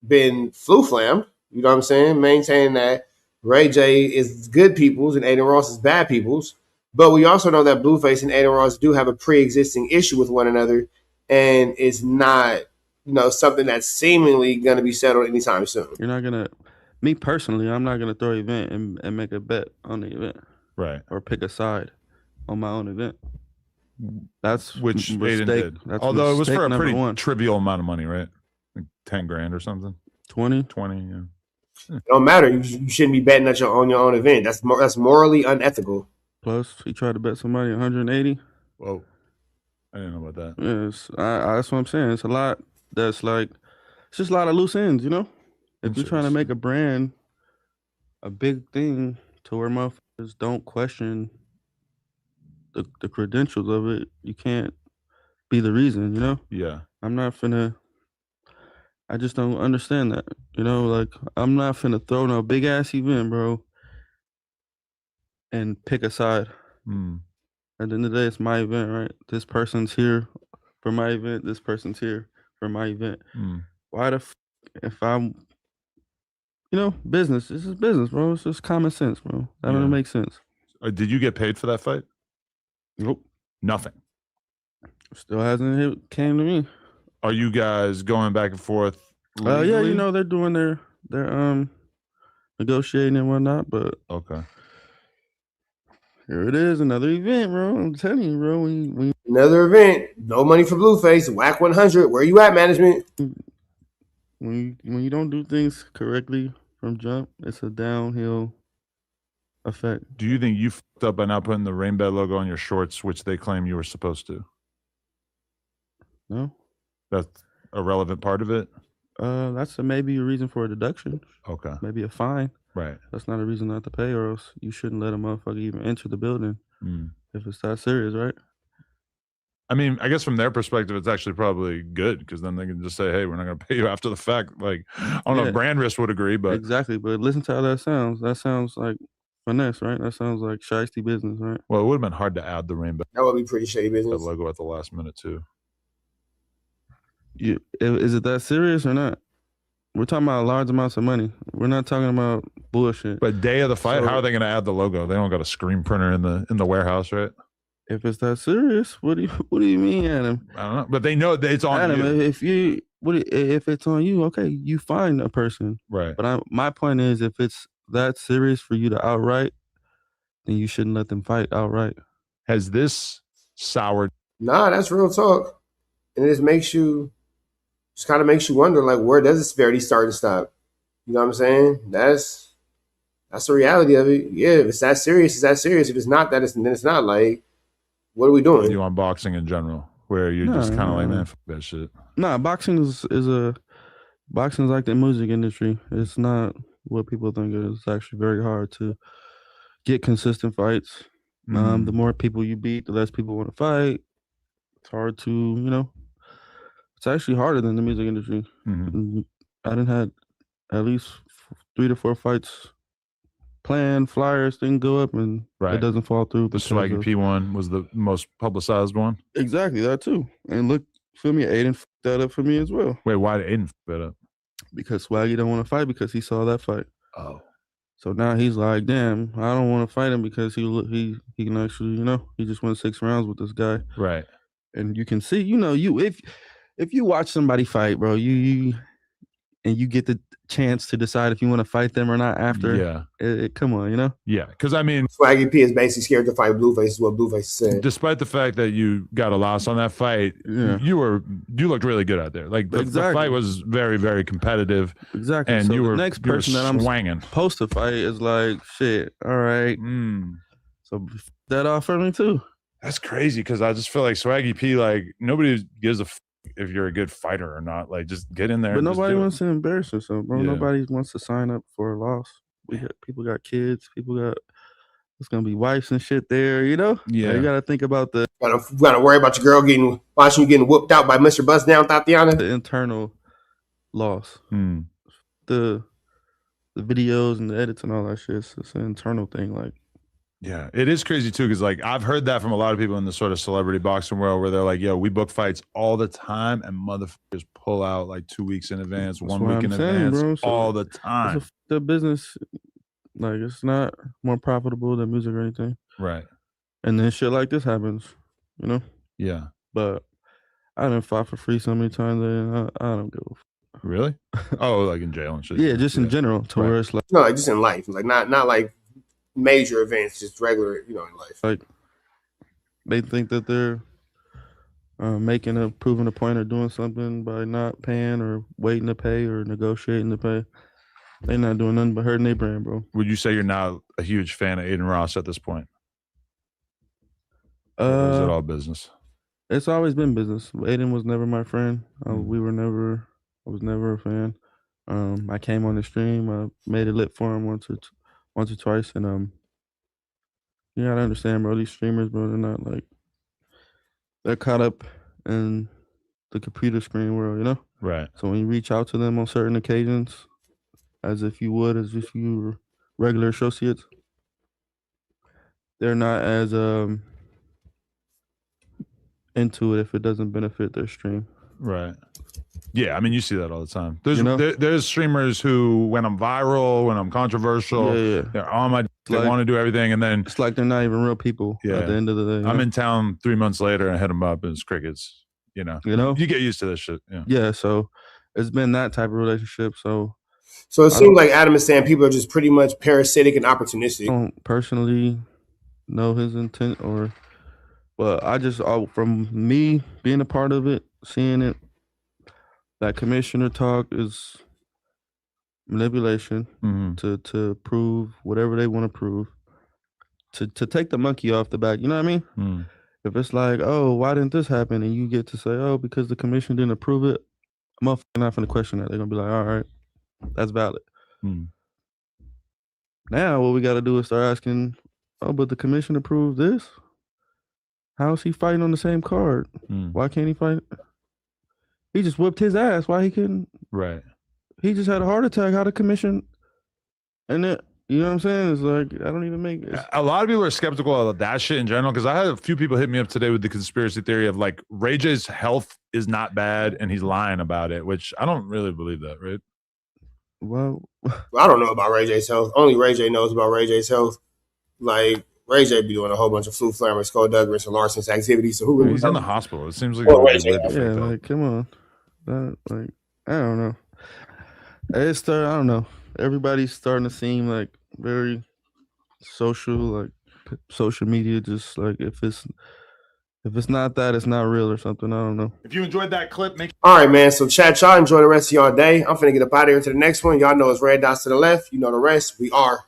been flu-flammed. You know what I'm saying? Maintaining that Ray J is good people's and Aiden Ross is bad people's. But we also know that Blueface and Aiden Ross do have a pre-existing issue with one another, and it's not, something that's seemingly going to be settled anytime soon. You're not going to, me personally, I'm not going to throw an event and make a bet on the event. Right. Or pick a side on my own event. That's which mistake. Aiden did. That's although it was for a pretty one. trivial amount of money, right? Like 10 grand or something. 20, yeah. It don't matter. You shouldn't be betting on your own event. That's morally unethical. Plus, he tried to bet somebody 180. Whoa, I didn't know about that. Yes, that's what I'm saying. It's a lot. That's like, it's just a lot of loose ends, you know. If you're trying to make a brand a big thing to where motherfuckers don't question the credentials of it, you can't be the reason, you know. Yeah, I'm not finna. I just don't understand that, you know. Like, I'm not finna throw no big ass event, bro, and pick a side. At the end of the day, it's my event, right? This person's here for my event. This person's here for my event. Why the if I'm, business. This is business, bro. It's just common sense, bro. That doesn't make sense. Did you get paid for that fight? Nope. Nothing. Still hasn't came to me. Are you guys going back and forth? Yeah, they're doing their negotiating and whatnot, but okay. Here it is, another event, bro. I'm telling you, bro. Another event. No money for Blueface. Whack 100. Where you at, management? When you don't do things correctly from jump, it's a downhill effect. Do you think you fucked up by not putting the Rainbow logo on your shorts, which they claim you were supposed to? No. That's a relevant part of it? That's maybe a reason for a deduction. Okay. Maybe a fine. Right. That's not a reason not to pay, or else you shouldn't let a motherfucker even enter the building if it's that serious, right? I mean, I guess from their perspective, it's actually probably good because then they can just say, hey, we're not going to pay you after the fact. Like, I don't know if Brand Risk would agree, but. Exactly. But listen to how that sounds. That sounds like finesse, right? That sounds like shiesty business, right? Well, it would have been hard to add the Rainbow. That would be pretty shady business. That logo at the last minute, too. Is it that serious or not? We're talking about large amounts of money. We're not talking about bullshit. But day of the fight, how are they going to add the logo? They don't got a screen printer in the warehouse, right? If it's that serious, what do you mean, Adam? I don't know, but they know that it's on Adam, you. If it's on you, okay, you find a person, right? But my point is, if it's that serious for you to outright, then you shouldn't let them fight outright. Has this soured? Nah, that's real talk, and it just kind of makes you wonder, like, where does the severity start and stop? You know what I'm saying? That's the reality of it. Yeah, if it's that serious, it's that serious. If it's not, then it's not. Like, what are we doing? You on boxing in general, where you're just kind of like, man, fuck that shit. Nah, boxing is like the music industry. It's not what people think it is. It's actually very hard to get consistent fights. The more people you beat, the less people want to fight. It's hard to, it's actually harder than the music industry. I done had at least 3 to 4 fights planned, flyers didn't go up, and it doesn't fall through. The Swaggy P one was the most publicized one. Exactly, that too. And look, feel me, Aiden fucked that up for me as well. Wait, why did Aiden fuck that up? Because Swaggy don't want to fight because he saw that fight. Oh. So now he's like, damn, I don't want to fight him because he can actually, he just went 6 rounds with this guy. Right. And you can see, if you watch somebody fight, bro, you get the chance to decide if you want to fight them or not after. Yeah. Come on, you know? Yeah, because I mean, Swaggy P is basically scared to fight Blueface, is what Blueface said. despite the fact that you got a loss on that fight, you looked really good out there. Like the fight was very, very competitive. Exactly. And so you the were next person that I'm swanging. supposed to fight is like, shit, all right. So that off for me too. That's crazy because I just feel like Swaggy P, like nobody gives a if you're a good fighter or not. Like just get in there. But and nobody just do wants to embarrass themselves, bro. Yeah. Nobody wants to sign up for a loss. People got kids. It's gonna be wives and shit there, you know? Yeah. You gotta think about the gotta worry about your girl watching you getting whooped out by Mr. Bust Down Tatiana. The internal loss. The videos and the edits and all that shit. It's an internal thing. Like, yeah, it is crazy too, because like I've heard that from a lot of people in the sort of celebrity boxing world where they're like, yo, we book fights all the time and motherfuckers pull out like 2 weeks in advance, that's 1 what week I'm in saying, advance, bro. So all the time. It's the business, like, it's not more profitable than music or anything. Right. And then shit like this happens, you know? Yeah. But I done fought for free so many times that I don't give a fuck. Really? Oh, like in jail and shit. Yeah, just in general, to where it's like, No, like just in life. Like not like major events, just regular, in life. Like they think that they're proving a point or doing something by not paying or waiting to pay or negotiating to pay. They're not doing nothing but hurting their brand, bro. Would you say you're not a huge fan of Aiden Ross at this point? Or is it all business? It's always been business. Aiden was never my friend. I was never a fan. I came on the stream. I made it lit for him once or twice, and you gotta understand, bro. These streamers, bro, they're caught up in the computer screen world, you know. Right. So when you reach out to them on certain occasions, as if you were regular associates, they're not as into it if it doesn't benefit their stream. Right. Yeah, I mean, you see that all the time. There's streamers who, when I'm viral, when I'm controversial, they're on my. They want to do everything, and then it's like they're not even real people. At the end of the day, I'm in town 3 months later and I hit them up, and it's crickets. You know, you get used to this shit. Yeah. Yeah. So it's been that type of relationship. So it seems like Adam is saying people are just pretty much parasitic and opportunistic. I don't personally know his intent, but I just from me being a part of it, seeing it. That commissioner talk is manipulation to prove whatever they want to prove, to take the monkey off the back. You know what I mean? If it's like, oh, why didn't this happen? And you get to say, oh, because the commission didn't approve it, I'm not going to question that. They're going to be like, all right, that's valid. Now what we got to do is start asking, oh, but the commission approved this? How is he fighting on the same card? Why can't he fight? He just whooped his ass. Why he couldn't? Right. He just had a heart attack. How the commission? And then, you know what I'm saying? It's like, I don't even make it. A lot of people are skeptical of that shit in general, because I had a few people hit me up today with the conspiracy theory of like Ray J's health is not bad and he's lying about it, which I don't really believe that, right? Well, I don't know about Ray J's health. Only Ray J knows about Ray J's health. Like, Ray J be doing a whole bunch of flu flammers, skullduggerous, and Larson's activities. So who really he's in the hospital? It seems like Ray J. Yeah, like, come on. Like, I don't know. I don't know. Everybody's starting to seem like very social, like social media. Just like if it's not that, it's not real or something. I don't know. If you enjoyed that clip, all right, man. So chat, y'all enjoy the rest of y'all day. I'm finna get up out of here to the next one. Y'all know it's red dots to the left. You know the rest. We are